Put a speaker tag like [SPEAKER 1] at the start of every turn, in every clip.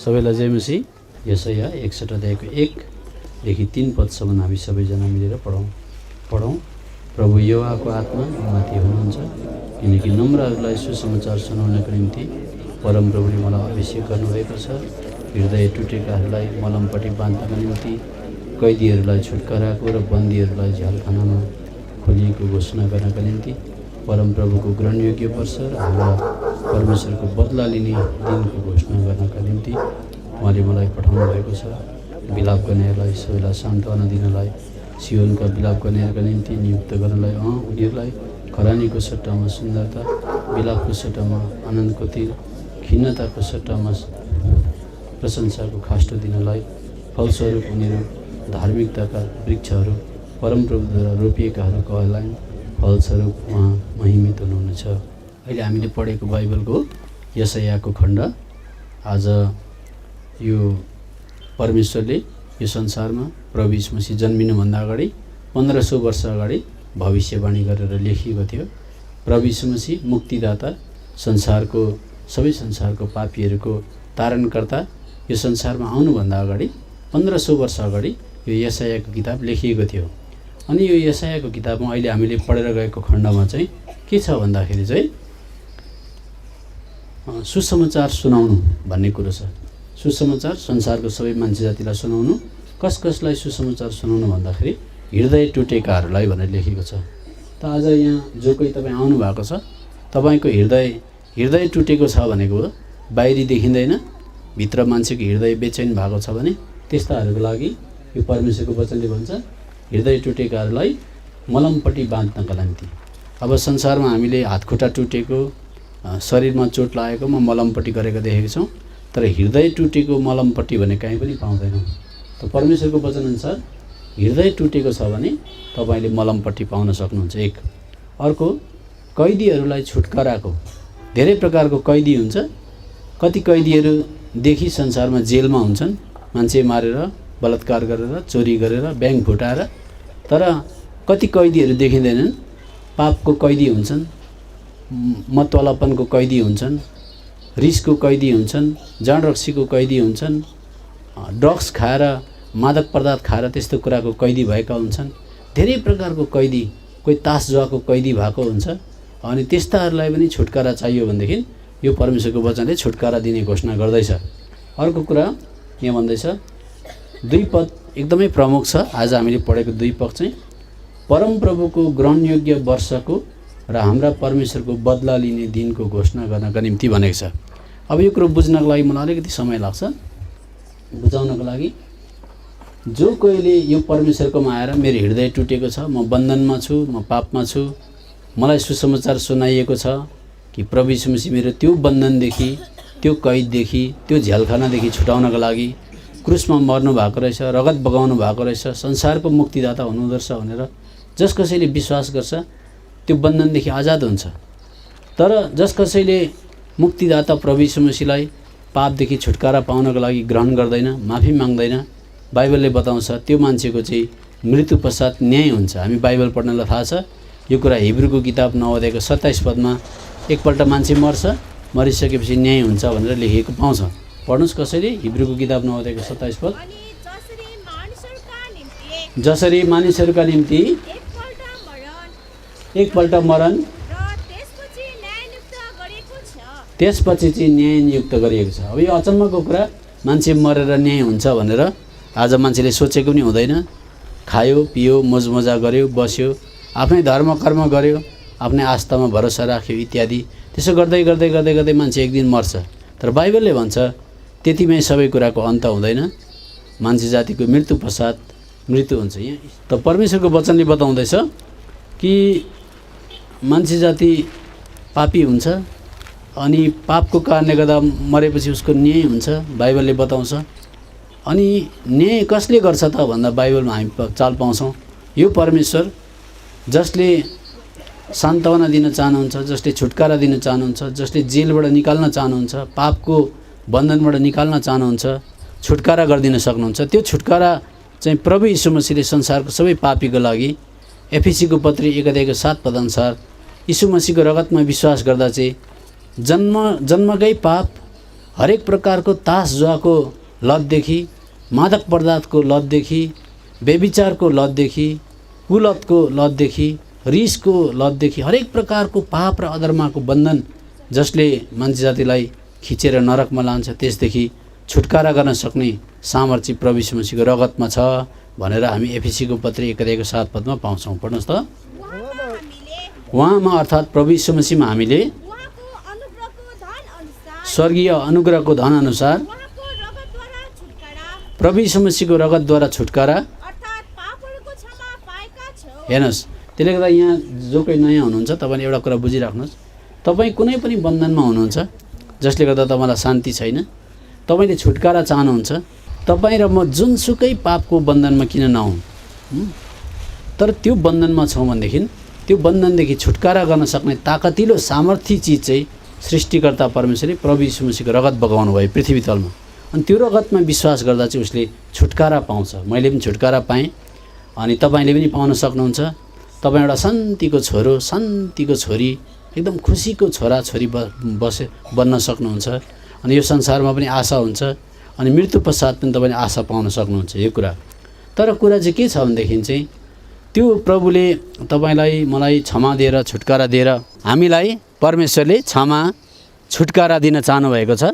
[SPEAKER 1] सबैलाई जय मसीह। यशाया 61 अध्यायको 1 देखि 3 पदसम्म हामी सबैजना मिलेर पढौँ। प्रभु यहोवाको आत्मा माथि हुनुहुन्छ, किनकि नम्रहरूलाई सुसमाचार सुनाउनका निम्ति परमप्रभुले मलाई अभिषेक गर्नुभएको छ। हृदय टुटेकाहरूलाई मलमपट्टि बाँध्नका निम्ति, कैदीहरूलाई छुटकाराको र बन्दीहरूलाई झ्यालखानामा खोलिएको घोषणा गर्नका निम्ति, परमप्रभुको ग्रहणयोग्य वर्ष र हाम्रा परमेश्वरको बदला लिने दिनको घोषणा गर्नका निम्ति उहाँले मलाई पठाउनु भएको छ। विलाप गर्नेहरूलाई सबैलाई सान्त्वना दिनलाई, सियोनका विलाप गर्नेहरूका निम्ति नियुक्त गर्नलाई, उनीहरूलाई खरानीको सट्टामा सुन्दरता, विलापको सट्टामा आनन्दको तीर, खिन्नताको सट्टामा प्रशंसाको खास्टो दिनलाई, फलस्वरूप उनीहरू धार्मिकताका वृक्षहरू परमप्रभुद्वारा रोपिएकाहरू कहलाइन्, फलस्वरूप उहाँ महिमित हुनुहुनेछ। अहिले हामीले पढेको बाइबलको यशायाको खण्ड आज यो परमेश्वरले यो संसारमा प्रभु यीशु मसीह जन्मिनुभन्दा अगाडि 1500 वर्ष अगाडि भविष्यवाणी गरेर लेखिएको थियो। प्रभु यीशु मसीह मुक्तिदाता, सबै संसारको पापीहरूको तारणकर्ता यो संसारमा आउनुभन्दा अगाडि 1500 वर्ष अगाडि यो यशायाको किताब लेखिएको थियो। अनि यो यशायाको किताबमा अहिले हामीले पढेर गएको खण्डमा चाहिँ के छ भन्दाखेरि चाहिँ सुसमाचार सुनाउनु भन्ने कुरो छ। सुसमाचार संसारको सबै मान्छे जातिलाई सुनाउनु। कसलाई सुसमाचार सुनाउनु भन्दाखेरि हृदय टुटेकाहरूलाई भनेर लेखेको छ। त आज यहाँ जो कोही तपाईँ आउनु भएको छ, तपाईँको हृदय टुटेको छ भनेको बाहिरी देखिँदैन, भित्र मान्छेको हृदय बेचैन भएको छ भने त्यस्ताहरूको लागि यो परमेश्वरको वचनले भन्छ हृदय टुटेकाहरूलाई मलमपट्टि बाँध्नका निम्ति। अब संसारमा हामीले हातखुट्टा टुटेको, शरीरमा चोट लागेकोमा मलमपट्टि गरेको देखेको छौँ, तर हृदय टुटेको मलमपट्टि भने कहीँ पनि पाउँदैनौँ। त परमेश्वरको वचनअनुसार हृदय टुटेको छ भने तपाईँले मलमपट्टि पाउन सक्नुहुन्छ। एक अर्को, कैदीहरूलाई छुटकाराको, धेरै प्रकारको कैदी हुन्छ। कति कैदीहरूदेखि संसारमा जेलमा हुन्छन्, मान्छे मारेर, बलात्कार गरेर, चोरी गरेर, ब्याङ्क फुटाएर। तर कति कैदीहरू देखिँदैनन्, पापको कैदी हुन्छन्, मतवालापनको कैदी हुन्छन्, रिसको कैदी हुन्छन्, जाँड रक्सीको कैदी हुन्छन्, ड्रग्स खाएर, मादक पदार्थ खाएर त्यस्तो कुराको कैदी भएका हुन्छन्। धेरै प्रकारको कैदी, कोही तास जुवाको कैदी भएको हुन्छ। अनि त्यस्ताहरूलाई पनि छुटकारा चाहियो भनेदेखि यो परमेश्वरको वचनले छुटकारा दिने घोषणा गर्दैछ। अर्को कुरा यहाँ भन्दैछ, 2 पद एकदमै प्रमुख छ। आज हामीले पढेको 2 पद चाहिँ परमप्रभुको ग्रहणयोग्य वर्षको र हाम्रा परमेश्वरको बदला लिने दिनको घोषणा गर्नका निम्ति भनेको छ। अब यो कुरो बुझ्नको लागि मलाई अलिकति समय लाग्छ बुझाउनको लागि। जो कोहीले यो परमेश्वरकोमा आएर मेरो हृदय टुटेको छ, म बन्धनमा छु, म पापमा छु, मलाई सुसमाचार सुनाइएको छ कि प्रभु यीशु मसीह मेरो त्यो बन्धनदेखि, त्यो कैददेखि, त्यो झ्यालखानादेखि छुटाउनको लागि क्रुसमा मर्नु भएको रहेछ, रगत बगाउनु भएको रहेछ, संसारको मुक्तिदाता हुनुहुँदो रहेछ भनेर जस कसैले विश्वास गर्छ त्यो बन्धनदेखि आजाद हुन्छ। तर जस कसैले मुक्तिदाता प्रभु यीशु मसीहलाई पापदेखि छुटकारा पाउनको लागि ग्रहण गर्दैन, माफी माग्दैन, बाइबलले बताउँछ त्यो मान्छेको चाहिँ मृत्यु पश्चात न्याय हुन्छ। हामी बाइबल पढ्नलाई थाहा छ यो कुरा। हिब्रूको किताब 9 अध्यायको 27 पदमा एकपल्ट मान्छे मर्छ, मरिसकेपछि न्याय हुन्छ भनेर लेखिएको पाउँछ। पढ्नुहोस् कसैले हिब्रूको किताब 9 अध्यायको 27 पद। जसरी मानिसहरूका निम्ति एकपल्ट मरण त्यसपछि चाहिँ न्याय नियुक्त गरिएको छ। अब यो अचम्मको कुरा, मान्छे मरेर न्याय हुन्छ भनेर आज मान्छेले सोचेको पनि हुँदैन। खायो, पियो, मोजमजा गर्यो, बस्यो, आफ्नै धर्म कर्म गर्यो, आफ्नै आस्थामा भरोसा राख्यो इत्यादि। त्यसो गर्दै गर्दै गर्दै गर्दै मान्छे एक दिन मर्छ। तर बाइबलले भन्छ त्यतिमै सबै कुराको अन्त हुँदैन, मान्छे जातिको मृत्यु पश्चात मृत्यु हुन्छ। यहाँ त परमेश्वरको वचनले बताउँदैछ कि मान्छे जाति पापी हुन्छ अनि पापको कारणले गर्दा मरेपछि उसको न्याय हुन्छ, बाइबलले बताउँछ। अनि न्याय कसले गर्छ त भन्दा बाइबलमा हामी चाल पाउँछौँ यो परमेश्वर जसले सान्त्वना दिन चाहनुहुन्छ, जसले छुटकारा दिन चाहनुहुन्छ, जसले जेलबाट निकाल्न चाहनुहुन्छ, पापको बन्धनबाट निकाल्न चाहनुहुन्छ, छुटकारा गरिदिन सक्नुहुन्छ। त्यो छुटकारा चाहिँ प्रभु यीशु मसीहले संसारको सबै पापीको लागि एफिसीको पत्री 1 अध्यायको 7 पद अनुसार यीशु मसीहको रगतमा विश्वास गर्दा चाहिँ जन्मकै पाप हरेक प्रकारको तास जुवाको लतदेखि, मादक पदार्थको लतदेखि, व्यभिचारको लतदेखि, कुलतको लतदेखि, रिसको लतदेखि, हरेक प्रकारको पाप र अधर्मको बन्धन जसले मान्छे जातिलाई खिचेर नरकमा लान्छ त्यसदेखि छुटकारा गर्न सक्ने सामर्थ्य प्रभु यीशु मसीहको रगतमा छ भनेर हामी एफिसीको पत्र 1:7 पाउँछौँ। पढ्नुहोस् त। उहाँमा अर्थात् प्रभु यीशु मसीहमा हामीले स्वर्गीय अनुग्रहको धन अनुसार प्रभु यीशु मसीहको रगतद्वारा छुटकारा। हेर्नुहोस्, त्यसले गर्दा यहाँ जो कोही नयाँ हुनुहुन्छ तपाईँले एउटा कुरा बुझिराख्नुहोस्, तपाईँ कुनै पनि बन्धनमा हुनुहुन्छ जसले गर्दा तपाईँलाई शान्ति छैन, तपाईँले छुटकारा चाहनुहुन्छ, तपाईँ र म जुनसुकै पापको बन्धनमा किन नहौँ, तर त्यो बन्धनमा छौँ भनेदेखि त्यो बन्धनदेखि छुटकारा गर्न सक्ने ताकतिलो सामर्थ्य चिज चाहिँ सृष्टिकर्ता परमेश्वरले प्रभु यीशु मसीहको रगत बगाउनु भयो पृथ्वी तलमा। अनि त्यो रगतमा विश्वास गर्दा चाहिँ उसले छुटकारा पाउँछ। मैले पनि छुटकारा पाएँ अनि तपाईँले पनि पाउन सक्नुहुन्छ। तपाईँ एउटा शान्तिको छोरो, शान्तिको छोरी, एकदम खुसीको छोरा छोरी बन्न सक्नुहुन्छ। अनि यो संसारमा पनि आशा हुन्छ अनि मृत्यु पश्चात पनि तपाईँले आशा पाउन सक्नुहुन्छ यो कुरा। तर कुरा चाहिँ के छ भनेदेखि चाहिँ त्यो प्रभुले तपाईँलाई मलाई क्षमा दिएर छुटकारा दिएर हामीलाई परमेश्वरले क्षमा छुटकारा दिन चाहनुभएको छ।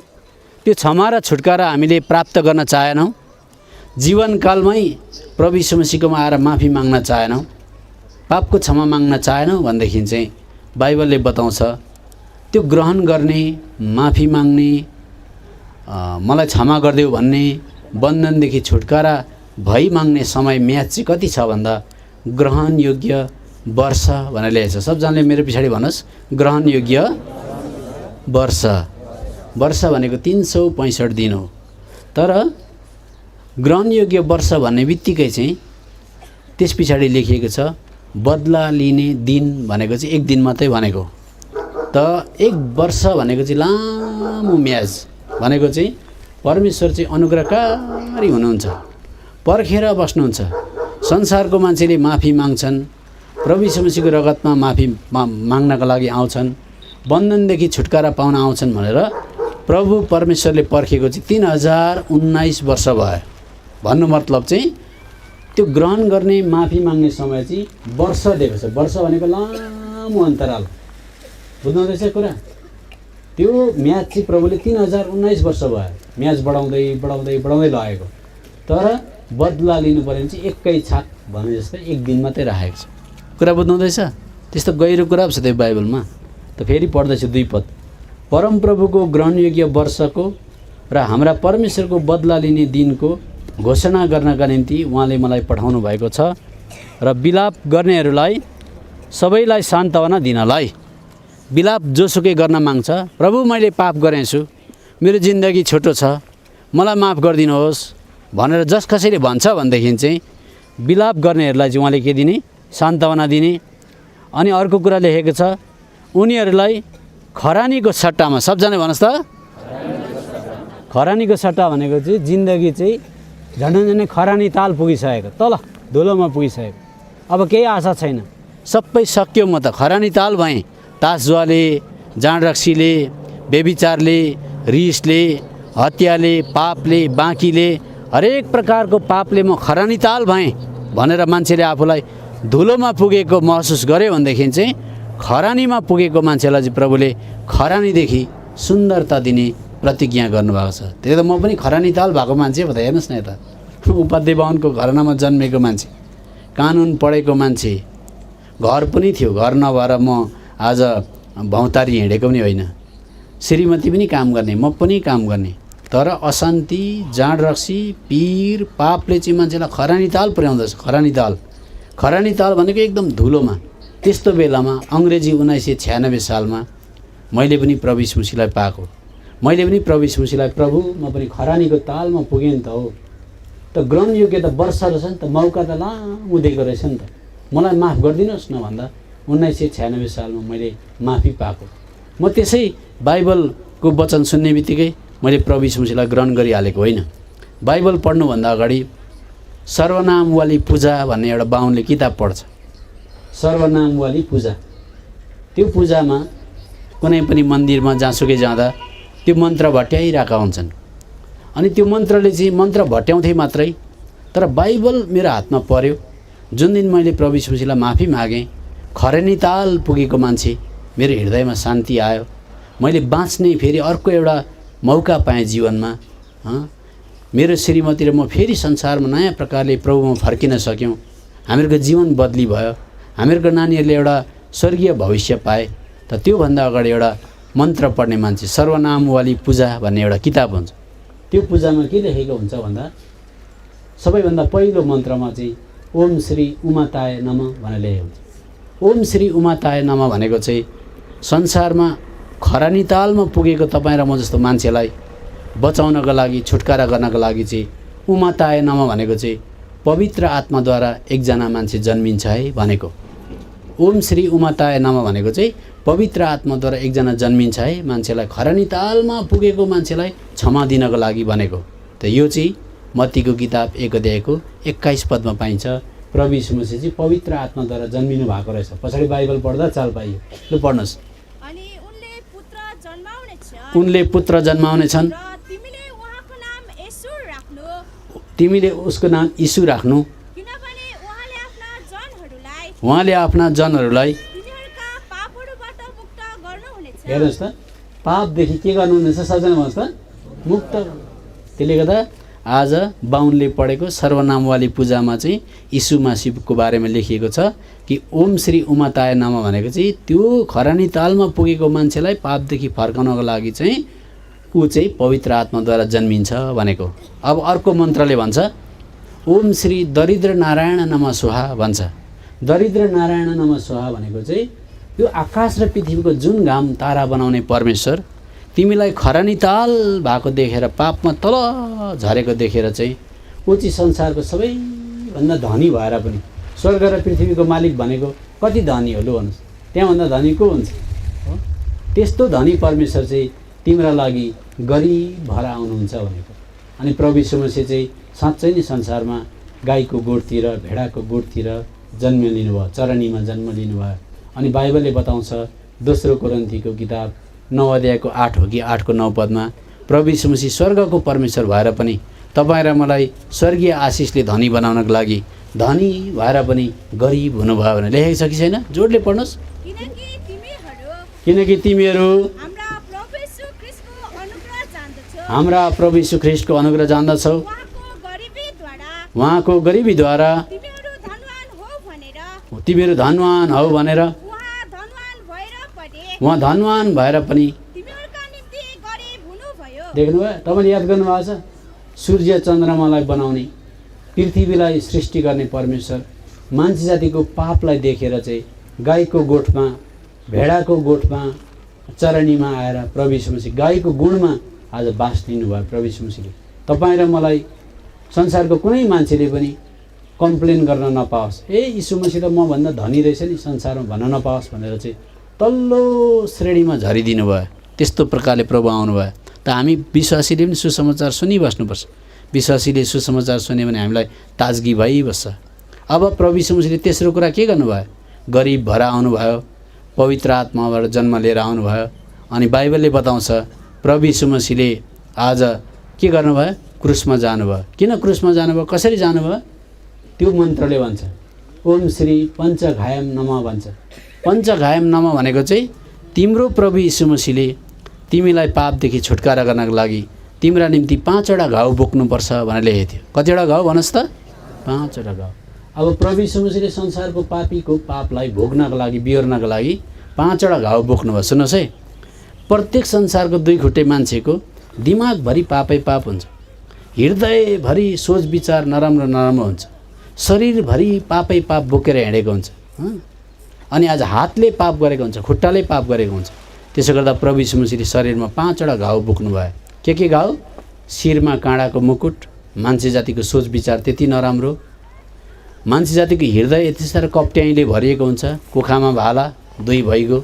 [SPEAKER 1] त्यो क्षमा र छुटकारा हामीले प्राप्त गर्न चाहेनौँ, जीवनकालमै प्रभु यीशु मसीहकोमा आएर माफी माग्न चाहेनौँ, पापको क्षमा माग्न चाहेनौँ भनेदेखि चाहिँ बाइबलले बताउँछ त्यो ग्रहण गर्ने, माफी माग्ने, मलाई क्षमा गरिदेऊ भन्ने, बन्धनदेखि छुटकारा भई माग्ने समय म्याद चाहिँ कति छ भन्दा ग्रहण योग्य वर्ष भनेर लेखेको छ। सबजनाले मेरो पछाडि भन्नुहोस्, ग्रहण योग्य वर्ष। वर्ष भनेको 365 दिन हो। तर ग्रहण योग्य वर्ष भन्ने बित्तिकै चाहिँ त्यस पछाडि लेखिएको छ बदला लिने दिन भनेको चाहिँ 1 दिन मात्रै भनेको। त 1 वर्ष भनेको चाहिँ लामो म्याज भनेको चाहिँ परमेश्वर चाहिँ अनुग्रहकारी हुनुहुन्छ, पर्खेर बस्नुहुन्छ। संसारको मान्छेले माफी माग्छन्, प्रभु यीशु मसीहको रगतमा माफी माग्नका लागि आउँछन्, बन्धनदेखि छुटकारा पाउन आउँछन् भनेर प्रभु परमेश्वरले पर्खेको चाहिँ 3019 वर्ष भयो। भन्नु मतलब चाहिँ त्यो ग्रहण गर्ने, माफी माग्ने समय चाहिँ वर्ष दिएको छ। वर्ष भनेको लामो अन्तराल, बुझ्नुहुँदैछ कुरा। त्यो म्याच चाहिँ प्रभुले 3019 वर्ष भयो, म्याच बढाउँदै बढाउँदै बढाउँदै लगेको। तर बदला लिनु पऱ्यो भने चाहिँ एकै छाक भने जस्तै 1 दिन मात्रै राखेको छ। कुरा बुझ्नुहुँदैछ? त्यस्तो गहिरो कुरा पो छ त्यो बाइबलमा। त फेरि पढ्दैछु 2 पद। परमप्रभुको ग्रहणयोग्य वर्षको र हाम्रा परमेश्वरको बदला लिने दिनको घोषणा गर्नका निम्ति उहाँले मलाई पठाउनु भएको छ र विलाप गर्नेहरूलाई सबैलाई सान्त्वना दिनलाई। विलाप जोसुकै गर्न माग्छ, प्रभु मैले पाप गरेछु, मेरो जिन्दगी छोटो छ, मलाई माफ गरिदिनुहोस् भनेर जस कसैले भन्छ भनेदेखि चाहिँ विलाप गर्नेहरूलाई चाहिँ उहाँले के दिने? सान्त्वना दिने। अनि अर्को कुरा लेखेको छ उनीहरूलाई खरानीको सट्टामा, सबजना भन्नुहोस् त, खरानीको सट्टा भनेको चाहिँ जिन्दगी चाहिँ झन्डै खरानी ताल पुगिसकेको, तल धुलोमा पुगिसकेको, अब केही आशा छैन, सबै सक्यो, म त खरानी ताल भएँ। तासजुवाले, जाँड रक्सीले, व्यभिचारले, रिसले, हत्याले, पापले, बाँकीले, हरेक प्रकारको पापले म खरानी ताल भएँ भनेर मान्छेले आफूलाई धुलोमा पुगेको महसुस गर्यो भनेदेखि चाहिँ खरानीमा पुगेको मान्छेलाई चाहिँ प्रभुले खरानीदेखि सुन्दरता दिने प्रतिज्ञा गर्नुभएको छ। त्यही त म पनि खरानी ताल भएको मान्छे हो त। हेर्नुहोस् न यता, उपाध्याय बाहुनको घरानामा जन्मेको मान्छे, कानुन पढेको मान्छे, घर पनि थियो, घर नभएर म आज भौतारी हिँडेको पनि होइन, श्रीमती पनि काम गर्ने, म पनि काम गर्ने। तर अशान्ति, जाँड रक्सी, पीर, पापले चाहिँ मान्छेलाई खरानी ताल पुर्याउँदछ। खरानी ताल, खरानी ताल भनेको एकदम धुलोमा। त्यस्तो बेलामा अङ्ग्रेजी 1996 सालमा मैले पनि प्रभु यीशु मसीहलाई पाएको। मैले पनि प्रभु यीशु मसीहलाई, प्रभु म पनि खरानीको तालमा पुगेँ नि त हो। त ग्रहण योग्य त वर्ष रहेछ नि त, मौका त लामो दिएको रहेछ नि त, मलाई माफ गरिदिनुहोस् न भन्दा 1996 सालमा मैले माफी पाएको। म त्यसै बाइबलको वचन सुन्ने बित्तिकै मैले प्रभु यीशु मसीहलाई ग्रहण गरिहालेको होइन। बाइबल पढ्नुभन्दा अगाडि सर्वनामवाली पूजा भन्ने एउटा बाहुनले किताब पढ्छ, सर्वनामवाली पूजा। त्यो पूजामा कुनै पनि मन्दिरमा जहाँसुकै जाँदा त्यो मन्त्र भट्याइरहेका हुन्छन्। अनि त्यो मन्त्रले चाहिँ मन्त्र भट्याउँथे मात्रै, तर बाइबल मेरो हातमा पर्यो। जुन दिन मैले प्रभु यीशु मसीहलाई माफी मागेँ, खरेनी ताल पुगेको मान्छे, मेरो हृदयमा शान्ति आयो। मैले बाँच्ने फेरि अर्को एउटा मौका पाएँ जीवनमा। मेरो श्रीमती र म फेरि संसारमा नयाँ प्रकारले प्रभुमा फर्किन सक्यौँ। हामीहरूको जीवन बदली भयो। हामीहरूको नानीहरूले एउटा स्वर्गीय भविष्य पाए। त त्योभन्दा अगाडि एउटा मन्त्र पढ्ने मान्छे, सर्वनामवाली पूजा भन्ने एउटा किताब हुन्छ। त्यो पूजामा के लेखेको हुन्छ भन्दा सबैभन्दा पहिलो मन्त्रमा चाहिँ ओम श्री उमाताय नमः भनेर लेखेको हुन्छ। ओम श्री उमाताय नमः भनेको चाहिँ संसारमा खरानी तालमा पुगेको तपाईँ र म जस्तो मान्छेलाई बचाउनको लागि, छुटकारा गर्नको लागि चाहिँ उमाताय नमः भनेको चाहिँ पवित्र आत्माद्वारा एकजना मान्छे जन्मिन्छ है भनेको। ओम श्री उमाताय नमः भनेको चाहिँ पवित्र आत्माद्वारा एकजना जन्मिन्छ है मान्छेलाई, खरानी तालमा पुगेको मान्छेलाई क्षमा दिनको लागि भनेको। त यो चाहिँ मत्तीको किताब 1 अध्यायको 21 पदमा पाइन्छ। प्रभु यीशु मसीह चाहिँ पवित्र आत्माद्वारा जन्मिनु भएको रहेछ। पछाडि बाइबल पढ्दा चाल पाइयो। लु पढ्नुहोस्।
[SPEAKER 2] अनि
[SPEAKER 1] उनले पुत्र जन्माउनेछन्
[SPEAKER 2] र
[SPEAKER 1] तिमीले उसको नाम यीशु राख्नु,
[SPEAKER 2] किनभने
[SPEAKER 1] उहाँले आफ्ना जनहरूलाई
[SPEAKER 2] तिनीहरूका पापहरूबाट मुक्त गर्नुहुनेछ।
[SPEAKER 1] हेर्नुहोस् त, पापदेखि के गर्नुहुनेछ सबजना भन्नुहोस् त, मुक्त। त्यसले गर्दा आज बाहुनले पढेको सर्वनामवाली पूजामा चाहिँ यीशु मसीहको बारेमा लेखिएको छ कि ओम श्री उमाताय नमः भनेको चाहिँ त्यो खरानी तालमा पुगेको मान्छेलाई पापदेखि फर्काउनको लागि चाहिँ ऊ चाहिँ पवित्र आत्माद्वारा जन्मिन्छ भनेको। अब अर्को मन्त्रले भन्छ ओम श्री दरिद्र नारायण नमः स्वाहा भन्छ। दरिद्र नारायण नमः स्वाहा भनेको चाहिँ यो आकाश र पृथ्वीको जुन घाम तारा बनाउने परमेश्वर तिमीलाई खरानी ताल भएको देखेर, पापमा तल झरेको देखेर चाहिँ ऊ चाहिँ संसारको सबैभन्दा धनी भएर पनि, स्वर्ग र पृथ्वीको मालिक भनेको कति धनी हो लु भन्नुहोस्, त्यहाँभन्दा धनी को हुन्छ हो? त्यस्तो धनी परमेश्वर चाहिँ तिम्रा लागि गरिब भएर आउनुहुन्छ भनेको। अनि प्रभु यीशु मसीह चाहिँ साँच्चै नै संसारमा गाईको गोठतिर, भेडाको गोठतिर जन्म लिनुभयो, चरनीमा जन्म लिनुभयो। अनि बाइबलले बताउँछ दोस्रो कोरिन्थीको किताब 9 अध्यायको 8 हो कि 8को 9 पदमा प्रभु यीशु मसीह स्वर्गको परमेश्वर भएर पनि तपाईँ र मलाई स्वर्गीय आशिषले धनी बनाउनको लागि धनी भएर पनि गरिब हुनुभयो भनेर लेखेको छ कि छैन? जोडले पढ्नुहोस्। किनकि तिमीहरू हाम्रा प्रभु यीशु ख्रीष्टको अनुग्रह जान्दछौ, उहाँको गरिबीद्वारा तिमीहरू धनवान हौ भनेर, उहाँ धनवान भएर पनि देख्नुभयो। तपाईँले याद गर्नुभएको छ सूर्य चन्द्रमालाई बनाउने, पृथ्वीलाई सृष्टि गर्ने परमेश्वर मान्छे जातिको पापलाई देखेर चाहिँ गाईको गोठमा, भेडाको गोठमा, चरनीमा आएर प्रभु यीशु मसीह गाईको गुणमा आज बास लिनुभयो। प्रभु यीशु मसीहले तपाईँ र मलाई संसारको कुनै मान्छेले पनि कम्प्लेन गर्न नपाओस्, ए यीशु मसीह त मभन्दा धनी रहेछ नि संसारमा भन्न नपाओस् भनेर चाहिँ तल्लो श्रेणीमा झरिदिनु भयो। त्यस्तो प्रकारले प्रभु आउनुभयो। त हामी विश्वासीले पनि सुसमाचार सुनिबस्नुपर्छ। विश्वासीले सुसमाचार सुन्यो भने हामीलाई ताजगी भइबस्छ। अब प्रभु यीशु मसीहले तेस्रो कुरा के गर्नुभयो? गरिब भएर आउनुभयो, पवित्र आत्माबाट जन्म लिएर आउनुभयो। अनि बाइबलले बताउँछ प्रभु यीशु मसीहले आज के गर्नुभयो? क्रुसमा जानुभयो। किन क्रुसमा जानुभयो? कसरी जानुभयो? त्यो मन्त्रले भन्छ ओम श्री पञ्चघायम नमः भन्छ। पञ्चघायम नमः भनेको चाहिँ तिम्रो प्रभु यीशु मसीहले तिमीलाई पापदेखि छुटकारा गर्नको लागि तिम्रा निम्ति 5वटा घाउ बोक्नुपर्छ भनेर लेखेको थियो। कतिवटा घाउ भन्नुहोस् त? 5वटा घाउ। अब प्रभु यीशु मसीहले संसारको पापीको पापलाई भोग्नको लागि, बिहोर्नको लागि 5वटा घाउ बोक्नुभयो। सुन्नुहोस् है, प्रत्येक संसारको 2 खुट्टे मान्छेको दिमागभरि पापै पाप हुन्छ, हृदयभरि सोच विचार नराम्रो नराम्रो हुन्छ, शरीरभरि पापै पाप बोकेर हिँडेको हुन्छ। अनि आज हातले पाप गरेको हुन्छ, खुट्टाले पाप गरेको हुन्छ। त्यसो गर्दा प्रभु यीशु मसीहले शरीरमा 5वटा घाउ बोक्नुभयो। के घाउ? शिरमा काँडाको मुकुट, मान्छे जातिको सोच विचार त्यति नराम्रो, मान्छे जातिको हृदय यति साह्रो कप्ट्याइले भरिएको हुन्छ, कुखामा भाला 2 भइगयो,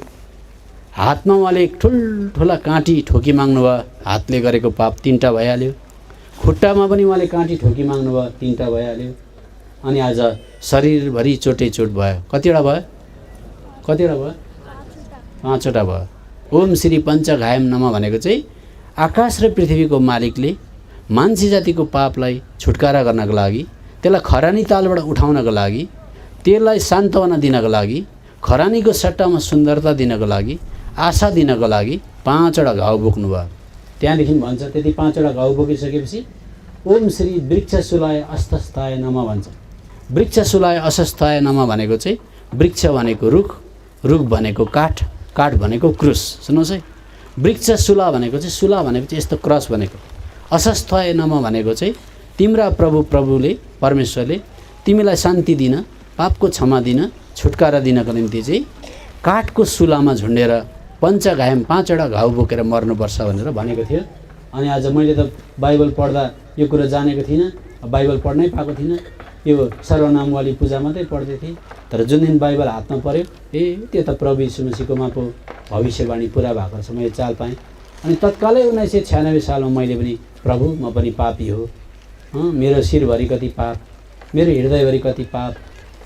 [SPEAKER 1] हातमा उहाँले ठुल्ठुला काँटी ठोकी माग्नुभयो, हातले गरेको पाप 3टा भइहाल्यो, खुट्टामा पनि उहाँले काँटी ठोकी माग्नुभयो, 3टा भइहाल्यो। अनि आज शरीरभरि चोटै चोट भयो। कतिवटा भयो? 5वटा भयो। ओम श्री पञ्चघायम नमः भनेको चाहिँ आकाश र पृथ्वीको मालिकले मान्छे जातिको पापलाई छुटकारा गर्नको लागि, त्यसलाई खरानी तालबाट उठाउनको लागि, त्यसलाई सान्त्वना दिनको लागि, खरानीको सट्टामा सुन्दरता दिनको लागि, आशा दिनको लागि 5वटा घाउ बोक्नुभयो। त्यहाँदेखि भन्छ, त्यति 5वटा घाउ बोकिसकेपछि ओम श्री वृक्ष सुलाय अस्तस्थाय नमः भन्छ। वृक्ष सुलाय अस्तस्थाय नमः भनेको चाहिँ वृक्ष भनेको रुख, रुख भनेको काठ, काठ भनेको क्रुस। सुन्नुहोस् है, वृक्ष सुला भनेको चाहिँ, सुला भनेको चाहिँ यस्तो क्रस भनेको। अस्तस्थाय नमः भनेको चाहिँ तिम्रा प्रभुले परमेश्वरले तिमीलाई शान्ति दिन, पापको क्षमा दिन, छुटकारा दिनको निम्ति चाहिँ काठको सुलामा झुन्डेर पञ्चघायम 5वटा घाउ बोकेर मर्नुपर्छ भनेर भनेको थियो। अनि आज मैले त बाइबल पढ्दा यो कुरो जानेको थिइनँ, बाइबल पढ्नै पाएको थिइनँ, यो सर्वनामवाली पूजा मात्रै पढ्दै थिएँ। तर जुन दिन बाइबल हातमा पऱ्यो, त्यो त प्रभु यीशु मसीहको माको भविष्यवाणी पुरा भएको रहेछ, मैले चाल पाएँ। अनि तत्कालै 1996 सालमा मैले पनि प्रभु म पनि पापी हो, मेरो शिरभरि कति पाप, मेरो हृदयभरि कति पाप,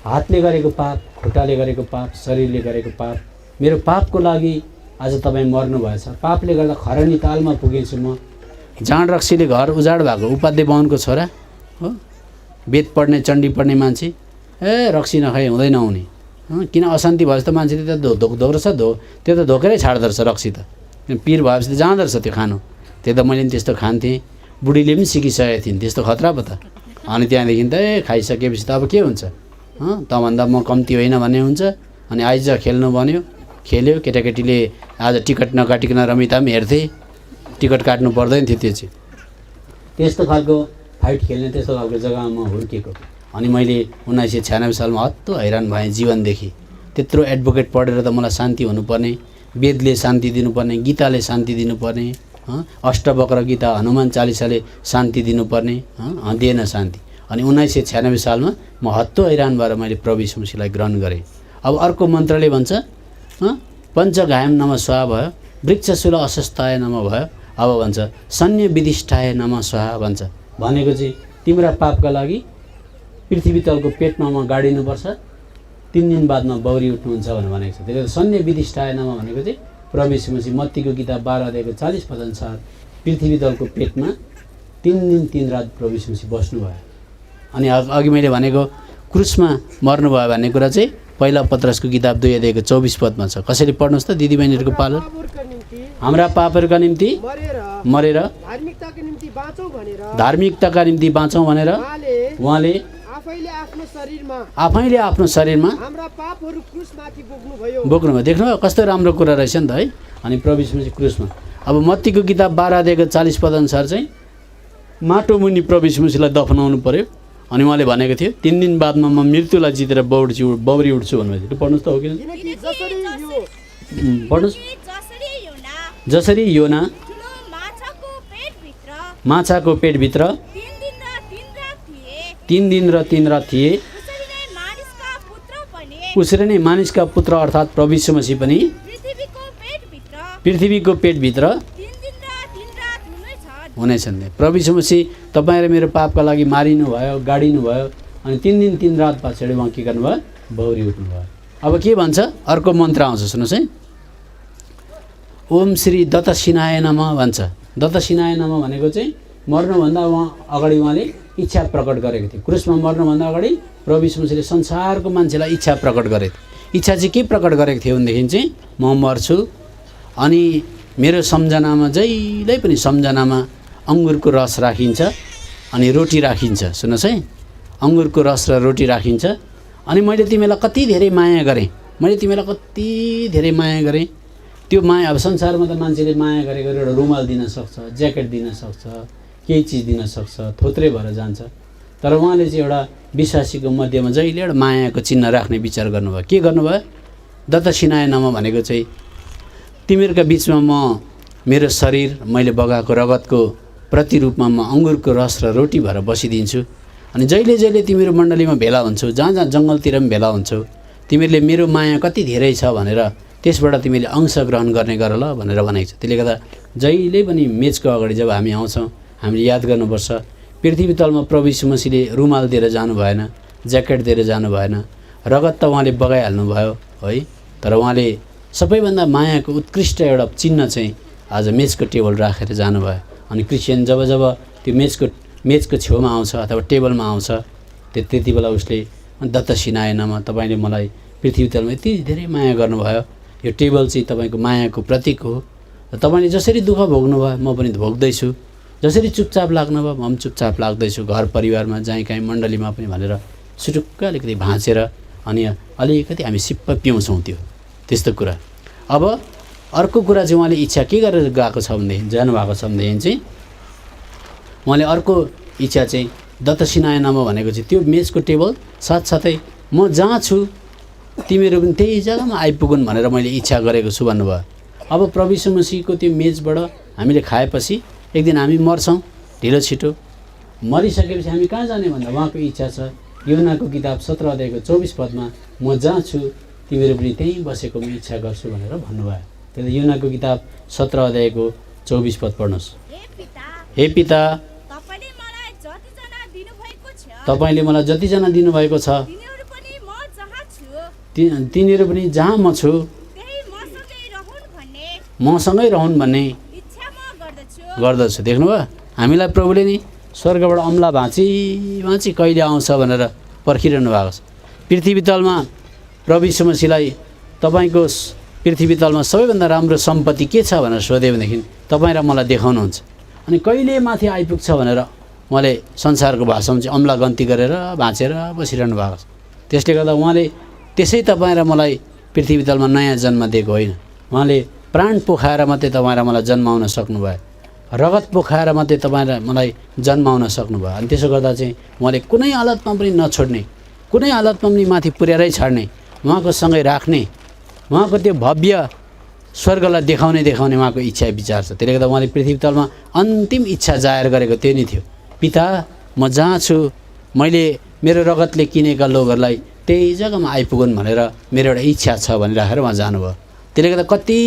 [SPEAKER 1] हातले गरेको पाप, खुट्टाले गरेको पाप, शरीरले गरेको पाप, मेरो पापको लागि आज तपाईँ मर्नुभएछ। पापले गर्दा खरानी तालमा पुगेछु म। जाँड रक्सीले घर उजाड भएको उपाध्याय बाहुनको छोरा हो, वेद पढ्ने चण्डी पढ्ने मान्छे, रक्सी नखाइ हुँदैन आउने। किन अशान्ति भएपछि त मान्छेले त धोक्दो रहेछ, त्यो त धोकेरै छाड्दो रहेछ रक्सी त। पिर भएपछि त जाँदो रहेछ त्यो खानु। त्यो त मैले पनि त्यस्तो खान्थेँ, बुढीले पनि सिकिसकेको थिइन् त्यस्तो खतरा पो त। अनि त्यहाँदेखि त खाइसकेपछि त अब के हुन्छ, तँभन्दा म कम्ती होइन भन्ने हुन्छ। अनि आइज खेल्नु भन्यो, खेल्यो। केटाकेटीले आज टिकट नकाटिकन रमिता पनि हेर्थे, टिकट काट्नु पर्दैन थियो। त्यो चाहिँ त्यस्तो खालको फाइट खेल्ने, त्यस्तो खालको जग्गामा म हुर्केको। अनि मैले 1996 सालमा हत्तो हैरान भएँ जीवनदेखि। त्यत्रो एडभोकेट पढेर त मलाई शान्ति हुनुपर्ने, वेदले शान्ति दिनुपर्ने, गीताले शान्ति दिनुपर्ने, अष्टवक्र गीता हनुमान चालिसाले शान्ति दिनुपर्ने, दिएन शान्ति। अनि 1996 सालमा म हत्तो हैरान भएर मैले प्रभु यीशु मसीहलाई ग्रहण गरेँ। अब अर्को मन्त्रले भन्छ पञ्चघायम नमः स्वाहा भयो, वृक्ष सुला अस्वस्थाय नमः भयो। अब भन्छ सन्य विधिष्ठाय नमः स्वाहा भन्छ। भनेको चाहिँ तिम्रा पापका लागि पृथ्वी तलको पेटमा म गाडिनुपर्छ, 3 दिन बादमा बौरी उठ्नुहुन्छ भनेर भनेको छ। त्यसले सन्य विधिष्ठाय नमः भनेको चाहिँ प्रभु यीशु मसीह मत्तीको किताब 12 अध्यायको 40 पद अनुसार पृथ्वी तलको पेटमा 3 दिन 3 रात प्रभु यीशु मसीह बस्नुभयो। अनि अघि मैले भनेको क्रुसमा मर्नुभयो भन्ने कुरा चाहिँ पहिला पत्रसको किताब 2 अध्यायको 24 पदमा छ। कसैले पढ्नुहोस् त दिदीबहिनीहरूको पालो। हाम्रा पापहरूका निम्ति मरेर धार्मिकताका निम्ति बाँचौँ भनेर उहाँले आफैले आफ्नो शरीरमा बोक्नुभयो। देख्नुभयो कस्तो राम्रो कुरा रहेछ नि त है। अनि प्रभु यीशु मसीह क्रुसमा। अब मत्तीको किताब 12 अध्यायको 40 पद अनुसार चाहिँ माटो मुनि प्रभु यीशु मसीहलाई दफनाउनु पर्यो। अनि उहाँले भनेको थियो 3 दिन बादमा म मृत्युलाई जितेर बौरी उठ्छु भन्नुभएको थियो। पढ्नुहोस् त हो किन, पढ्नुहोस्। जसरी योना माछाको पेटभित्र 3 दिन र 3 रात थिए, उसरी नै मानिसका पुत्र अर्थात् प्रभु यीशु मसीह पनि पृथ्वीको पेटभित्र हुनेछन्। प्रभु यीशु मसीह तपाईँ र मेरो पापका लागि मारिनु भयो, गाडिनु भयो। अनि 3 दिन 3 रात पछाडि उहाँ के गर्नुभयो, बौरी उठ्नुभयो। अब के भन्छ, अर्को मन्त्र आउँछ सुन्नुहोस् है। ओम श्री दत्तसिनाय नमः भन्छ। दत्तसिनाय नमः भनेको चाहिँ मर्नुभन्दा अगाडि उहाँले इच्छा प्रकट गरेको थियो। क्रुसमा मर्नुभन्दा अगाडि प्रभु यीशु मसीहले संसारको मान्छेलाई इच्छा प्रकट गरेको थियो। इच्छा चाहिँ के प्रकट गरेको थियो भनेदेखि चाहिँ म मर्छु, अनि मेरो सम्झनामा जहिल्यै पनि सम्झनामा अङ्गुरको रस राखिन्छ अनि रोटी राखिन्छ। सुन्नुहोस् है, अङ्गुरको रस र रोटी राखिन्छ। अनि मैले तिमीलाई कति धेरै माया गरेँ, मैले तिमीलाई कति धेरै माया गरेँ। त्यो माया अब संसारमा त मान्छेले माया गरेको एउटा रुमाल दिन सक्छ, ज्याकेट दिन सक्छ, केही चिज दिन सक्छ, थोत्रे भएर जान्छ। तर उहाँले चाहिँ एउटा विश्वासीको मध्यमा जहिले एउटा मायाको चिन्ह राख्ने विचार गर्नुभयो। के गर्नुभयो, दत्तसिनाय नमः भनेको चाहिँ तिमीहरूका बिचमा म मेरो शरीर मैले बगाएको रगतको प्रतिरूपमा म अङ्गुरको रस र रोटी भएर बसिदिन्छु। अनि जहिले जहिले तिमीहरू मण्डलीमा भेला हुन्छौ, जहाँ जहाँ जङ्गलतिर पनि भेला हुन्छौ, तिमीहरूले मेरो माया कति धेरै छ भनेर त्यसबाट तिमीले अंश ग्रहण गर्ने गर ल भनेर भनेको छ। त्यसले गर्दा जहिले पनि मेचको अगाडि जब हामी आउँछौँ हामीले याद गर्नुपर्छ, पृथ्वी तलमा प्रभु यीशु मसीहले रुमाल दिएर जानु भएन, ज्याकेट दिएर जानु भएन, रगत त उहाँले बगाइहाल्नु भयो है। तर उहाँले सबैभन्दा मायाको उत्कृष्ट एउटा चिन्ह चाहिँ आज मेजको टेबल राखेर जानुभयो। अनि क्रिस्चियन जब जब त्यो मेजको छेउमा आउँछ अथवा टेबलमा आउँछ त्यति बेला उसले दत्त सिनाएनमा तपाईँले मलाई पृथ्वी तलमा यति धेरै माया गर्नुभयो, यो टेबल चाहिँ तपाईँको मायाको प्रतीक हो। तपाईँले जसरी दुःख भोग्नुभयो म पनि भोग्दैछु, जसरी चुपचाप लाग्नुभयो म पनि चुपचाप लाग्दैछु, घर परिवारमा जहीँ कहीँ मण्डलीमा पनि भनेर सुटुक्क अलिकति भाँचेर अनि अलिकति हामी सिप्प पिउँछौँ त्यस्तो कुरा। अब अर्को कुरा चाहिँ उहाँले इच्छा के गरेर गएको छ भनेदेखि जानुभएको छ भनेदेखि चाहिँ उहाँले अर्को इच्छा चाहिँ दत्त सिनाएनमा भनेको चाहिँ त्यो मेजको टेबल साथसाथै म जहाँ छु तिमीहरू पनि त्यही जग्गामा आइपुगुन् भनेर मैले इच्छा गरेको छु भन्नुभयो। अब प्रभु यीशु मसीहको त्यो मेजबाट हामीले खाएपछि एक दिन हामी मर्छौँ ढिलो छिटो। मरिसकेपछि हामी कहाँ जाने भन्दा उहाँको इच्छा छ यूहन्नाको किताब 17 अध्यायको 24 पदमा म जहाँ छु तिमीहरू पनि त्यहीँ बसेको म इच्छा गर्छु भनेर भन्नुभयो। त्यसले यूहन्नाको किताब 17 अध्यायको 24 पद पढ्नुहोस्। हे पिता तपाईँले मलाई जतिजना दिनुभएको छ तिनीहरू पनि जहाँ म छु मसँगै रहन् भन्ने गर्दछु। देख्नुभयो हामीलाई प्रभुले नि स्वर्गबाट अम्ला भाँची कहिले आउँछ भनेर पर्खिरहनु भएको छ। पृथ्वी तलमा प्रभु यीशु मसीहलाई तपाईँको पृथ्वी तलमा सबैभन्दा राम्रो सम्पत्ति के छ भनेर सोध्यो भनेदेखि तपाईँ र मलाई देखाउनुहुन्छ। अनि कहिले माथि आइपुग्छ भनेर उहाँले संसारको भाषामा चाहिँ अम्ला गन्ती गरेर भाँचेर बसिरहनु भएको छ। त्यसले गर्दा उहाँले त्यसै तपाईँ र मलाई पृथ्वी तलमा नयाँ जन्म दिएको होइन, उहाँले प्राण पोखाएर मात्रै तपाईँ र मलाई जन्माउन सक्नुभयो, रगत पोखाएर मात्रै तपाईँ र मलाई जन्माउन सक्नुभयो। अनि त्यसो गर्दा चाहिँ उहाँले कुनै हालतमा पनि नछोड्ने, कुनै हालतमा पनि माथि पुर्याएरै छाड्ने, उहाँको सँगै राख्ने, उहाँको त्यो भव्य स्वर्गलाई देखाउने उहाँको इच्छा विचार छ। त्यसले गर्दा उहाँले पृथ्वी तलमा अन्तिम इच्छा जाहेर गरेको त्यो नै थियो, पिता म जहाँ छु मैले मेरो रगतले किनेका लोकहरूलाई त्यही जग्गामा आइपुगुन् भनेर मेरो एउटा इच्छा छ भनिराखेर उहाँ जानुभयो। त्यसले गर्दा कति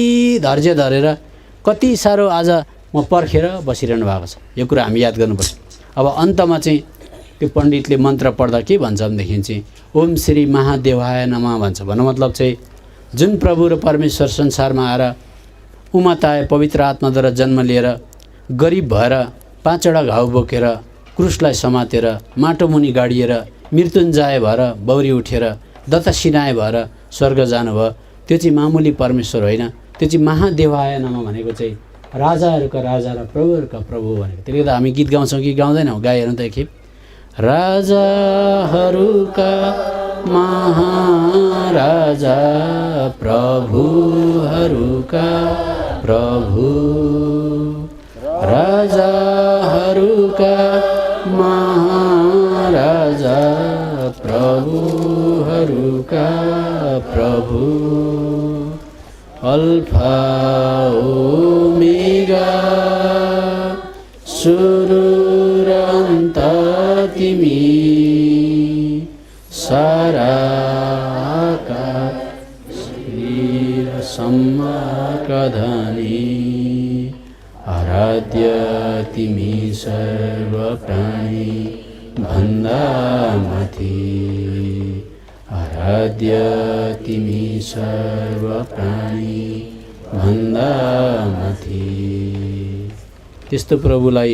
[SPEAKER 1] धैर्य धरेर कति साह्रो आज म पर्खेर बसिरहनु भएको छ, यो कुरा हामी याद गर्नुपर्छ। अब अन्तमा चाहिँ त्यो पण्डितले मन्त्र पढ्दा के भन्छ भनेदेखि चाहिँ ओम श्री महादेवाय नमः भन्छ। भन्नु मतलब चाहिँ जुन प्रभु र परमेश्वर संसारमा आएर उमाताए पवित्र आत्माद्वारा जन्म लिएर गरिब भएर 5वटा घाउ बोकेर क्रुसलाई समातेर माटो मुनि गाडिएर मृत्युञ्जय भएर बौरी उठेर दत्त सिनाए भएर स्वर्ग जानुभयो। त्यो चाहिँ मामुली परमेश्वर होइन, त्यो चाहिँ महादेवाय नमः भनेको चाहिँ राजाहरूका राजा र प्रभुहरूका प्रभु भनेको। त्यसले गर्दा हामी गीत गाउँछौँ कि गाउँदैनौँ, गाइहेरौँ त एकखेप। राजाहरूका महाराजा प्रभुहरूका प्रभु, राजाहरूका महाराजा प्रभुहरूका प्रभु, अल्फा ओमेगा सुरु र अन्त तिमी, साराका शरीर सम्मका धनी, आराध्य तिमी सर्व प्राणी भन्दा माथि, आराध्य तिमी सर्व प्राणी भन्दा माथि। त्यस्तो प्रभुलाई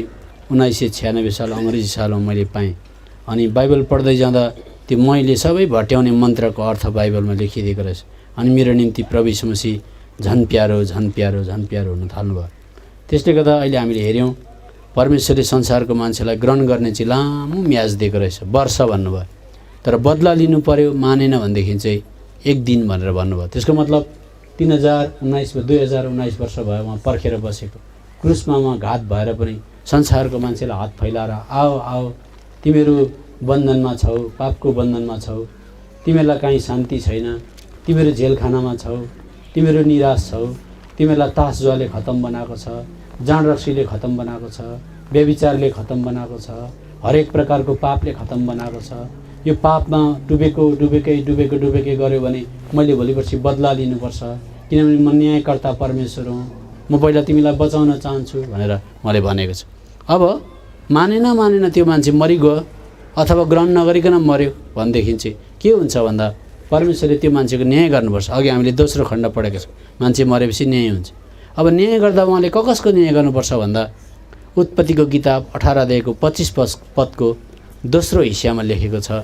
[SPEAKER 1] 1996 साल अङ्ग्रेजी सालमा मैले पाएँ। अनि बाइबल पढ्दै जाँदा त्यो मैले सबै भट्याउने मन्त्रको अर्थ बाइबलमा लेखिदिएको रहेछ। अनि मेरो निम्ति प्रभु यीशु मसीह झन् प्यारो झन् प्यारो झन् प्यारो हुन थाल्नुभयो। त्यसले गर्दा अहिले हामीले हेऱ्यौँ परमेश्वरले संसारको मान्छेलाई ग्रहण गर्ने चाहिँ लामो म्याज दिएको रहेछ, वर्ष भन्नुभयो। तर बदला लिनु पर्यो मानेन भनेदेखि चाहिँ 1 दिन भनेर भन्नुभयो। त्यसको मतलब 2019 वर्ष भयो उहाँ पर्खेर बसेको, क्रुसमा उहाँ घात भएर पनि संसारको मान्छेलाई हात फैलाएर आओ आओ तिमीहरू बन्धनमा छौ, पापको बन्धनमा छौ, तिमीहरूलाई काहीँ शान्ति छैन, तिमीहरू जेलखानामा छौ, तिमीहरू निराश छौ, तिमीहरूलाई तासजुवाले खतम बनाएको छ, जाँड रक्सीले खतम बनाएको छ, व्यभिचारले खतम बनाएको छ, हरेक प्रकारको पापले खतम बनाएको छ। यो पापमा डुबेकै गऱ्यो भने मैले भोलिपर्सि बदला लिनुपर्छ, किनभने म न्यायकर्ता परमेश्वर हुँ, म पहिला तिमीलाई बचाउन चाहन्छु भनेर मैले भनेको छु। अब मानेन त्यो मान्छे मरिगयो अथवा ग्रहण नगरिकन मर्यो भनेदेखि चाहिँ के हुन्छ भन्दा परमेश्वरले त्यो मान्छेको न्याय गर्नुपर्छ। अघि हामीले दोस्रो खण्ड पढेको छौँ, मान्छे मरेपछि न्याय हुन्छ। अब न्याय गर्दा उहाँले कसको न्याय गर्नुपर्छ भन्दा उत्पत्तिको किताब 18 अध्यायको 25 पदको दोस्रो हिस्सामा लेखेको छ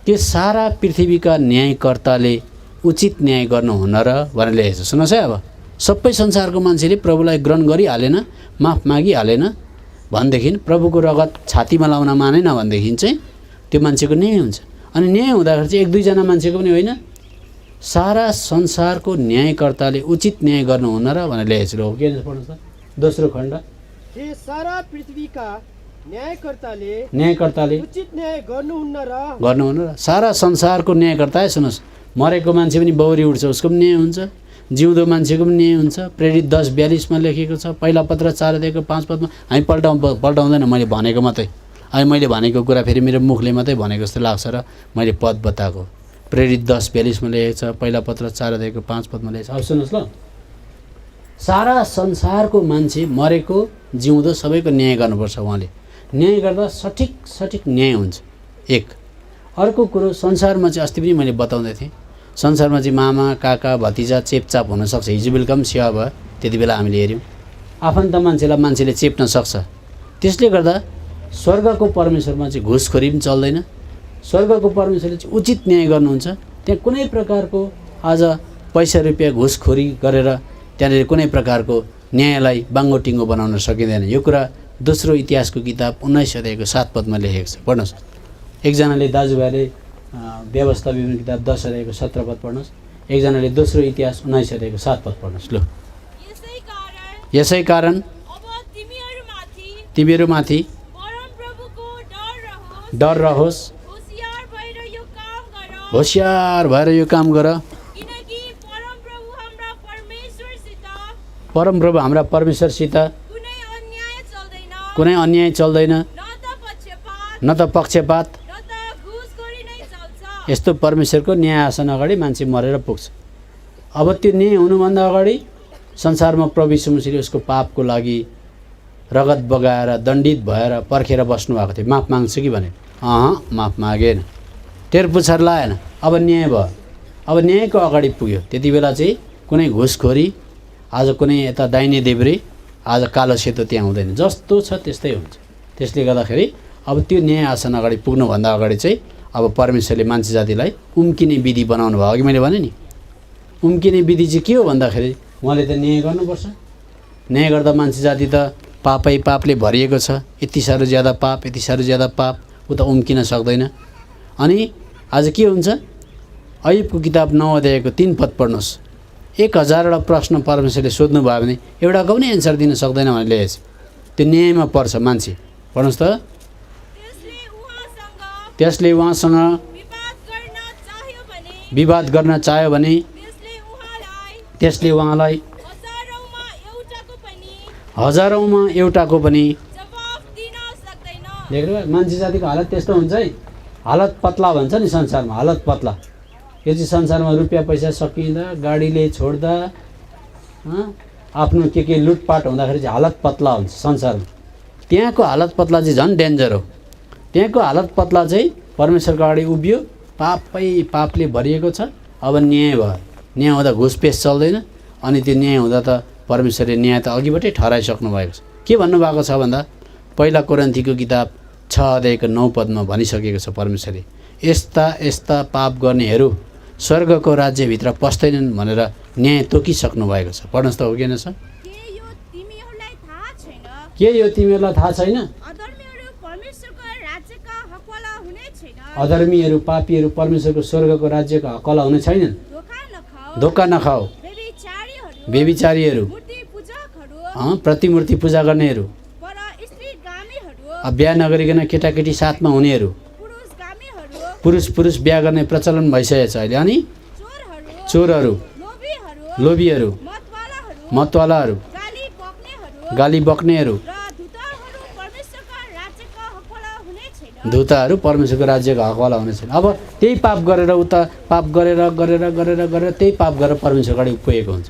[SPEAKER 1] कि सारा पृथ्वीका न्यायकर्ताले उचित न्याय गर्नुहुन र भनेर लेखेको छ। सुन्नुहोस् है, अब सबै संसारको मान्छेले प्रभुलाई ग्रहण गरिहालेन, माफ मागिहालेन भनेदेखि, प्रभुको रगत छातीमा लाउन मानेन भनेदेखि चाहिँ त्यो मान्छेको न्याय हुन्छ। अनि न्याय हुँदाखेरि चाहिँ एक दुईजना मान्छेको पनि होइन, सारा संसारको न्यायकर्ताले उचित न्याय गर्नुहुन र भनेर लेखेको छ। हो के पढ्नुहोस् त दोस्रो खण्ड।
[SPEAKER 3] हे सारा पृथ्वीका
[SPEAKER 1] न्यायकर्ताले
[SPEAKER 3] उचित न्याय गर्नुहुन्न
[SPEAKER 1] र सारा संसारको न्यायकर्ता। सुन्नुहोस्, मरेको मान्छे पनि बौरी उठ्छ, उसको पनि न्याय हुन्छ, जिउँदो मान्छेको पनि न्याय हुन्छ। प्रेरित 10:42 लेखेको छ, पहिला पत्र 4 अध्यायको 5 पदमा। हामी पल्टाउँदैन, मैले भनेको मात्रै, अहिले मैले भनेको कुरा फेरि मेरो मुखले मात्रै भनेको जस्तो लाग्छ र मैले पद बताएको। प्रेरित 10:42 लेखेको छ, पहिला पत्र 4 अध्यायको 5 पदमा लेखेको छ। अब सुन्नुहोस् ल, सारा संसारको मान्छे मरेको जिउँदो सबैको न्याय गर्नुपर्छ। उहाँले न्याय गर्दा सठिक न्याय हुन्छ। एक अर्को कुरो, संसारमा चाहिँ अस्ति पनि मैले बताउँदै थिएँ, संसारमा चाहिँ मामा काका भतिजा चेपचाप हुनसक्छ। हिजो बेलुका पनि सेवा भयो, त्यति बेला हामीले हेऱ्यौँ आफन्त मान्छेलाई मान्छेले चेप्न सक्छ। त्यसले गर्दा स्वर्गको परमेश्वरमा चाहिँ घुसखोरी पनि चल्दैन। स्वर्गको परमेश्वरले चाहिँ उचित न्याय गर्नुहुन्छ। त्यहाँ कुनै प्रकारको आज पैसा रुपियाँ घुसखोरी गरेर त्यहाँनिर कुनै प्रकारको न्यायलाई बाङ्गोटिङ्गो बनाउन सकिँदैन। यो कुरा दोस्रो इतिहासको किताब 19 अध्यायको 7 पदमा लेखेको छ। पढ्नुहोस्, एकजनाले दाजुभाइले व्यवस्था विवरण किताब 10 अध्यायको 17 पद पढ्नुहोस्, एकजनाले दोस्रो इतिहास 19 अध्यायको 7 पद पढ्नुहोस्। ल, यसै कारण
[SPEAKER 2] अब
[SPEAKER 1] तिमीहरूमाथि डर रहोस्, होसियार भएर यो काम गर, परमप्रभु हाम्रा परमेश्वरसित कुनै अन्याय चल्दैन, न त पक्षपात। यस्तो परमेश्वरको न्याय आसन अगाडि मान्छे मरेर पुग्छ। अब त्यो न्याय हुनुभन्दा अगाडि संसारमा प्रभु यीशु मसीहले उसको पापको लागि रगत बगाएर दण्डित भएर पर्खेर बस्नु भएको थियो। माफ माग्छ कि भने माफ मागेन, टेर पुछार लाएन। अब न्याय भयो, अब न्यायको अगाडि पुग्यो। त्यति बेला चाहिँ कुनै घुसखोरी, आज कुनै यता दाहिने देब्रे, आज कालो सेतो त्यहाँ हुँदैन, जस्तो छ त्यस्तै हुन्छ। त्यसले गर्दाखेरि अब त्यो न्याय आसन अगाडि पुग्नुभन्दा अगाडि चाहिँ अब परमेश्वरले मान्छे जातिलाई उम्किने विधि बनाउनु भयो। अघि मैले भने नि, उम्किने विधि चाहिँ के हो भन्दाखेरि उहाँले त न्याय गर्नुपर्छ। न्याय गर्दा मान्छे जाति त पापले भरिएको छ, यति साह्रो ज्यादा पाप, ऊ त उम्किन सक्दैन। अनि आज के हुन्छ, अयुबको किताब 9 अध्यायको 3 पद पढ्नुहोस्। 1000वटा प्रश्न परमेश्वरले सोध्नु भयो भने एउटाको पनि एन्सर दिन सक्दैन भनेर लेखेको छ। त्यो न्यायमा पर्छ मान्छे। पढ्नुहोस् त, त्यसले उहाँसँग विवाद गर्न चाह्यो भने त्यसले उहाँलाई हजारौँमा एउटाको पनि देख्नु भयो। मान्छे जातिको हालत त्यस्तो हुन्छ है, हालत पत्ला भन्छ नि संसारमा, हालत पत्ला। यो चाहिँ संसारमा रुपियाँ पैसा सकिँदा, गाडीले छोड्दा, आफ्नो के लुटपाट हुँदाखेरि चाहिँ हालत पत्ला हुन्छ संसारमा। त्यहाँको हालत पत्ला चाहिँ झन् डेन्जर हो। त्यहाँको हालत पत्ला चाहिँ परमेश्वरको अगाडि उभियो, पापले भरिएको छ। अब न्याय भयो, न्याय हुँदा घुसपेस चल्दैन। अनि त्यो न्याय हुँदा त परमेश्वरले न्याय त अघिबाटै ठहराइसक्नु भएको छ। के भन्नुभएको छ भन्दा पहिला कोरिन्थीको किताब 6 अध्यायको 9 पदमा भनिसकेको छ परमेश्वरले, यस्ता पाप गर्नेहरू स्वर्गको राज्यभित्र पस्दैनन् भनेर न्याय तोकिसक्नु भएको छ। पढ्नुहोस् त, हो कि छ? के यो तिमीहरूलाई थाहा छैन? अधर्मीहरू पापीहरू परमेश्वरको स्वर्गको राज्यको हकला हुने छैनन्। धोका नखाऊ, व्यभिचारीहरू, प्रतिमूर्ति पूजा गर्नेहरू, बिहा नगरिकन केटाकेटी साथमा हुनेहरू, पुरुष बिहा गर्ने प्रचलन भइसकेको छ अहिले। अनि चोरहरू, लोभीहरू, मतवालाहरू, गाली बक्नेहरू, धुताहरू परमेश्वरको राज्यको हकवाला हुने छैन। अब त्यही पाप गरेर उता पाप गरेर त्यही पाप गरेर परमेश्वरको अगाडि पुगेको हुन्छ।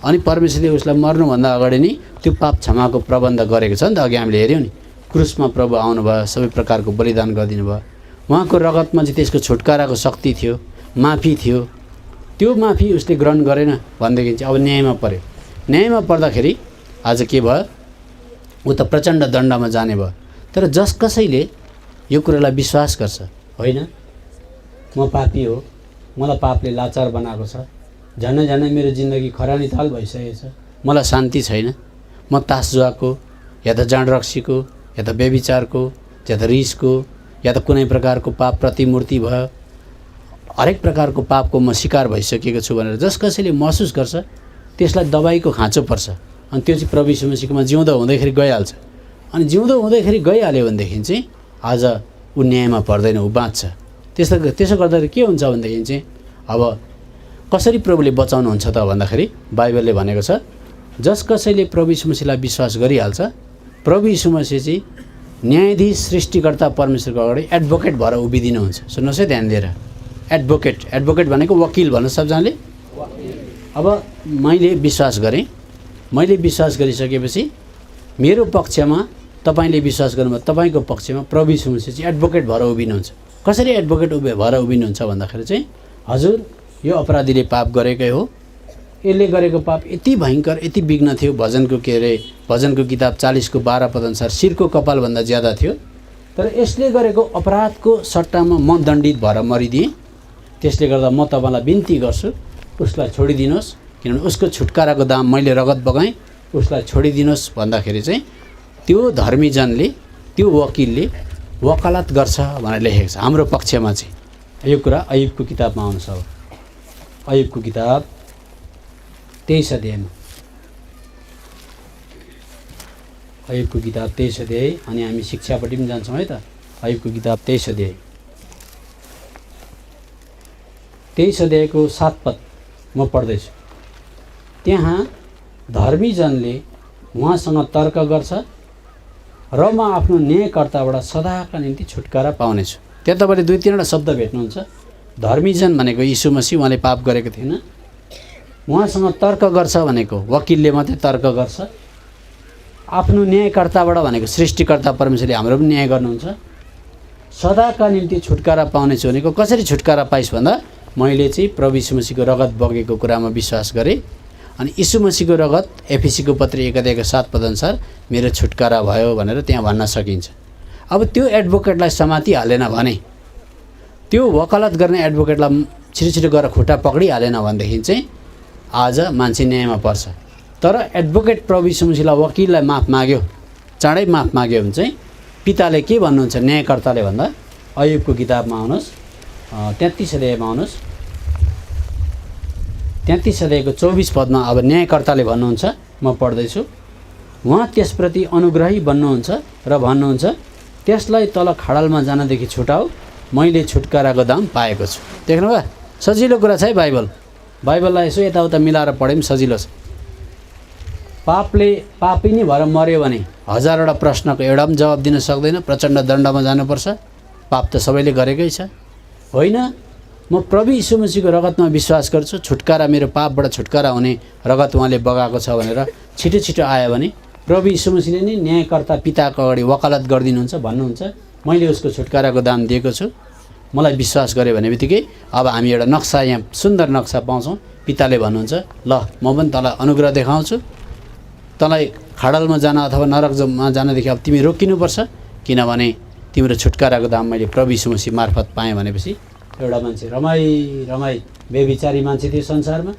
[SPEAKER 1] अनि परमेश्वरले उसलाई मर्नुभन्दा अगाडि नै त्यो पाप क्षमाको प्रबन्ध गरेको छ नि त। अघि हामीले हेऱ्यौँ नि, क्रुसमा प्रभु आउनुभयो, सबै प्रकारको बलिदान गरिदिनु भयो। उहाँको रगतमा चाहिँ त्यसको छुटकाराको शक्ति थियो, माफी थियो। त्यो माफी उसले ग्रहण गरेन भनेदेखि चाहिँ अब न्यायमा पर्यो। न्यायमा पर्दाखेरि आज के भयो, ऊ त प्रचण्ड दण्डमा जाने भयो। तर जस कसैले यो कुरालाई विश्वास गर्छ, होइन म पापी हो, मलाई पापले लाचार बनाएको छ, झन्डै झन्डै मेरो जिन्दगी खरानी ताल भइसकेको छ, मलाई शान्ति छैन, म तास जुवाको या त जाँड रक्सीको या त व्यभिचारको या त रिसको या त कुनै प्रकारको पाप प्रतिमूर्ति भयो, हरेक प्रकारको पापको म शिकार भइसकेको छु भनेर जस कसैले महसुस गर्छ त्यसलाई दबाईको खाँचो पर्छ। अनि त्यो चाहिँ प्रभु यीशु मसीहमा जिउँदो हुँदैखेरि गइहाल्छ। अनि जिउँदो हुँदैखेरि गइहाल्यो भनेदेखि चाहिँ आज ऊ न्यायमा पर्दैन, ऊ बाँच्छ। त्यसो गर्दाखेरि के हुन्छ भनेदेखि चाहिँ अब कसरी प्रभुले बचाउनुहुन्छ त भन्दाखेरि बाइबलले भनेको छ जस कसैले प्रभु यीशु मसीहलाई विश्वास गरिहाल्छ, प्रभु यीशु मसीह चाहिँ न्यायाधीश सृष्टिकर्ता परमेश्वरको अगाडि एडभोकेट भएर उभिदिनुहुन्छ। सुन्नुहोस् है ध्यान दिएर, एडभोकेट भनेको वकिल भन्नु सबजनाले। अब मैले विश्वास गरेँ, मैले विश्वास गरिसकेपछि मेरो पक्षमा तपाईँले विश्वास गर्नुभयो, तपाईँको पक्षमा प्रभु यीशु मसीह चाहिँ एडभोकेट भएर उभिनुहुन्छ। कसरी एडभोकेट भएर उभिनुहुन्छ भन्दाखेरि चाहिँ हजुर यो अपराधीले पाप गरेकै हो, यसले गरेको पाप यति भयङ्कर यति विघ्न थियो, भजनको किताब 40:12 पद अनुसार शिरको कपालभन्दा ज्यादा थियो। तर यसले गरेको अपराधको सट्टामा म दण्डित भएर मरिदिएँ। त्यसले गर्दा म तपाईँलाई बिन्ती गर्छु उसलाई छोडिदिनुहोस्, किनभने उसको छुटकाराको दाम मैले रगत बगाएँ, उसलाई छोडिदिनुहोस् भन्दाखेरि चाहिँ त्यो धर्मीजनले, त्यो वकिलले वकालत गर्छ भनेर लेखेको छ हाम्रो पक्षमा चाहिँ। यो कुरा अयुबको किताबमा आउँछ। अब अयुबको किताब 23 अध्यायमा, अयुबको किताब 23 अध्याय, अनि हामी शिक्षापट्टि पनि जान्छौँ है त। अयुबको किताब 23 अध्याय, 23 अध्यायको 7 पद म पढ्दैछु। त्यहाँ धर्मीजनले उहाँसँग तर्क गर्छ र म आफ्नो न्यायकर्ताबाट सदाका निम्ति छुटकारा पाउनेछु। त्यहाँ तपाईँले 2-3वटा शब्द भेट्नुहुन्छ। धर्मीजन भनेको यीशु मसीह, उहाँले पाप गरेको थिएन। उहाँसँग तर्क गर्छ भनेको वकिलले मात्रै तर्क गर्छ। आफ्नो न्यायकर्ताबाट भनेको सृष्टिकर्ता परमेश्वरले हाम्रो पनि न्याय गर्नुहुन्छ। सदाका निम्ति छुटकारा पाउनेछु भनेको कसरी छुटकारा पाइस् भन्दा मैले चाहिँ प्रभु यीशु मसीहको रगत बगेको कुरामा विश्वास गरेँ। अनि यीशु मसीहको रगत एफिसीको पत्री 1:7 पद अनुसार मेरो छुटकारा भयो भनेर त्यहाँ भन्न सकिन्छ। अब त्यो एडभोकेटलाई समातिहालेन भने, त्यो वकालत गर्ने एडभोकेटलाई छिटो गएर खुट्टा पक्डिहालेन भनेदेखि चाहिँ आज मान्छे न्यायमा पर्छ। तर एडभोकेट प्रभु यीशु मसीहलाई वकिललाई माफ माग्यो, चाँडै माफ माग्यो भने चाहिँ पिताले के भन्नुहुन्छ न्यायकर्ताले भन्दा अयुबको किताबमा आउनुहोस्, 33 अध्यायमा आउनुहोस्। 33 अध्यायको 24 पदमा अब न्यायकर्ताले भन्नुहुन्छ, म पढ्दैछु। उहाँ त्यसप्रति अनुग्रही बन्नुहुन्छ र भन्नुहुन्छ त्यसलाई तल खाडलमा जानदेखि छुटाऊ, मैले छुटकाराको दाम पाएको छु। देख्नुभयो, सजिलो कुरा छ है बाइबललाई यसो यताउता मिलाएर पढे पनि सजिलो छ। पापी नै भएर मऱ्यो भने 1000वटा प्रश्नको एउटा पनि जवाब दिन सक्दैन, प्रचण्ड दण्डमा जानुपर्छ। पाप त सबैले गरेकै छ, होइन? म प्रभु यीशु मसीहको रगतमा विश्वास गर्छु, छुटकारा मेरो पापबाट छुटकारा हुने रगत उहाँले बगाएको छ भनेर छिटो आयो भने प्रभु यीशु मसीहले नै न्यायकर्ता पिताको अगाडि वकालत गरिदिनुहुन्छ, भन्नुहुन्छ मैले उसको छुटकाराको दाम दिएको छु, मलाई विश्वास गरे भने बित्तिकै अब हामी एउटा नक्सा, यहाँ सुन्दर नक्सा पाउँछौँ। पिताले भन्नुहुन्छ ल म पनि तँलाई अनुग्रह देखाउँछु, तँलाई खाडलमा जान अथवा नरकमा जानदेखि अब तिमी रोकिनुपर्छ, किनभने तिम्रो छुटकाराको दाम मैले प्रभु यीशु मसीह मार्फत पाएँ भनेपछि एउटा मान्छे रमाई व्यभिचारी मान्छे थियो, संसारमा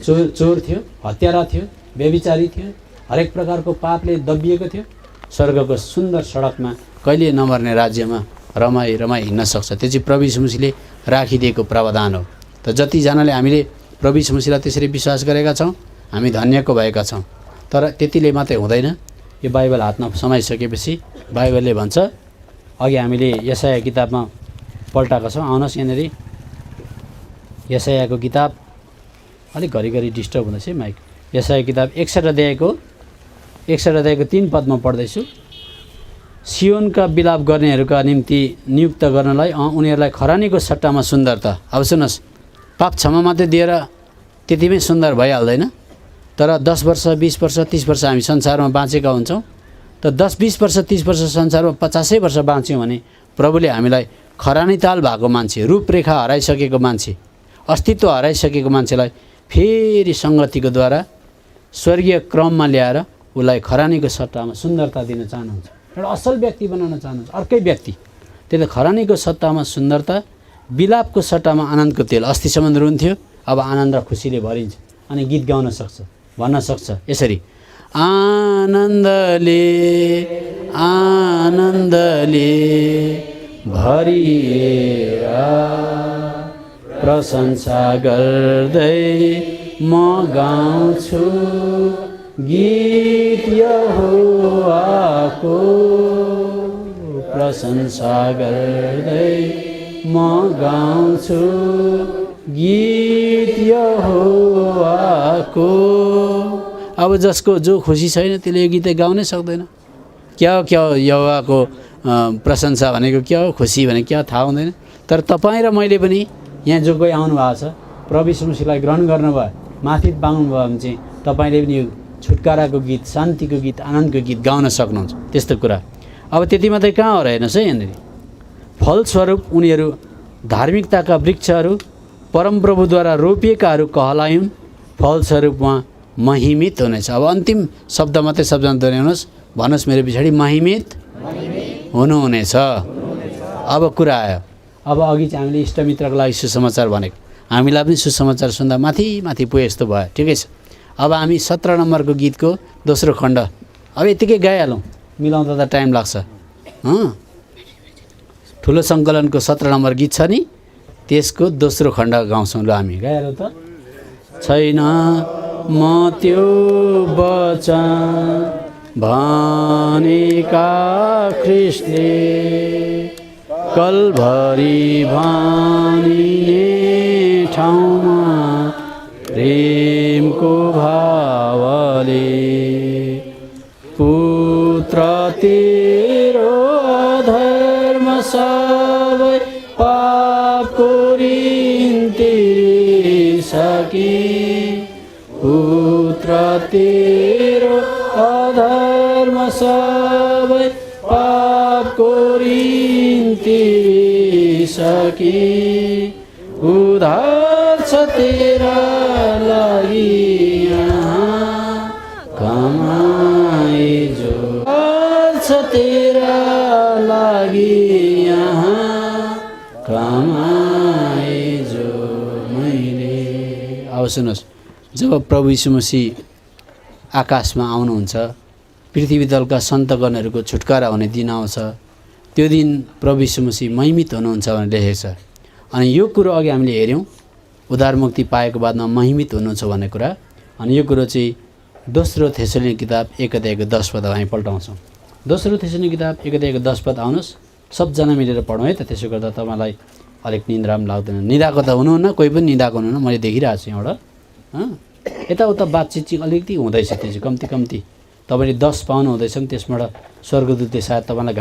[SPEAKER 1] चोर थियो, हत्यारा थियो, व्यभिचारी थियो, हरेक प्रकारको पापले दबिएको थियो। स्वर्गको सुन्दर सडकमा कहिले नमर्ने राज्यमा रमाई हिँड्न सक्छ। त्यो चाहिँ प्रभु यीशु मसीहले राखिदिएको प्रावधान हो। त जतिजनाले हामीले प्रभु यीशु मसीहलाई त्यसरी विश्वास गरेका छौँ हामी धन्यको भएका छौँ। तर त्यतिले मात्रै हुँदैन। यो बाइबल हातमा समाइसकेपछि बाइबलले भन्छ, अघि हामीले यशाया किताबमा पल्टाएको छौँ, आउनुहोस् यहाँनिर यशायाको किताब, अलिक घरिघरि डिस्टर्ब हुँदैछ है माइक। यशाया किताब 61 अध्यायको 3 पदमा पढ्दैछु। सियोनका बिलाप गर्नेहरूका निम्ति नियुक्त गर्नलाई उनीहरूलाई खरानीको सट्टामा सुन्दरता। अब सुन्नुहोस्, पाप क्षमा मात्रै दिएर त्यतिमै सुन्दर भइहाल्दैन। तर 10 वर्ष 20 वर्ष 30 वर्ष हामी संसारमा बाँचेका हुन्छौँ। त 10 20 वर्ष 30 वर्ष संसारमा 50 वर्ष बाँच्यौँ भने प्रभुले हामीलाई खरानी ताल भएको मान्छे, रूपरेखा हराइसकेको मान्छे, अस्तित्व हराइसकेको मान्छेलाई फेरि सङ्गतिको द्वारा स्वर्गीय क्रममा ल्याएर उसलाई खरानीको सट्टामा सुन्दरता दिन चाहनुहुन्छ, एउटा असल व्यक्ति बनाउन चाहनुहुन्छ, अर्कै व्यक्ति। त्यसले खरानीको सट्टामा सुन्दरता, बिलापको सट्टामा आनन्दको तेल। अस्तिसम्म रुन्थ्यो, अब आनन्द र खुसीले भरिन्छ अनि गीत गाउन सक्छ, भन्न सक्छ यसरी, आनन्दले आनन्दले भरिएर प्रशंसा गर्दै म गाउँछु गीत यहोवाको, प्रशंसा गर्दै म गाउँछु गीत यहोवाको। अब जसको जो खुसी छैन त्यसले यो गीत गाउनै सक्दैन। क्या हो यहोवाको प्रशंसा भनेको क्या हो, खुसी भनेको क्या हो थाहा हुँदैन। तर तपाईँ र मैले पनि यहाँ जो कोही आउनु भएको छ, प्रभु यीशु मसीहलाई ग्रहण गर्नुभयो, माथि पाउनुभयो भने चाहिँ तपाईँले पनि यो छुटकाराको गीत, शान्तिको गीत, आनन्दको गीत गाउन सक्नुहुन्छ। त्यस्तो कुरा। अब त्यति मात्रै कहाँ हो र हेर्नुहोस् है, यहाँनिर फलस्वरूप उनीहरू धार्मिकताका वृक्षहरू परमप्रभुद्वारा रोपिएकाहरू कहलायुन्, फलस्वरूप उहाँ महिमित हुनेछ। अब अन्तिम शब्द मात्रै शब्द दोहोऱ्याउनुहोस्, भन्नुहोस् मेरो पछाडि, महिमित हुनुहुनेछ। अब कुरा आयो। अब अघि चाहिँ हामीले इष्टमित्रको लागि सुसमाचार भनेको, हामीलाई पनि सुसमाचार सुन्दा माथि माथि पुगे जस्तो भयो, ठिकै छ। अब हामी 17 नम्बरको गीतको दोस्रो खण्ड अब यतिकै गाइहालौँ, मिलाउँदा त टाइम लाग्छ। ठुलो सङ्कलनको 17 नम्बर गीत छ नि, त्यसको दोस्रो खण्ड गाउँछौँ। ल हामी गाइहालौँ त। छैन म त्यो वचन भनेका ख्रिस्टले, कलभरी भनिने ठाउँमा प्रेमको भावले, पुत्र तेरो धर्म सबै पापको ऋण तिरिसकी, पुत्र तेरो अधर्म सबै पापको ऋण तिरिसकी, उद्धार छ तेरा लागि यहाँ कमाई जो, उद्धार छ तेरा लागि यहाँ कमाई जो मैले। अब सुन्नुहोस्, जब प्रभु यीशु मसीह आकाशमा आउनुहुन्छ, पृथ्वी तलका सन्तगणहरूको छुटकारा हुने दिन आउँछ, त्यो दिन प्रभु यीशु मसीह महिमित हुनुहुन्छ भनेर लेखेको छ। अनि यो कुरो अघि हामीले हेऱ्यौँ, उद्धार मुक्ति पाएको बादमा महिमित हुनुहुन्छ भन्ने कुरा। अनि यो कुरो चाहिँ दोस्रो थेसलोनिके किताब 1:10 हामी पल्टाउँछौँ। दोस्रो थेसलोनिके किताब 1:10 आउनुहोस्, सबजना मिलेर पढौँ है त। त्यसो गर्दा तपाईँलाई अलिक निन्द्रा पनि लाग्दैन। निदाको त हुनुहुन्न, कोही पनि निदाको हुनुहुन्न, मैले देखिरहेको छु यहाँबाट। यताउता बातचित चाहिँ अलिकति हुँदैछ, त्यो चाहिँ कम्ती कम्ती। तपाईँले 10 पाउनु हुँदैछ भने त्यसबाट स्वर्गदूतले सायद तपाईँलाई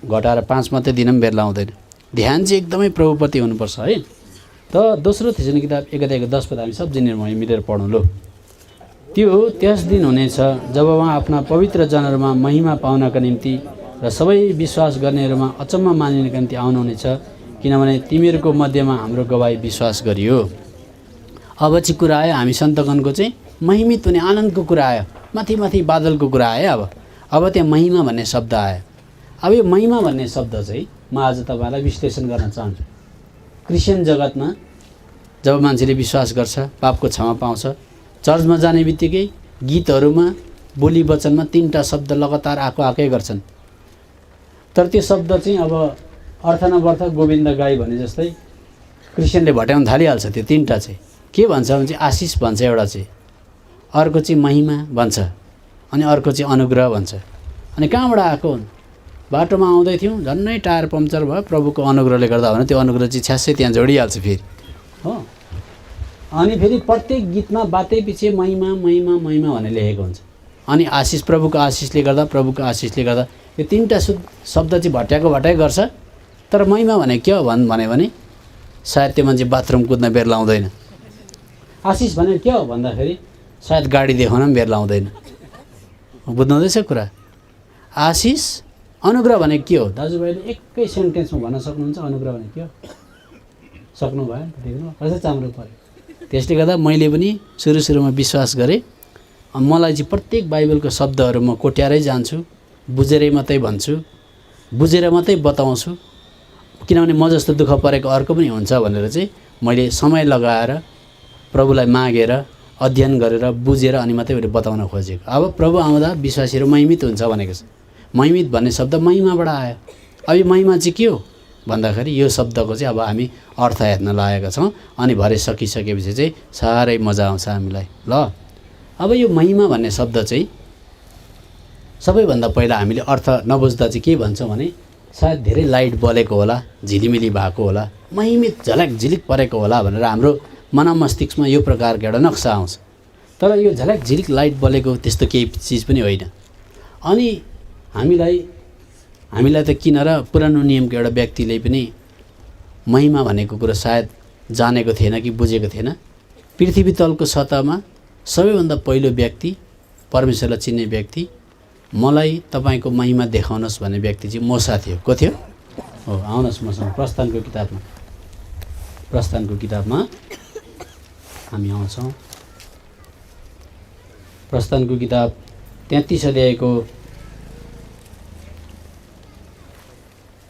[SPEAKER 1] घटाएर 5 मात्रै दिन पनि बेर लाउँदैन। ध्यान चाहिँ एकदमै प्रभुप्रति हुनुपर्छ है। त दोस्रो थेसलोनिके किताब 1:10 हामी सबजना मिलेर पढौँ। लो, त्यस दिन हुनेछ जब उहाँ आफ्ना पवित्र जनहरूमा महिमा पाउनका निम्ति र सबै विश्वास गर्नेहरूमा अचम्म मानिनका निम्ति आउनुहुनेछ, किनभने तिमीहरूको मध्येमा हाम्रो गवाई विश्वास गरियो। अब चाहिँ कुरा आयो हामी सन्तगणको चाहिँ महिमित हुने आनन्दको कुरा आयो, माथि माथि बादलको कुरा आयो। अब त्यहाँ महिमा भन्ने शब्द आयो। अब यो महिमा भन्ने शब्द चाहिँ म आज तपाईँलाई विश्लेषण गर्न चाहन्छु। क्रिस्चियन जगतमा जब मान्छेले विश्वास गर्छ, पापको क्षमा पाउँछ, चर्चमा जाने बित्तिकै गीतहरूमा, बोली वचनमा 3टा शब्द लगातार आएकै गर्छन्। तर त्यो शब्द चाहिँ अब अर्थ नबर्थ गोविन्द गाई भने जस्तै क्रिस्चियनले भट्याउन थालिहाल्छ। त्यो 3टा चाहिँ के भन्छ भने चाहिँ आशिष भन्छ एउटा चाहिँ, अर्को चाहिँ महिमा भन्छ, अनि अर्को चाहिँ अनुग्रह भन्छ। अनि कहाँबाट आएको हुन्? बाटोमा आउँदै थियौँ, झन्नै टायर पम्चर भयो, प्रभुको अनुग्रहले गर्दा भने त्यो अनुग्रह चाहिँ छ्यासै त्यहाँ जोडिहाल्छ फेरि हो। अनि फेरि प्रत्येक गीतमा बाटै पछि महिमा महिमा महिमा भनेर लेखेको हुन्छ। अनि आशिष, प्रभुको आशिषले गर्दा, प्रभुको आशिषले गर्दा, यो 3टा शब्द चाहिँ भट्याइ गर्छ। तर महिमा भने के हो भन्यो भने सायद त्यो मान्छे बाथरुम कुद्न बेर लाउँदैन। आशिष भने के हो भन्दाखेरि सायद गाडी देखाउन पनि बेर लाउँदैन। बुझ्नुहुँदैछ कुरा? आशिष, अनुग्रह भने के हो? दाजुभाइले एकै सेन्टेन्समा भन्न सक्नुहुन्छ अनुग्रह भने के हो? सक्नु भयो? देख्नु अझै चाम्रो पऱ्यो। त्यसले गर्दा मैले पनि सुरुमा विश्वास गरेँ मलाई चाहिँ प्रत्येक बाइबलको शब्दहरू म कोट्याएरै जान्छु, बुझेरै मात्रै भन्छु, बुझेर मात्रै बताउँछु, किनभने म जस्तो दुःख परेको अर्को पनि हुन्छ भनेर चाहिँ मैले समय लगाएर प्रभुलाई मागेर अध्ययन गरेर बुझेर अनि मात्रै मैले बताउन खोजेको। अब प्रभु आउँदा विश्वासीहरू महिमित हुन्छ भनेको छ। महिमित भन्ने शब्द महिमाबाट आयो। अब यो महिमा चाहिँ के हो भन्दाखेरि यो शब्दको चाहिँ अब हामी अर्थ हेर्न लागेका छौँ अनि भरे सकिसकेपछि चाहिँ साह्रै मजा आउँछ हामीलाई। ल अब यो महिमा भन्ने शब्द चाहिँ सबैभन्दा पहिला हामीले अर्थ नबुझ्दा चाहिँ के भन्छौँ भने सायद धेरै लाइट बलेको होला, झिलिमिली भएको होला, महिमित झलक झिलिक परेको होला भनेर हाम्रो मन मस्तिष्कमा यो प्रकारको एउटा नक्सा आउँछ। तर यो झलक झिलिक लाइट बलेको त्यस्तो केही चिज पनि होइन। अनि हामीलाई त किन र पुरानो नियमको एउटा व्यक्तिले पनि महिमा भनेको कुरो सायद जानेको थिएन कि बुझेको थिएन। पृथ्वी तलको सतहमा सबैभन्दा पहिलो व्यक्ति, परमेश्वरलाई चिन्ने व्यक्ति, मलाई तपाईँको महिमा देखाउनुहोस् भन्ने व्यक्ति चाहिँ मोसा थियो। को थियो? हो, आउनुहोस् मसँग प्रस्थानको किताबमा हामी आउँछौँ। प्रस्थानको किताब 33 अध्यायको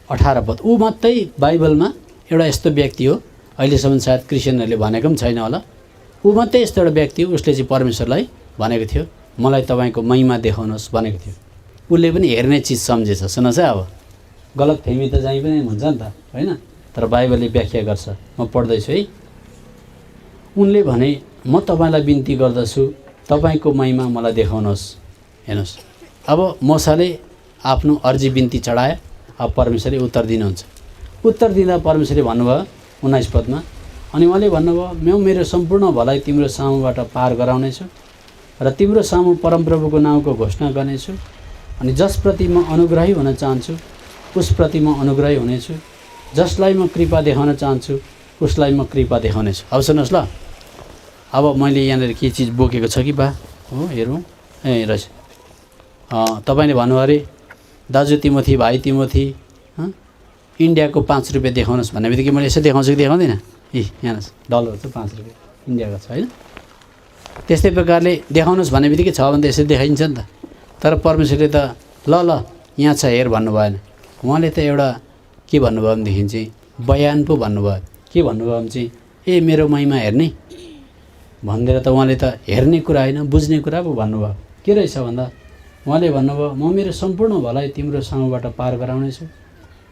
[SPEAKER 1] 18 पद। ऊ मात्रै बाइबलमा एउटा यस्तो व्यक्ति हो, अहिलेसम्म सायद क्रिस्चियनहरूले भनेको पनि छैन होला। ऊ मात्रै यस्तो एउटा व्यक्ति हो, उसले चाहिँ परमेश्वरलाई भनेको थियो मलाई तपाईँको महिमा देखाउनुहोस् भनेको थियो। उसले पनि हेर्ने चिज सम्झेछ। सुन्नुहोस् है, अब गलत फेमी त जहीँ पनि हुन्छ नि त, होइन? तर बाइबलले व्याख्या गर्छ। म पढ्दैछु है। उनले भने म तपाईँलाई बिन्ती गर्दछु तपाईँको महिमा मलाई देखाउनुहोस्। हेर्नुहोस्, अब मोसाले आफ्नो अर्जी बिन्ती चढाए। अब परमेश्वरले उत्तर दिनुहुन्छ। उत्तर दिँदा परमेश्वरले भन्नुभयो 19 पदमा, अनि उहाँले भन्नुभयो म मेरो सम्पूर्ण भलाइ तिम्रो सामुबाट पार गराउनेछु र तिम्रो सामु परमप्रभुको नाउँको घोषणा गर्नेछु। अनि जसप्रति म अनुग्रही हुन चाहन्छु उसप्रति म अनुग्रही हुनेछु, जसलाई म कृपा देखाउन चाहन्छु उसलाई म कृपा देखाउनेछु। अब सुन्नुहोस् ल, अब मैले यहाँनिर के चिज बोकेको छ कि बा हो, हेरौँ। ए रहेछ, तपाईँले भन्नुभयो अरे दाजु तिमोथी, भाइ तिमोथी, इन्डियाको 5 रुपियाँ देखाउनुहोस् भन्ने बित्तिकै मैले यसो देखाउँछु कि देखाउँदिनँ? यहाँ डलर छ 5 रुपियाँ इन्डियाको छ, होइन? त्यस्तै प्रकारले देखाउनुहोस् भन्ने बित्तिकै छ भने त यसरी देखाइन्छ नि त। तर परमेश्वरले त ल यहाँ छ हेर भन्नु भएन। उहाँले त एउटा के भन्नुभयो भनेदेखि चाहिँ बयान पो भन्नुभयो। के भन्नुभयो भने चाहिँ ए मेरो महिमा हेर्ने भनेर त उहाँले त हेर्ने कुरा होइन, बुझ्ने कुरा पो भन्नुभयो। के रहेछ भन्दा उहाँले भन्नुभयो म मेरो सम्पूर्ण भलाइ तिम्रो सामुबाट पार गराउनेछु,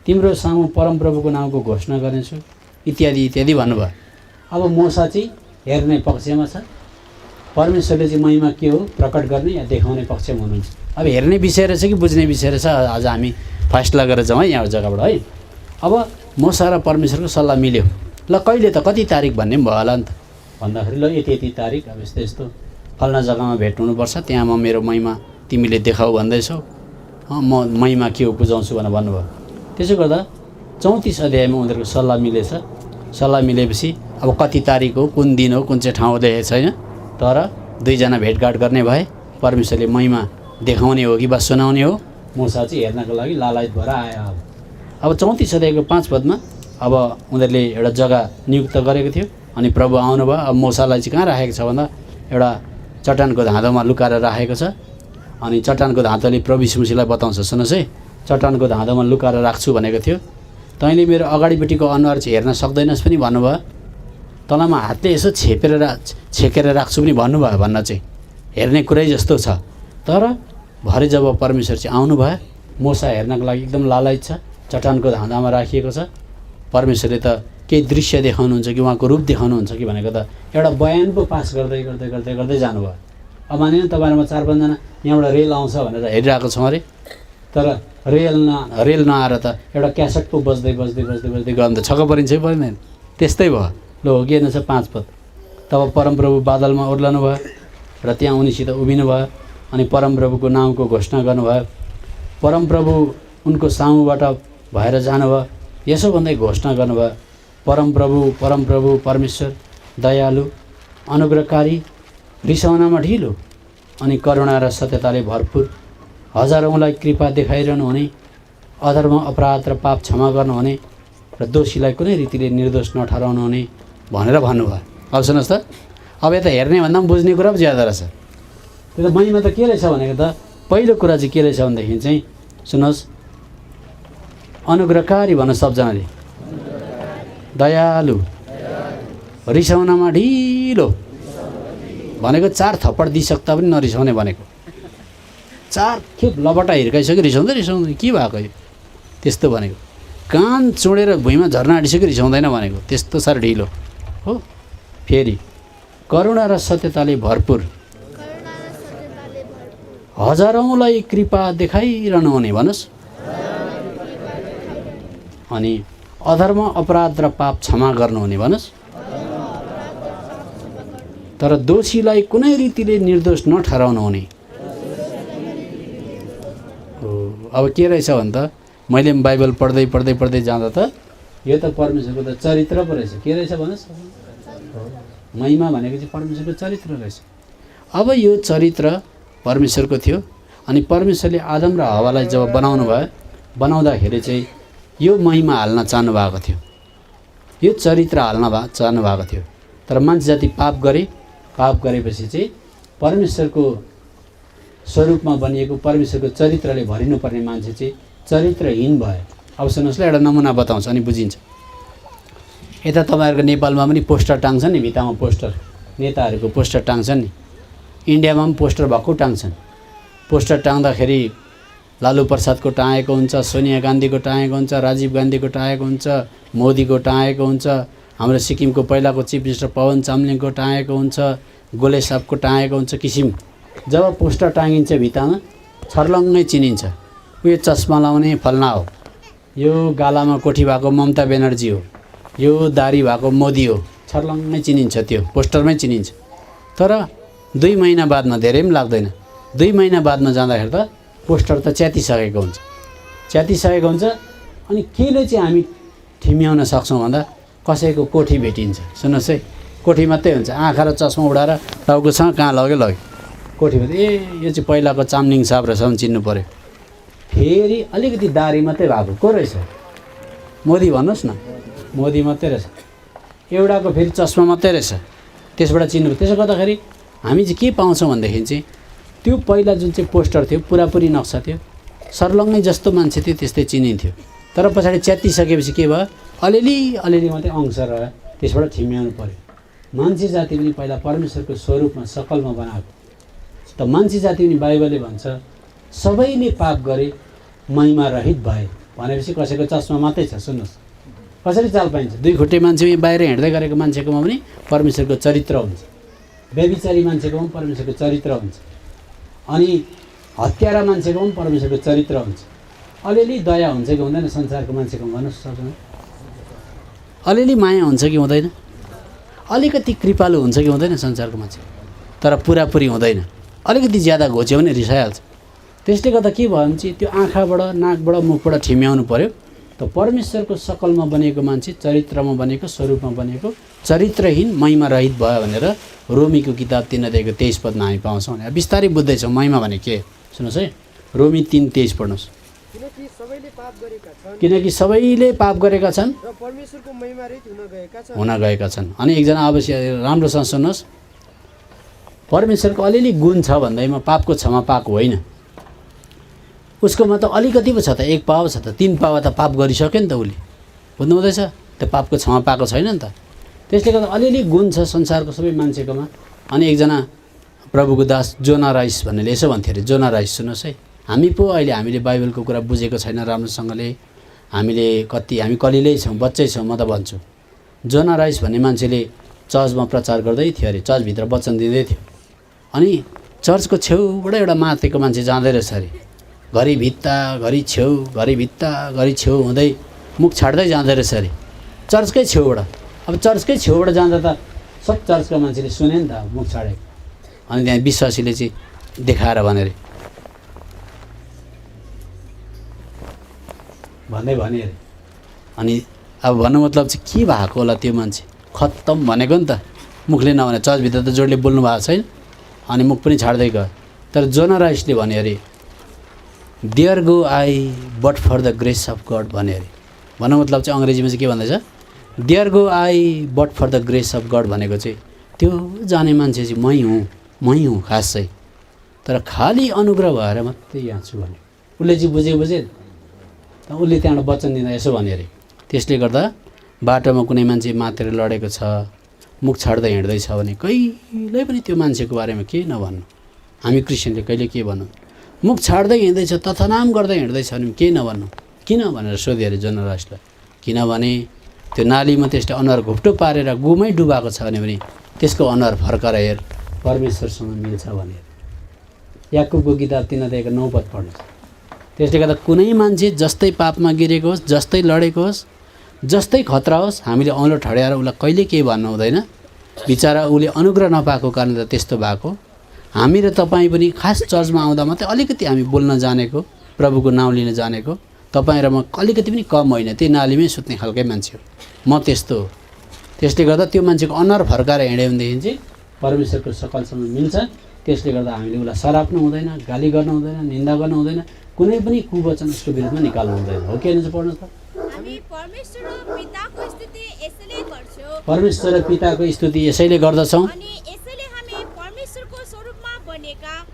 [SPEAKER 1] तिम्रो सामु परमप्रभुको नाउँको घोषणा गर्नेछु, इत्यादि इत्यादि भन्नुभयो। अब मोसा चाहिँ हेर्ने पक्षमा छ, परमेश्वरले चाहिँ महिमा के हो प्रकट गर्ने या देखाउने पक्षमा हुनुहुन्छ। अब हेर्ने विषय रहेछ कि बुझ्ने विषय रहेछ, आज हामी फैसला गरेर जाउँ है यहाँ जग्गाबाट है। अब मोसा र परमेश्वरको सल्लाह मिल्यो। ल कहिले त कति तारिक भन्ने पनि भयो होला नि त भन्दाखेरि ल यति तारिक अब यस्तो यस्तो फल्ना जग्गामा भेट हुनुपर्छ, त्यहाँ म मेरो महिमा तिमीले देखाऊ भन्दैछौ, म महिमा के हो बुझाउँछु भनेर भन्नुभयो। त्यसो गर्दा 34 अध्यायमा उनीहरूको सल्लाह मिलेछ। सल्लाह मिलेपछि अब कति तारिक हो, कुन दिन हो, कुन चाहिँ ठाउँ देखेको छैन, तर दुईजना भेटघाट गर्ने भए। परमेश्वरले महिमा देखाउने हो कि बा सुनाउने हो, मोसा चाहिँ हेर्नको लागि लालायत भएर आयो। अब 34 अध्यायको 5 पदमा अब उनीहरूले एउटा जग्गा नियुक्त गरेको थियो। अनि प्रभु आउनुभयो। अब मोसालाई चाहिँ कहाँ राखेको छ भन्दा एउटा चट्टानको धाँधोमा लुकाएर राखेको छ। अनि चट्टानको धाँधोले प्रभु यीशु मसीहलाई बताउँछ, सुन्नुहोस् है, चट्टानको धाँधोमा लुकाएर राख्छु भनेको थियो, तैँले मेरो अगाडिपट्टिको अनुहार चाहिँ हेर्न सक्दैनस् पनि भन्नुभयो, तँलामा हातले यसो छेकेर राख्छु पनि भन्नुभयो भन्न चाहिँ हेर्ने कुरै जस्तो छ। तर भरे जब परमेश्वर चाहिँ आउनुभयो, मोसा हेर्नको लागि एकदम लालायत छ, चट्टानको धाँधामा राखिएको छ। परमेश्वरले त केही दृश्य देखाउनुहुन्छ कि उहाँको रूप देखाउनुहुन्छ कि भनेको त एउटा बयान पो पास गर्दै गर्दै गर्दै गर्दै जानुभयो। अब मानिन तपाईँहरूमा 4-5 जना यहाँबाट रेल आउँछ भनेर हेरिरहेको छौँ अरे, तर रेल नआएर त एउटा क्यासेट पो बज्दै बज्दै बज्दै बज्दै गयो भने त छक्क परिन्छ कि परिँदैन? त्यस्तै भयो। ल हो कि हेर्नु छ 5 पद। तब परमप्रभु बादलमा ओर्लनु भयो र त्यहाँ उनीसित उभिनु भयो अनि परमप्रभुको नामको घोषणा गर्नुभयो। परमप्रभु उनको सामुबाट भएर जानुभयो, यसो भन्दै घोषणा गर्नुभयो, परमप्रभु परमप्रभु परमेश्वर दयालु अनुग्रहकारी, रिसाउनमा ढिलो अनि करुणा र सत्यताले भरपुर, हजारौँलाई कृपा देखाइरहनु हुने, अधर्म अपराध र पाप क्षमा गर्नुहुने र दोषीलाई कुनै रीतिले निर्दोष नठहराउनु हुने भनेर भन्नुभयो। अब सुन्नुहोस् त, अब यता हेर्ने भन्दा पनि बुझ्ने कुरा पो ज्यादा रहेछ। ल त्यो त महिमा त के रहेछ भनेको त पहिलो कुरा चाहिँ के रहेछ भनेदेखि चाहिँ सुन्नुहोस्, अनुग्रहकारी भन्न सबजनाले, दयालु, रिसाउनमा ढिलो भनेको 4 थप्पड दिइसक्दा पनि नरिसाउने भनेको। 4 खेप लबटा हिर्काइसक्यो रिसाउँदै के भएको यो त्यस्तो भनेको। कान चुडेर भुइँमा झर्न आँटिसक्यो रिसाउँदैन भनेको, त्यस्तो साह्रो ढिलो हो। फेरि करुणा र सत्यताले भरपुर, हजारौँलाई कृपा देखाइरहनु हुने भन्नुहोस्। अनि अधर्म अपराध र पाप क्षमा गर्नुहुने भन्नुहोस्। तर दोषीलाई कुनै रीतिले निर्दोष नठहराउनु हुने। अब के रहेछ भने त मैले बाइबल पढ्दै जाँदा त यो त परमेश्वरको त चरित्र पो रहेछ। के रहेछ भन्नुहोस्, महिमा भनेको चाहिँ परमेश्वरको चरित्र रहेछ। अब यो चरित्र परमेश्वरको थियो अनि परमेश्वरले आदम र हवालाई जब बनाउँदाखेरि चाहिँ यो महिमा हाल्न चाहनु भएको थियो, यो चरित्र हाल्न चाहनु भएको थियो। तर मान्छे जाति पाप गरेपछि चाहिँ परमेश्वरको स्वरूपमा बनिएको परमेश्वरको चरित्रले भरिनुपर्ने मान्छे चाहिँ चरित्रहीन भयो। अब सुन्नुहोस् ल, एउटा नमुना बताउँछ अनि बुझिन्छ। यता तपाईँहरूको नेपालमा पनि पोस्टर टाङ्छन् नि, भित्तामा पोस्टर, नेताहरूको पोस्टर टाङ्छन् नि, इन्डियामा पनि पोस्टर भएको टाङ्छन्। पोस्टर टाङ्दाखेरि लालु प्रसादको टाँगेको हुन्छ, सोनिया गान्धीको टाँगेको हुन्छ, राजीव गान्धीको टाँगेको हुन्छ, मोदीको टाँगेको हुन्छ, हाम्रो सिक्किमको पहिलाको चिफ मिनिस्टर पवन चामलिङको टाँगेको हुन्छ, गोले साहबको टाँगेको हुन्छ। किसिम जब पोस्टर टाँगिन्छ भित्तामा छर्लङ्गै चिनिन्छ, यो चस्मा लाउने फल्ना हो, यो गालामा कोठी भएको ममता ब्यानर्जी हो, यो दारी भएको मोदी हो, छर्लङ्गै चिनिन्छ, त्यो पोस्टरमै चिनिन्छ। तर 2 महिना बादमा, धेरै पनि लाग्दैन, 2 महिना बादमा जाँदाखेरि त पोस्टर त च्यातिसकेको हुन्छ। अनि केले चाहिँ हामी ठिम्याउन सक्छौँ भन्दा कसैको कोठी भेटिन्छ। सुन्नुहोस् है, कोठी मात्रै हुन्छ, आँखा र चस्मा उडाएर टाउकोसँग कहाँ लग्यो कोठी भेट्यो, ए यो चाहिँ पहिलाको चामलिङ साहब रहेछ भने चिन्नु पऱ्यो। फेरि अलिकति दारी मात्रै भएको को रहेछ, मोदी भन्नुहोस् न, मोदी मात्रै रहेछ। एउटाको फेरि चस्मा मात्रै रहेछ, त्यसबाट चिन्नु। त्यसो गर्दाखेरि हामी चाहिँ के पाउँछौँ भनेदेखि चाहिँ त्यो पहिला जुन चाहिँ पोस्टर थियो पुरापुरी नक्सा थियो, सर्लङ्गै जस्तो मान्छे थियो त्यस्तै चिनिन्थ्यो। तर पछाडि च्यातिसकेपछि के भयो, अलिअलि मात्रै अंश रह्यो, त्यसबाट ठिम्याउनु पऱ्यो। मान्छे जाति पनि पहिला परमेश्वरको स्वरूपमा सकलमा बनाएको त मान्छे जाति पनि बाइबलले भन्छ सबैले पाप गरे महिमा रहित भए भनेपछि कसैको चस्मा मात्रै छ। सुन्नुहोस् कसरी चाल पाइन्छ, 2 खुट्टे मान्छे बाहिर हिँड्दै गरेको मान्छेकोमा पनि परमेश्वरको चरित्र हुन्छ, व्यभिचारी मान्छेकोमा पनि परमेश्वरको चरित्र हुन्छ, अनि हत्यारा मान्छेको पनि परमेश्वरको चरित्र हुन्छ। अलिअलि दया हुन्छ कि हुँदैन संसारको मान्छेको भन्नुहोस् सबैजना? अलिअलि माया हुन्छ कि हुँदैन? अलिकति कृपालु हुन्छ कि हुँदैन संसारको मान्छे? तर पुरापुरी हुँदैन, अलिकति ज्यादा घोच्यो भने रिसाइहाल्छ। त्यसले गर्दा के भयो भने चाहिँ त्यो आँखाबाट नाकबाट मुखबाट ठिम्याउनु पऱ्यो। त परमेश्वरको सकलमा बनेको मान्छे, चरित्रमा बनेको, स्वरूपमा बनेको, चरित्रहीन महिमा रहित भयो भनेर रोमीको किताब 3 अध्यायको 23 पदमा हामी पाउँछौँ। भने बिस्तारै बुझ्दैछौँ महिमा भने के। सुन्नुहोस् है, रोमी 3:23 पढ्नुहोस्। किनकि सबैले पाप गरेका छन्
[SPEAKER 3] र परमेश्वरको महिमा रहित
[SPEAKER 1] हुन गएका छन्। अनि एकजना अवश्य राम्रोसँग सुन्नुहोस्, परमेश्वरको अलिअलि गुण छ भन्दैमा पापको क्षमा पाएको होइन। उसकोमा त अलिकति पो छ त, 1 पावा छ त, 3 पावा त पाप गरिसक्यो नि त उसले, बुझ्नु हुँदैछ? त्यो पापको क्षमा पाएको छैन नि त। त्यसले गर्दा अलिअलि गुण छ संसारको सबै मान्छेकोमा। अनि एकजना प्रभुको दास जोना राइस भन्नेले यसो भन्थ्यो अरे, जोना राइस सुन्नुहोस् है, हामी पो अहिले हामीले बाइबलको कुरा बुझेको छैन राम्रोसँगले, हामी कलिलै छौँ, बच्चै छौँ। म त भन्छु जोना राइस भन्ने मान्छेले चर्चमा प्रचार गर्दै थियो अरे, चर्चभित्र वचन दिँदै थियो। अनि चर्चको छेउबाट एउटा मातेको मान्छे जाँदै रहेछ अरे, घरि भित्ता घरि छेउ हुँदै मुख छाड्दै जाँदो रहेछ अरे चर्चकै छेउबाट। अब चर्चकै छेउबाट जाँदा त सब चर्चका मान्छेले सुने नि त मुख छाडेको। अनि त्यहाँ विश्वासीले चाहिँ देखाएर भने अरे भने अरे। अनि अब भन्नु मतलब चाहिँ के भएको होला, त्यो मान्छे खत्तम भनेको नि त, मुखले नभने चर्चभित्र त जोडले बोल्नु भएको छैन, अनि मुख पनि छाड्दै गयो। तर जोना राइसले भने अरे there go I but for the grace of God भने अरे। भन्नु मतलब चाहिँ अङ्ग्रेजीमा चाहिँ के भन्दैछ, there go I but for the grace of God भनेको चाहिँ त्यो जाने मान्छे चाहिँ मै हुँ खास चाहिँ। तर खाली अनुग्रह भएर मात्रै यहाँ छु भन्यो। उसले चाहिँ बुझे त उसले त्यहाँबाट वचन दिँदा यसो भन्यो अरे, त्यसले गर्दा बाटोमा कुनै मान्छे मातेर लडेको छ, मुख छाड्दै हिँड्दैछ भने कहिल्यै पनि त्यो मान्छेको बारेमा केही नभन्नु। हामी क्रिस्चियनले कहिले के भन्नु, मुख छाड्दै हिँड्दैछ, तथानाम गर्दै हिँड्दैछ भने केही नभन्नु। किन भनेर सोध्यो अरे जर्नलिस्टलाई। किनभने त्यो नालीमा त्यसले अनुहार घुप्टो पारेर गुमै डुबाएको छ भने त्यसको अनुहार फर्काएर हेर, परमेश्वरसँग मिल्छ भनेर। याकुबको किताब 3:9 पढ्नुहोस्। त्यसले गर्दा कुनै मान्छे जस्तै पापमा गिरेको होस्, जस्तै लडेको होस्, जस्तै खतरा होस्, हामीले औँलो ठड्याएर उसलाई कहिले केही भन्नु हुँदैन। बिचरा उसले अनुग्रह नपाएको कारणले त त्यस्तो भएको। हामी र तपाईँ पनि खास चर्चमा आउँदा मात्रै अलिकति हामी बोल्न जानेको, प्रभुको नाउँ लिन जानेको। तपाईँ र म अलिकति पनि कम होइन, त्यही नालीमै सुत्ने खालकै मान्छे हो। म त्यस्तो हो। त्यसले गर्दा त्यो मान्छेको अनुहार फर्काएर हिँड्यो भनेदेखि चाहिँ परमेश्वरको सकलसँग मिल्छ। त्यसले गर्दा हामीले उसलाई सराप्नु हुँदैन, गाली गर्नु हुँदैन, निन्दा गर्नु हुँदैन, कुनै पनि कुवचन उसको विरुद्धमा निकाल्नु हुँदैन। हो के हुन्छ पढ्नुहोस् त।
[SPEAKER 2] हामी परमेश्वर र पिताको स्तुति यसैले गर्छौँ,
[SPEAKER 1] परमेश्वर र पिताको स्तुति यसैले गर्दछौँ,
[SPEAKER 2] अनि यसैले हामी परमेश्वरको स्वरूपमा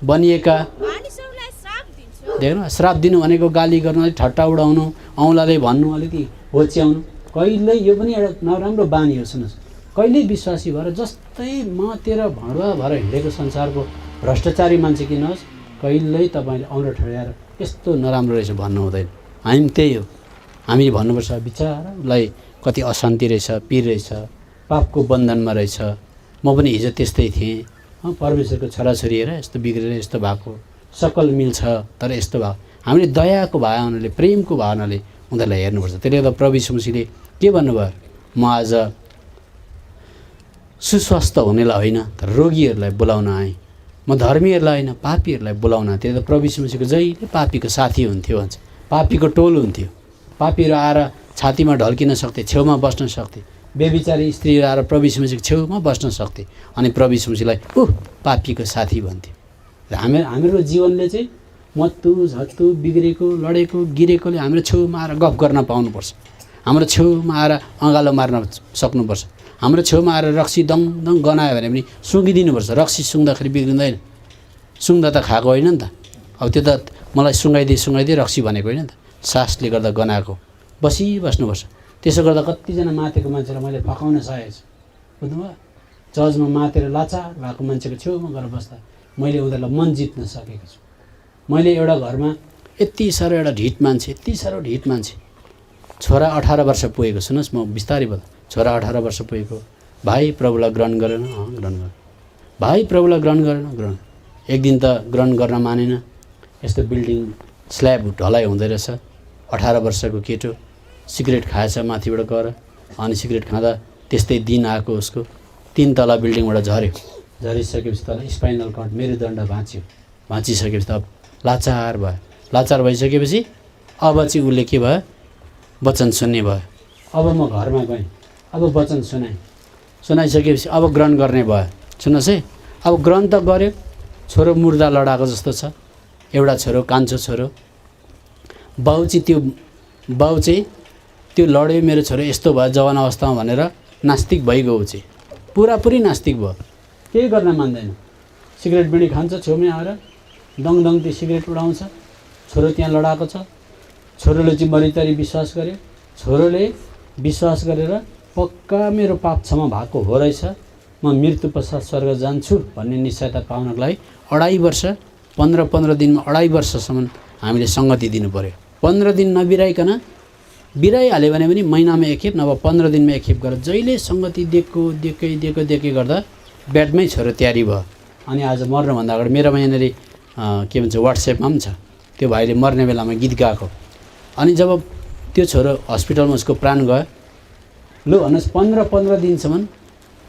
[SPEAKER 1] बनिएका
[SPEAKER 2] मानिसहरूलाई श्राप दिन्छौँ।
[SPEAKER 1] देख्नु, श्राप दिनु भनेको गाली गर्नु, अलिक ठट्टा उडाउनु, औँलाले भन्नु, अलिकति होच्याउनु, कहिल्यै यो पनि एउटा नराम्रो बानी हो। सुन्नुहोस्, कहिल्यै विश्वासी भएर जस्तै मातेर भँडुवा भएर हिँडेको संसारको भ्रष्टाचारी मान्छे किन होस्, कहिल्यै तपाईँले औँलो ठड्याएर यस्तो नराम्रो रहेछ भन्नु हुँदैन। हामी त्यही हो, हामी भन्नुपर्छ बिचारा उसलाई कति अशान्ति रहेछ, पीर रहेछ, पापको बन्धनमा रहेछ, म पनि हिजो त्यस्तै थिएँ, परमेश्वरको छोराछोरी हेर यस्तो बिग्रेर यस्तो भएको, सकल मिल्छ तर यस्तो भएको। हामीले दयाको भावनाले, प्रेमको भावनाले उनीहरूलाई हेर्नुपर्छ। त्यसले गर्दा प्रभु यीशु मसीहले के भन्नुभयो, म आज सुस्वस्थ हुनेलाई होइन तर रोगीहरूलाई बोलाउन आएँ, म धर्मीहरूलाई होइन पापीहरूलाई बोलाउन आएँ। त्यसले गर्दा प्रभु यीशु मसीहको जहिले पापीको साथी हुन्थ्यो भन्छ, पापीको टोल हुन्थ्यो। पापीहरू आएर छातीमा ढल्किन सक्थे, छेउमा बस्न सक्थे, बेबिचारी स्त्रीहरू आएर प्रभु यीशु मसीहको छेउमा बस्न सक्थे, अनि प्रभु यीशु मसीहलाई पापीको साथी भन्थ्यो। र हाम्रो जीवनले चाहिँ मत्तु झत्तु बिग्रेको लडेको गिरेकोले हाम्रो छेउमा आएर गफ गर्न पाउनुपर्छ, हाम्रो छेउमा आएर अँगालो मार्न सक्नुपर्छ, हाम्रो छेउमा आएर रक्सी दङ दङ गनायो भने पनि सुँगिदिनुपर्छ। रक्सी सुँग्दाखेरि बिग्रिँदैन, सुँग्दा त खाएको होइन नि त। अब त्यो त मलाई सुँगाइदिए रक्सी भनेको होइन नि त, सासले गर्दा गनाएको। बस्नुपर्छ। त्यसो गर्दा कतिजना मातेको मान्छेलाई मैले फकाउन सकेको छु, बुझ्नुभयो। जजमा मातेर लाचार भएको मान्छेको छेउमा गएर बस्दा मैले उनीहरूलाई मन जित्न सकेको छु। मैले एउटा घरमा यति साह्रो एउटा ढिट मान्छे, छोरा 18 वर्ष पुगेको, सुन्नुहोस् म बिस्तारै बोल्दा, छोरा 18 वर्ष पुगेको, भाइ प्रभुलाई ग्रहण गरेन, भाइ प्रभुलाई ग्रहण गरेन, एक दिन त ग्रहण गर्न मानेन। यस्तो बिल्डिङ स्ल्याब ढलाइ हुँदो रहेछ, 18 वर्षको केटो सिगरेट खाएछ माथिबाट गएर, अनि सिगरेट खाँदा त्यस्तै दिन आएको उसको, 3 तला बिल्डिङबाट झरिसकेपछि तल स्पाइनल कर्ड मेरुदण्ड भाँचिसकेपछि त लाचार भइसकेपछि अब चाहिँ उसले के भयो, वचन सुन्ने भयो। अब म घरमा गएँ, अब वचन सुनाइसकेपछि अब ग्रहण गर्ने भयो। सुन्नुहोस् है, अब ग्रहण त गऱ्यो, छोरो मुर्दा लडाएको जस्तो छ, एउटा छोरो कान्छो छोरो, बाउ चाहिँ त्यो लड्यो, मेरो छोरो यस्तो भयो जवान अवस्थामा भनेर नास्तिक भइगयो। चाहिँ पुरापुरी नास्तिक भयो, केही गर्न मान्दैन। सिगरेट बिडी खान्छ, छेउमै आएर दङ त्यो सिगरेट उडाउँछ। छोरो त्यहाँ लडाएको छ, छोरोले चाहिँ मरितरी विश्वास गर्यो, छोरोले विश्वास गरेर पक्का मेरो पाप क्षमा भएको हो रहेछ, म मृत्यु पश्चात स्वर्ग जान्छु भन्ने निश्चयता पाउनको लागि 2.5 वर्ष 15 दिनमा 2.5 वर्षसम्म हामीले सङ्गति दिनु पर्यो। 15 दिन नबिराइकन, बिराइहाल्यो भने पनि महिनामा एकखेप नभए 15 दिनमा एकखेप गरेर जहिले सङ्गति दिएकै गर्दा बेडमै छोरो तयारी भयो। अनि आज मर्नुभन्दा अगाडि मेरोमा यहाँनिर के भन्छ व्हाट्सएपमा पनि छ, त्यो भाइले मर्ने बेलामा गीत गाएको। अनि जब त्यो छोरो हस्पिटलमा उसको प्राण गयो, लु भन्नुहोस् 15 दिनसम्म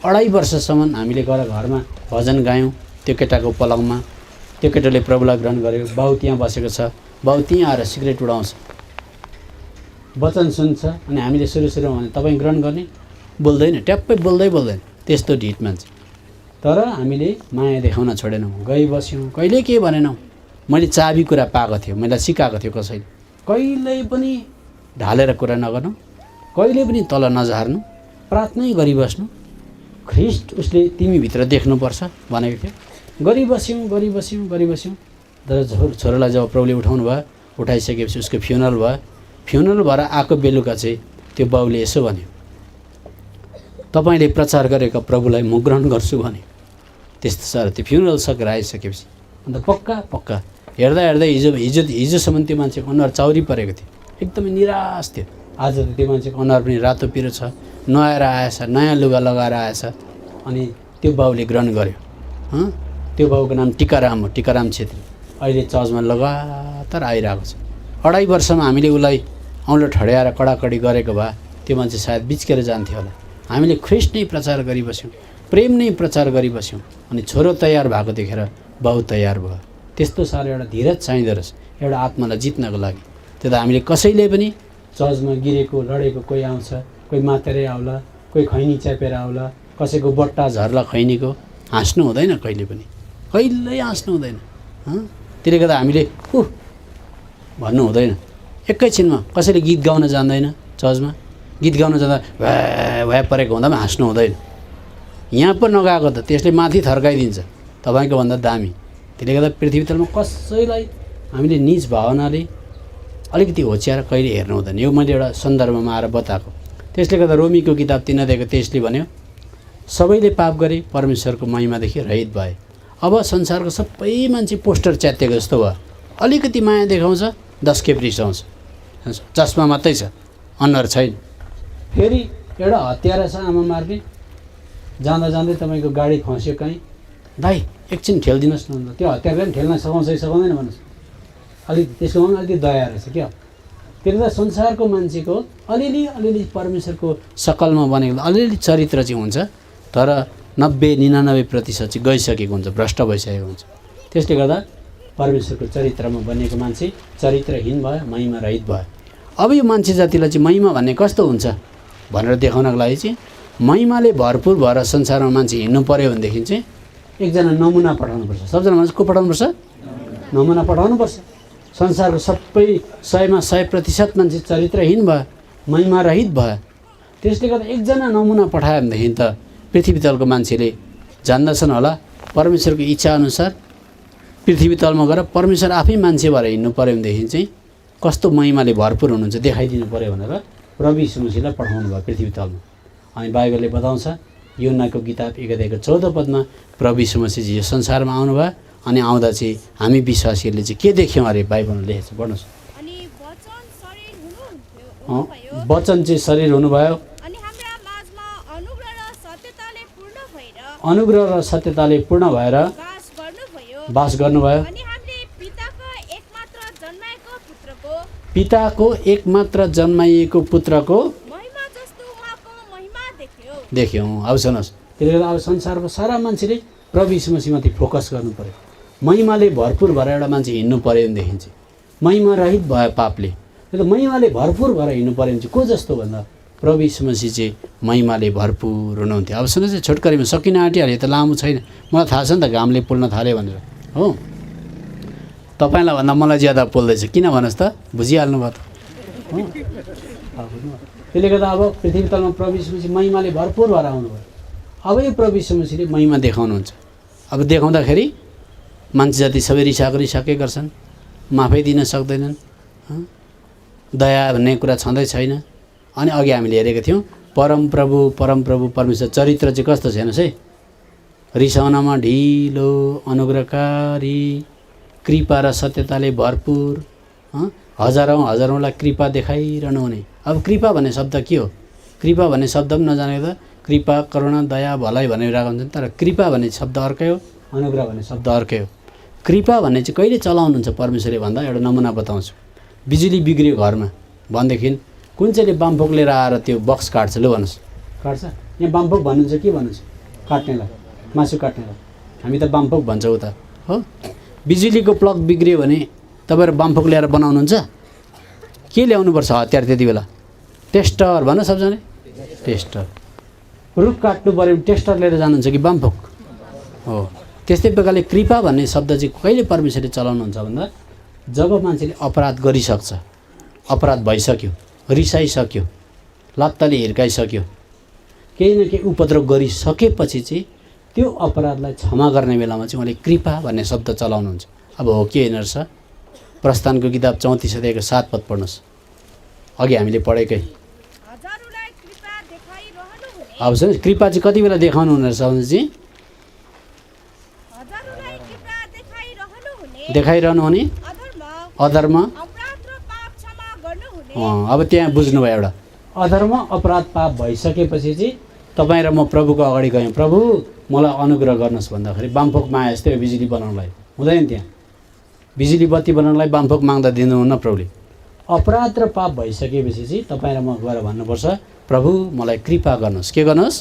[SPEAKER 1] 2.5 वर्षसम्म हामीले गएर घरमा भजन गायौँ त्यो केटाको पलङमा। त्यो केटाले प्रभुलाई ग्रहण गर्यो, बाउ त्यहाँ बसेको छ, बाउ त्यहाँ आएर सिगरेट उडाउँछ, वचन सुन्छ। अनि हामीले सुरुमा भने तपाईँ ग्रहण गर्ने, बोल्दैन, ट्याप्पै बोल्दैन, त्यस्तो ढिट मान्छे। तर हामीले माया देखाउन छोडेनौँ, गइबस्यौँ, कहिले के भनेनौँ। मैले चाबी कुरा पाएको थियो, मैले सिकाएको थियो कसैले, कहिल्यै पनि ढालेर कुरा नगर्नु, कहिले पनि तल नझार्नु, प्रार्थनै गरिबस्नु, ख्रिस्ट उसले तिमीभित्र देख्नुपर्छ भनेको थियो। गरिबस्यौँ। तर छोरालाई जब प्रभुले उठाउनु भयो, उठाइसकेपछि उसको फ्युनरल भयो। फ्युनरल भएर आएको बेलुका चाहिँ त्यो बाउले यसो भन्यो, तपाईँले प्रचार गरेको प्रभुलाई म ग्रहण गर्छु भने। त्यस्तो साह्रो त्यो फ्युनरल सकेर आइसकेपछि अन्त पक्का हेर्दा हिजोसम्म त्यो मान्छेको अनुहार चाउरी परेको थियो, एकदमै निराश थियो। आज त त्यो मान्छेको अनुहार पनि रातो पिरो छ, नुहाएर आएछ, नयाँ लुगा लगाएर आएछ। अनि त्यो बाउले ग्रहण गर्यो। त्यो बाउको नाम टिकाराम हो, टिकाराम छेत्री। अहिले चर्चमा लगातार आइरहेको छ। 2.5 वर्षमा हामीले उसलाई औँलो ठड्याएर कडाकडी गरेको भए त्यो मान्छे सायद बिच्केर जान्थ्यो होला। हामीले ख्रिस्ट नै प्रचार गरिबस्यौँ, प्रेम नै प्रचार गरिबस्यौँ। अनि छोरो तयार भएको देखेर बाउ तयार भयो। त्यस्तो साह्रो एउटा धीरज चाहिँदो रहेछ एउटा आत्मालाई जित्नको लागि। त्यो त हामीले कसैले पनि चर्चमा गिरेको लडेको कोही आउँछ, कोही मातेरै आउला, कोही खैनी च्यापेर आउला, कसैको बट्टा झर्ला खैनीको, हाँस्नु हुँदैन कहिल्यै हाँस्नु हुँदैन। त्यसले गर्दा हामीले भन्नु हुँदैन। एकैछिनमा कसैले गीत गाउन जान्दैन, चर्चमा गीत गाउन जाँदा भ्या परेको हुँदा पनि हाँस्नु हुँदैन। यहाँ पो नगएको त त्यसले माथि थर्काइदिन्छ तपाईँको भन्दा दामी। त्यसले गर्दा पृथ्वी तलमा कसैलाई हामीले निज भावनाले अलिकति होच्याएर कहिले हेर्नु हुँदैन। यो मैले एउटा सन्दर्भमा आएर बताएको। त्यसले गर्दा रोमीको किताब 3 अध्यायको 23ले भन्यो, सबैले पाप गरे परमेश्वरको महिमादेखि रहित भए। अब संसारको सबै मान्छे पोस्टर च्यातिएको जस्तो भयो। अलिकति माया देखाउँछ 10 खेप रिसाउँछ, चस्मा मात्रै छ, अनुहार छैन। फेरि एउटा हत्यारा छ आमा मार्ने, जाँदै तपाईँको गाडी खस्यो कहीँ, दाइ एकछिन ठेल्दिनुहोस् न। त्यो हत्यारा पनि ठेल्न सघाउँछ कि सघाउँदैन भन्नुहोस्। अलिक त्यसको पनि अलिकति दया रहेछ क्या। त्यसले गर्दा संसारको मान्छेको अलिअलि परमेश्वरको सकलमा बनेको अलिअलि चरित्र चाहिँ हुन्छ, तर 90-99% चाहिँ गइसकेको हुन्छ, भ्रष्ट भइसकेको हुन्छ। त्यसले गर्दा परमेश्वरको चरित्रमा बनेको मान्छे चरित्रहीन भयो, महिमा रहित भयो। अब यो मान्छे जातिलाई चाहिँ महिमा भन्ने कस्तो हुन्छ भनेर देखाउनको लागि चाहिँ महिमाले भरपुर भएर संसारमा मान्छे हिँड्नु पऱ्यो भनेदेखि चाहिँ एकजना नमुना पठाउनुपर्छ। सबजना मान्छे को पठाउनुपर्छ? नमुना पठाउनुपर्छ। संसारको सबै 100मा 100% मान्छे चरित्रहीन भयो, महिमा रहित भयो। त्यसले गर्दा एकजना नमुना पठायो भनेदेखि त पृथ्वी तलको मान्छेले जान्दछन् होला परमेश्वरको इच्छा अनुसार पृथ्वी तलमा गएर परमेश्वर आफै मान्छे भएर हिँड्नु पऱ्यो भनेदेखि चाहिँ कस्तो महिमाले भरपुर हुनुहुन्छ देखाइदिनु पऱ्यो भनेर प्रभु यीशु मसीहलाई पठाउनु भयो पृथ्वी तलमा। अनि बाइबलले बताउँछ योनाको किताब 1 अध्यायको 14 पदमा प्रभु यीशु मसीह यो संसारमा आउनुभयो। अनि आउँदा चाहिँ हामी विश्वासीहरूले चाहिँ के देख्यौँ अरे बाइबलमा लेखेको छ, पढ्नुहोस्।
[SPEAKER 2] अनि
[SPEAKER 1] वचन चाहिँ शरीर हुनुभयो,
[SPEAKER 2] अनि हाम्रा माझमा
[SPEAKER 1] अनुग्रह र सत्यताले पूर्ण भएर बास गर्नुभयो।
[SPEAKER 2] अनि हामीले
[SPEAKER 1] पिताको एकमात्र जन्माइएको पुत्रको
[SPEAKER 2] महिमा जस्तो उहाँको महिमा
[SPEAKER 1] देख्यौँ। अब सुन्नुहोस्, त्यसले गर्दा अब संसारको सारा मान्छेले प्रभु यीशु मसीहमाथि फोकस गर्नु पर्यो। महिमाले भरपुर भएर एउटा मान्छे हिँड्नु पऱ्यो भनेदेखि चाहिँ महिमा रहित भयो पापले। त्यो त महिमाले भरपुर भएर हिँड्नु पऱ्यो भने चाहिँ को जस्तो भन्दा प्रभु यीशु मसीह चाहिँ महिमाले भरपुर हुनुहुन्थ्यो। अब सुन्नुहोस्, छोटकरीमा सकिन आँटिहाल्यो, त लामो छैन। मलाई थाहा छ नि त घामले पोल्न थाल्यो भनेर, हो तपाईँलाई भन्दा मलाई ज्यादा पोल्दैछ किन भन्नुहोस् त, बुझिहाल्नु भयो त। त्यसले गर्दा अब पृथ्वी तलमा प्रभु यीशु मसीह महिमाले भरपुर भएर आउनुभयो। अब यो प्रभु यीशु मसीहले महिमा देखाउनुहुन्छ। अब देखाउँदाखेरि मान्छे जाति सबै रिसाएकै गर्छन्, माफै दिन सक्दैनन्, दया भन्ने कुरा छँदै छैन। अनि अघि हामीले हेरेको थियौँ परमप्रभु परमेश्वर चरित्र चाहिँ कस्तो छ हेर्नुहोस् है, रिसाउनमा ढिलो, अनुग्रहकारी, कृपा र सत्यताले भरपुर, हजारौँलाई कृपा देखाइरहनु हुने। अब कृपा भन्ने शब्द के हो? कृपा भन्ने शब्द पनि नजानेको त कृपा, करुणा, दया, भलाइ भनेर राख्नुहुन्छ, तर कृपा भन्ने शब्द अर्कै हो, अनुग्रह भन्ने शब्द अर्कै हो। कृपा भन्ने चाहिँ कहिले चलाउनुहुन्छ परमेश्वरले भन्दा एउटा नमुना बताउँछु। बिजुली बिग्रियो घरमा भनेदेखि कुन चाहिँले बामफोक लिएर आएर त्यो बक्स काट्छ, लु भन्नुहोस्, काट्छ? यहाँ बामफोक भन्नुहुन्छ के भन्नुहुन्छ? काट्नेलाई, मासु काट्नेलाई हामी त बामफोक भन्छौँ उता, हो। बिजुलीको प्लग बिग्रियो भने तपाईँहरू बामफोक ल्याएर बनाउनुहुन्छ? के ल्याउनुपर्छ हतियार त्यति बेला? टेस्टर भन्न सबजनाले, टेस्टर। रुख काट्नु पऱ्यो भने टेस्टर लिएर जानुहुन्छ कि बामफोक? हो। त्यस्तै प्रकारले कृपा भन्ने शब्द चाहिँ कहिले परमेश्वरले चलाउनुहुन्छ भन्दा जब मान्छेले अपराध गरिसक्छ, अपराध भइसक्यो, रिसाइसक्यो, लत्ताले हिर्काइसक्यो, केही न केही उपद्रव गरिसकेपछि चाहिँ त्यो अपराधलाई क्षमा गर्ने बेलामा चाहिँ उहाँले कृपा भन्ने शब्द चलाउनुहुन्छ। अब हो के हेर्नुहोस् छ, प्रस्थानको किताब 34 अध्यायको 7 पद पढ्नुहोस्। अघि हामीले पढेकै
[SPEAKER 2] हजुरलाई कृपा देखाइरहनु हुने
[SPEAKER 1] अब चाहिँ कृपा चाहिँ कति बेला देखाउनु हुने रहेछ भने चाहिँ
[SPEAKER 2] हजुरलाई कृपा देखाइरहनु हुने
[SPEAKER 1] देखाइरहनु हुने
[SPEAKER 2] अधर्म
[SPEAKER 1] अधर्म।
[SPEAKER 2] अपराध र पाप क्षमा गर्नु हुने
[SPEAKER 1] अब त्यहाँ बुझ्नुभयो एउटा अधर्म अपराध पाप भइसकेपछि चाहिँ तपाईँ र म प्रभुको अगाडि गयौँ, प्रभु मलाई अनुग्रह गर्नुहोस् भन्दाखेरि बामफोक माया जस्तै हो बिजुली बनाउनलाई हुँदैन। त्यहाँ बिजुली बत्ती बनाउनलाई बामफोक माग्दा दिनुहुन्न प्रभुले। अपराध र पाप भइसकेपछि चाहिँ तपाईँ र म गएर भन्नुपर्छ प्रभु मलाई कृपा गर्नुहोस्। के गर्नुहोस्?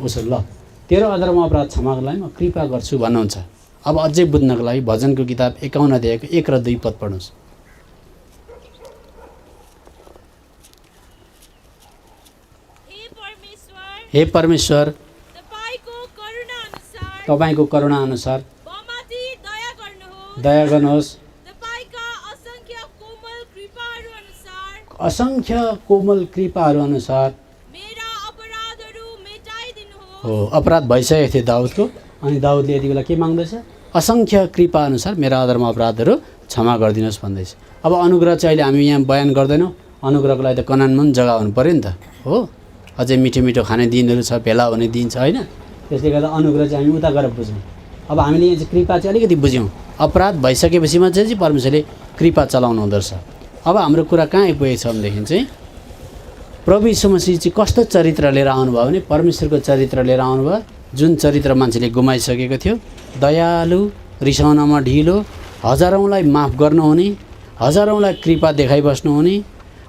[SPEAKER 1] उसो ल तेरो अधर्म अपराध क्षमाको लागि म कृपा गर्छु भन्नुहुन्छ। अब अझै बुझ्नको लागि भजनको किताब 51 अध्यायको 1 र 2 पद पढ्नुहोस्। हे परमेश्वर तपाईँको करुणा अनुसार दया गर्नुहोस्। असङ्ख्य कोमल कृपाहरू अनुसार हो अपराध भइसकेको थियो दाउदको, अनि दाउदले यति बेला के माग्दैछ? असङ्ख्य कृपा अनुसार मेरा अधर्म अपराधहरू क्षमा गरिदिनुहोस् भन्दैछ। अब अनुग्रह चाहिँ अहिले हामी यहाँ बयान गर्दैनौँ, अनुग्रहको लागि त कनानमा पनि जग्गा हुनु पऱ्यो नि त हो। अझै मिठो मिठो खाने दिनहरू छ, भेला हुने दिन छ होइन। त्यसले गर्दा अनुग्रह चाहिँ हामी उता गएर बुझौँ। अब हामीले यहाँ चाहिँ कृपा चाहिँ अलिकति बुझ्यौँ। अपराध भइसकेपछि मात्रै चाहिँ परमेश्वरले कृपा चलाउनु हुँदो रहेछ। अब हाम्रो कुरा कहाँ आइपुगेको छ भनेदेखि चाहिँ प्रभु यीशु मसीह चाहिँ कस्तो चरित्र लिएर आउनुभयो भने परमेश्वरको चरित्र लिएर आउनुभयो, जुन चरित्र मान्छेले गुमाइसकेको थियो। दयालु, रिसाउनमा ढिलो, हजारौँलाई माफ गर्नुहुने, हजारौँलाई कृपा देखाइबस्नुहुने,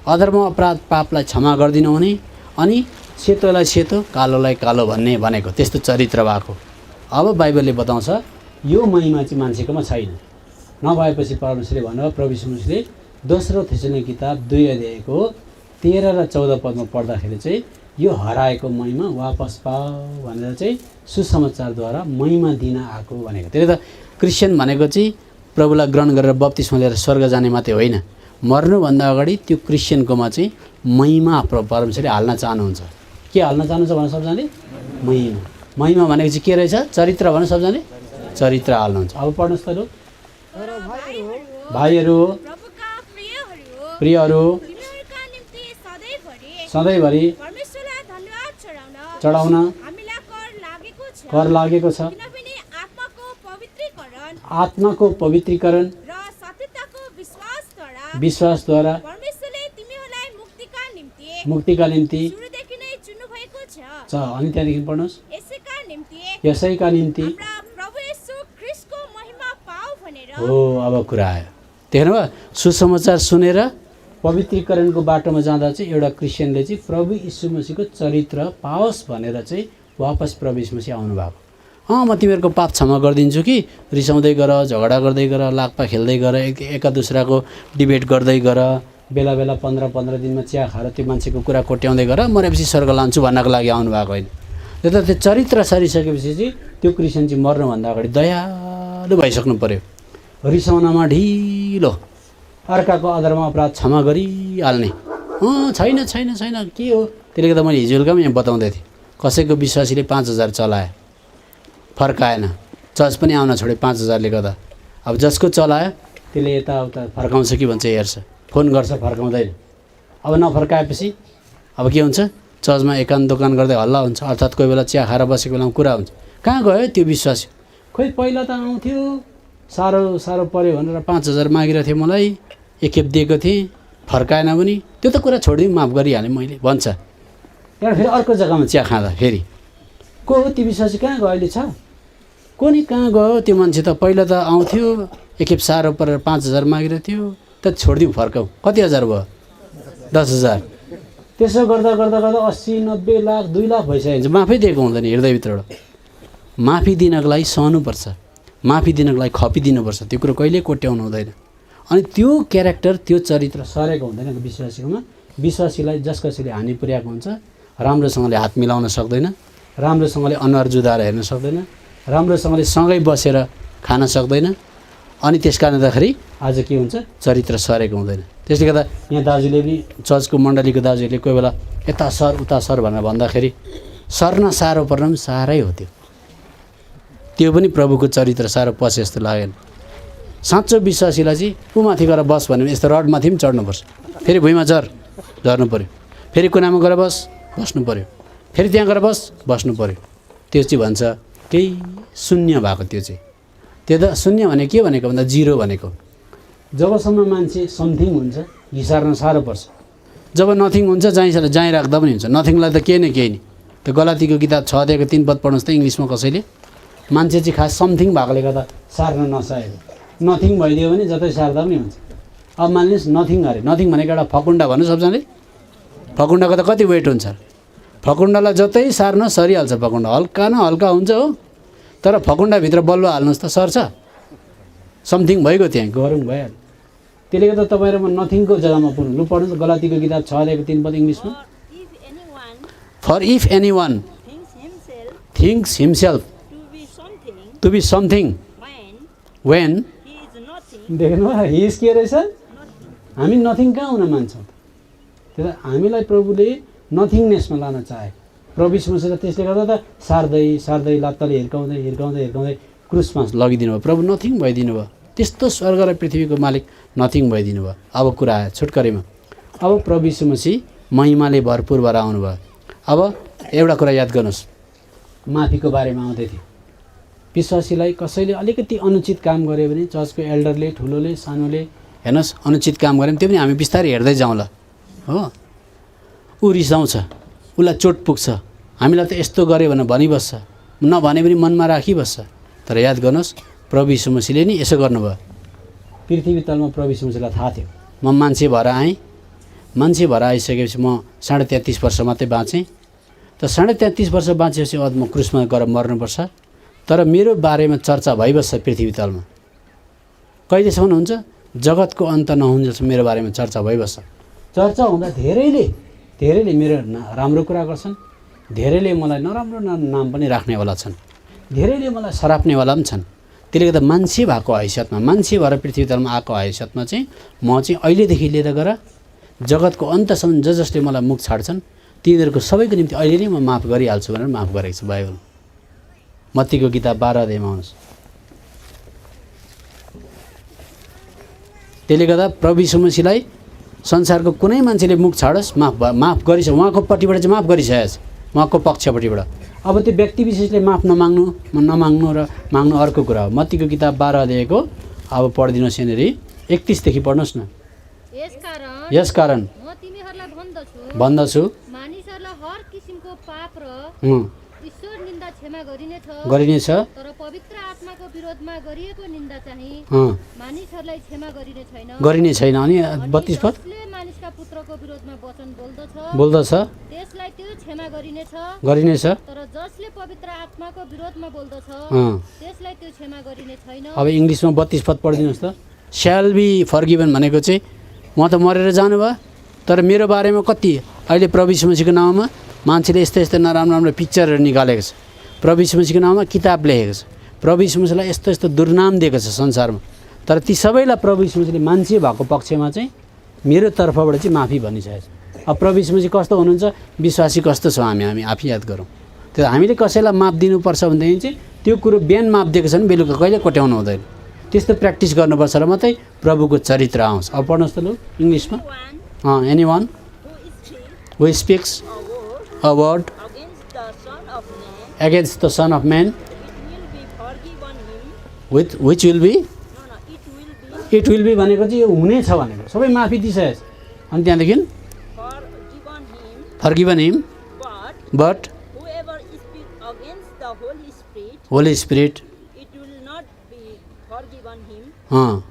[SPEAKER 1] अधर्म अपराध पापलाई क्षमा गरिदिनु हुने, अनि सेतोलाई सेतो कालोलाई कालो भन्ने भनेको त्यस्तो चरित्र भएको। अब बाइबलले बताउँछ यो महिमा चाहिँ मान्छेकोमा छैन। नभएपछि परमेश्वरले भन्नुभयो, प्रभु यीशु मसीहले दोस्रो थेसलोनिके किताब 2 अध्यायको 13 र 14 पदमा पढ्दाखेरि चाहिँ यो हराएको महिमा वापस पाऊ भनेर चाहिँ सुसमाचारद्वारा महिमा दिन आएको भनेको। त्यसले त क्रिस्चियन भनेको चाहिँ प्रभुलाई ग्रहण गरेर बप्तिस्मा लिएर स्वर्ग जाने मात्रै होइन, मर्नुभन्दा अगाडि त्यो क्रिस्चियनकोमा चाहिँ महिमा परमेश्वरले हाल्न चाहनुहुन्छ। के हाल्न चाहनुहुन्छ भने सबजनाले? महिमा। महिमा भनेको चाहिँ के रहेछ? चरित्र भने सबजनाले चरित्र हाल्नुहुन्छ। अब पढ्नुहोस् त लु। भाइहरू प्रियहरू सधैँभरि चढाउन कर लागेको छ। आत्माको पवित्रीकरण विश्वासद्वारा मुक्तिका निम्ति छ। अनि त्यहाँदेखि पढ्नुहोस्, यसैका निम्ति हो। अब कुरा आयो, देख्नुभयो? सुसमाचार सुनेर पवित्रीकरणको बाटोमा जाँदा चाहिँ एउटा क्रिस्चियनले चाहिँ प्रभु यीशु मसीहको चरित्र पाओस् भनेर चाहिँ वापस प्रभु यीशु मसीह आउनुभएको। म तिमीहरूको पाप क्षमा गरिदिन्छु कि रिसाउँदै गर, झगडा गर्दै गर, लाक्पा खेल्दै गर, एका दुसराको डिबेट गर्दै गर, बेला बेला 15 दिनमा चिया खाएर त्यो मान्छेको कुरा कोट्याउँदै गर, मरेपछि स्वर्ग लान्छु भन्नको लागि आउनुभएको होइन। त्यो चरित्र सरिसकेपछि चाहिँ त्यो क्रिस्चियन चाहिँ मर्नुभन्दा अगाडि दयालु भइसक्नु पऱ्यो, रिसाउनमा ढिलो, अर्काको अधर्म अपराध क्षमा गरिहाल्ने। छैन छैन छैन के हो? त्यसले गर्दा मैले हिजो बेलुका पनि यहाँ बताउँदै थिएँ, कसैको विश्वासीले 5000 चलायो, फर्काएन, जज पनि आउन छोड्यो 5000ले गर्दा। अब जसको चलायो त्यसले यताउता फर्काउँछ कि भन्छ, हेर्छ, फोन गर्छ, फर्काउँदैन। अब नफर्काएपछि अब के हुन्छ? चर्चमा एकान्त दोकान गर्दै हल्ला हुन्छ, अर्थात् कोही बेला चिया खाएर बसेको बेलामा कुरा हुन्छ। कहाँ गयो त्यो विश्वासी? खोइ पहिला त आउँथ्यो, साह्रो पऱ्यो भनेर 5000 मागिरहेको थियो, मलाई एकखेप दिएको थिएँ, फर्काएन पनि, त्यो त कुरा छोडिदिउँ, माफ गरिहालेँ मैले भन्छ। त्यहाँबाट फेरि अर्को जग्गामा चिया खाँदा फेरि को हो त्यो विश्वासी? कहाँ गयो? अहिले छ को नि? कहाँ गयो त्यो मान्छे? त पहिला त आउँथ्यो, एकखेप साह्रो परेर 5000 मागिरहेको थियो, त छोडिदिउँ, फर्काउँ। कति हजार भयो? 10000। त्यसो गर्दा गर्दा गर्दा 80, 90 लाख, 2 लाख भइसकेको हुन्छ, माफै दिएको हुँदैन। हृदयभित्रबाट माफी दिनको लागि सहनुपर्छ, माफी दिनको लागि खपिदिनुपर्छ, त्यो कुरो कहिल्यै कोट्याउनु हुँदैन। अनि त्यो क्यारेक्टर, त्यो चरित्र सरेको हुँदैन विश्वासीकोमा। विश्वासीलाई जस कसैले हानि पुर्याएको हुन्छ, राम्रोसँगले हात मिलाउन सक्दैन, राम्रोसँगले अनुहार जुधाएर हेर्न सक्दैन, राम्रोसँगले सँगै बसेर खान सक्दैन। अनि त्यस कारण गर्दाखेरि आज के हुन्छ? चरित्र सरेको हुँदैन। त्यसले गर्दा यहाँ दाजुले पनि, चर्चको मण्डलीको दाजुहरूले कोही बेला यता सर उता सर भनेर भन्दाखेरि सर्न साह्रो पर्न पनि साह्रै हो। त्यो त्यो पनि प्रभुको चरित्र साह्रो पसे जस्तो लागेन। साँचो विश्वासीलाई चाहिँ ऊ माथि गएर बस भन्यो भने यस्तो रडमाथि पनि चढ्नुपर्छ, फेरि भुइँमा झर्नु पऱ्यो, फेरि कुनामा गएर बस्नु पऱ्यो, फेरि त्यहाँ गएर बस्नु पऱ्यो। त्यो चाहिँ भन्छ केही शून्य भएको। त्यो त शून्य भने के भनेको भन्दा जिरो भनेको। जबसम्म मान्छे समथिङ हुन्छ घिसार्न साह्रो पर्छ, जब नथिङ हुन्छ जहीँ राख्दा पनि हुन्छ। नथिङलाई त केही न केही नि। त्यो गलातीको किताब 6 पद पढ्नुहोस् त इङ्ग्लिसमा कसैले। मान्छे चाहिँ खास समथिङ भएकोले गर्दा सार्न नसकेको, नथिङ भइदियो भने जतै सार्दा पनि हुन्छ। अब मानिलिनुहोस् नथिङ अरे, नथिङ भनेको एउटा फकुन्डा भन्नु सबजनाले। फकुन्डाको त कति वेट हुन्छ, फकुन्डालाई जतै सार्न सरिहाल्छ। फकुन्डा हल्का न हल्का हुन्छ हो, तर फकुन्डाभित्र बलुवा हाल्नुहोस् त सर्छ, समथिङ भइगयो, त्यहाँ गरौँ भइहाल्यो। त्यसले गर्दा तपाईँ र म नथिङको जग्गामा पुग्नु। लु पढ्नुहोस् गलातीको किताब 6:3 पद इङ्ग्लिसमा। For if anyone thinks himself to be something when देख्नु he is के रहेछ, हामी नथिङ कहाँ हुन मान्छौँ। त्यसलाई हामीलाई प्रभुले नथिङनेसमा लान चाहे। प्रभु यीशु मसीहले त्यसले गर्दा त सार्दै लात्ताले हिर्काउँदै क्रुसमा लगिदिनु भयो। प्रभु नथिङ भइदिनु भयो। त्यस्तो स्वर्ग र पृथ्वीको मालिक नथिङ भइदिनु भयो। अब कुरा आयो छुटकरीमा। अब प्रभु यीशु मसीह महिमाले भरपुर भएर आउनुभयो। अब एउटा कुरा याद गर्नुहोस्, माफीको बारेमा आउँदै थियो। विश्वासीलाई कसैले अलिकति अनुचित काम गर्यो भने चर्चको एल्डरले, ठुलोले, सानोले, हेर्नुहोस् अनुचित काम गऱ्यो भने त्यो पनि हामी बिस्तारै हेर्दै जाउँला हो। ऊ रिसाउँछ, उसलाई चोट पुग्छ, हामीलाई त यस्तो गऱ्यो भने भनिबस्छ, नभने पनि मनमा राखिबस्छ। तर याद गर्नुहोस् प्रभु यीशु मसीहले नि यसो गर्नुभयो। पृथ्वी तलमा प्रभु यीशु मसीहलाई थाहा थियो म मान्छे भएर आएँ, मान्छे भएर आइसकेपछि म 33.5 वर्ष मात्रै बाँचेँ। त 33.5 वर्ष बाँचेपछि अब म क्रुसमा गएर मर्नुपर्छ। तर मेरो बारेमा चर्चा भइबस्छ पृथ्वी तलमा। कहिलेसम्म हुन्छ? जगतको अन्त नहुन्जेलसम्म मेरो बारेमा चर्चा भइबस्छ। चर्चा हुँदा धेरैले मेरो राम्रो कुरा गर्छन्, धेरैले मलाई नराम्रो नाम पनि राख्नेवाला छन्, धेरैले मलाई सराप्नेवाला पनि छन्। त्यसले गर्दा मान्छे भएको हैसियतमा, मान्छे भएर पृथ्वी तलमा आएको हैसियतमा चाहिँ म चाहिँ अहिलेदेखि लिएर गएर जगतको अन्तसम्म जसले मलाई मुख छाड्छन् तिनीहरूको सबैको निम्ति अहिले नै म माफ गरिहाल्छु भनेर माफ गरेको छु बाइबल। मत्तीको किताब 12 अध्यायमा आउनुहोस्। त्यसले गर्दा प्रभु यीशु मसीहलाई संसारको कुनै मान्छेले मुख छाडोस् माफ गरिसक्यो, उहाँको पट्टिबाट चाहिँ माफ गरिसकेको छ, उहाँको पक्षपट्टिबाट। अब त्यो व्यक्ति विशेषले माफ नमाग्नु र माग्नु अर्को कुरा हो। मत्तीको किताब 12 अध्यायको अब पढिदिनुहोस् यहाँनिर 31 देखि पढ्नुहोस् न। यसकारण
[SPEAKER 4] म तिमीहरूलाई
[SPEAKER 1] भन्दछु
[SPEAKER 4] मानिसहरूलाई हर किसिमको पाप र ईश्वर निन्दा क्षमा
[SPEAKER 1] गरिनेछ,
[SPEAKER 4] तर पवित्र आत्माको विरोधमा गरिएको निन्दा चाहिँ मानिसहरूलाई क्षमा
[SPEAKER 1] गरिने छैन। अनि 32 पद
[SPEAKER 4] मानिसका पुत्रको विरोधमा वचन
[SPEAKER 1] बोल्दछ
[SPEAKER 4] त्यसलाई त्यो क्षमा
[SPEAKER 1] गरिनेछ,
[SPEAKER 4] तर जसले पवित्र आत्माको विरोधमा बोल्दछ त्यसलाई त्यो क्षमा गरिने छैन।
[SPEAKER 1] अब इङ्ग्लिसमा 32 पद पढिदिनुहोस् त। स्याल बी फर्गिभन भनेको चाहिँ म त मरेर जानुभयो, तर मेरो बारेमा कति अहिले प्रभु यीशु मसीहको नाममा मान्छेले यस्तो नराम्रो पिक्चरहरू निकालेको छ, प्रभु यीशु मसीहको नाममा किताब लेखेको छ, प्रभु यीशु मसीहलाई यस्तो दुर्नाम दिएको छ संसारमा। तर ती सबैलाई प्रभु यीशु मसीहले मान्छे भएको पक्षमा चाहिँ मेरो तर्फबाट चाहिँ माफी भनिसकेको छ। अब प्रभु यीशु मसीह कस्तो हुनुहुन्छ, विश्वासी कस्तो छौँ हामी आफै याद गरौँ। त्यो हामीले कसैलाई माफ दिनुपर्छ भनेदेखि चाहिँ त्यो कुरो बिहान माफ दिएको छ भने बेलुका कहिले कोट्याउनु हुँदैन। त्यस्तो प्र्याक्टिस गर्नुपर्छ र मात्रै प्रभुको चरित्र आउँछ। अब पढ्नुहोस् त लु इङ्ग्लिसमा। Anyone who speaks a word against the Son of Man, which will be it will be भनेको चाहिँ यो हुनेछ भनेको सबै माफी दिइसकेछ। अनि त्यहाँदेखि forgiven him, but Holy Spirit
[SPEAKER 5] it will not be forgiven him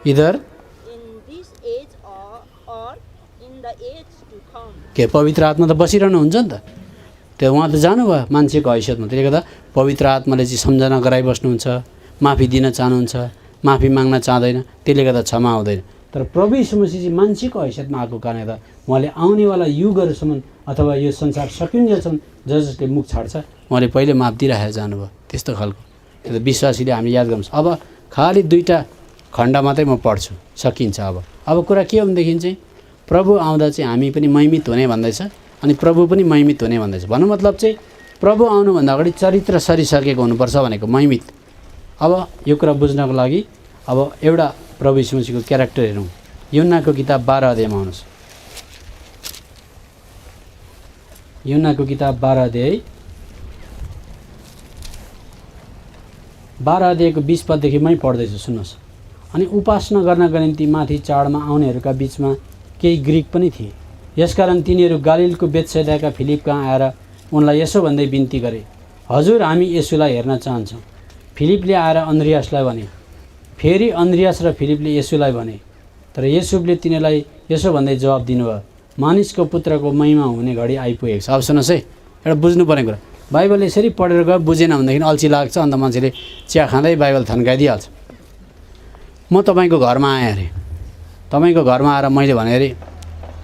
[SPEAKER 1] either
[SPEAKER 5] in this age or in the age to come.
[SPEAKER 1] के पवित्र आत्मा त बसिरहनु हुन्छ नि त, त्यो उहाँ त जानुभयो मान्छेको हैसियतमा। त्यसले गर्दा पवित्र आत्माले चाहिँ सम्झना गराइबस्नुहुन्छ, माफी दिन चाहनुहुन्छ, माफी माग्न चाहँदैन, त्यसले गर्दा क्षमा हुँदैन। तर प्रभु यीशु मसीह चाहिँ मान्छेको हैसियतमा आएको कारणले गर्दा उहाँले आउनेवाला युगहरूसम्म अथवा यो संसार सकिन्जेलसम्म जसले मुख छाड्छ उहाँले पहिले माफ दिइराखेर जानुभयो। त्यस्तो खालको त्यो विश्वासीले हामीले याद गर्नुहोस्। अब खालि 2टा खण्ड मात्रै म पढ्छु, सकिन्छ। अब कुरा के हो भनेदेखि चाहिँ प्रभु आउँदा चाहिँ हामी पनि महिमित हुने भन्दैछ अनि प्रभु पनि महिमित हुने भन्दैछ। भन्नु मतलब चाहिँ प्रभु आउनुभन्दा अगाडि चरित्र सरिसकेको हुनुपर्छ भनेको महिमित। अब यो कुरा बुझ्नको लागि अब एउटा प्रभु यीशु मसीहको क्यारेक्टर हेरौँ। यूहन्नाको किताब 12 अध्यायमा आउनुहोस्। यूहन्नाको किताब 12 अध्यायको 20 पददेखि मै पढ्दैछु, सुन्नुहोस्। अनि उपासना गर्नका निम्ति माथि चाडमा आउनेहरूका बीचमा केही ग्रिक पनि थिए। यसकारण तिनीहरू गालिलको बेतसैदाका फिलिप कहाँ आएर उनलाई यसो भन्दै बिन्ती गरे, हजुर हामी येशूलाई हेर्न चाहन्छौँ। फिलिपले आएर अन्द्रियासलाई भने, फेरि अन्द्रियास र फिलिपले येशूलाई भने। तर येशूले तिनीहरूलाई यसो भन्दै जवाब दिनुभयो, मानिसको पुत्रको महिमा हुने घडी आइपुगेको छ। अब सुन्नुहोस् है, एउटा बुझ्नुपर्ने कुरा, बाइबल यसरी पढेर गयो बुझेन भनेदेखि अल्छी लाग्छ, अन्त मान्छेले चिया खाँदै बाइबल थन्काइदिइहाल्छ। म तपाईँको घरमा आएँ अरे, तपाईँको घरमा आएर मैले भने अरे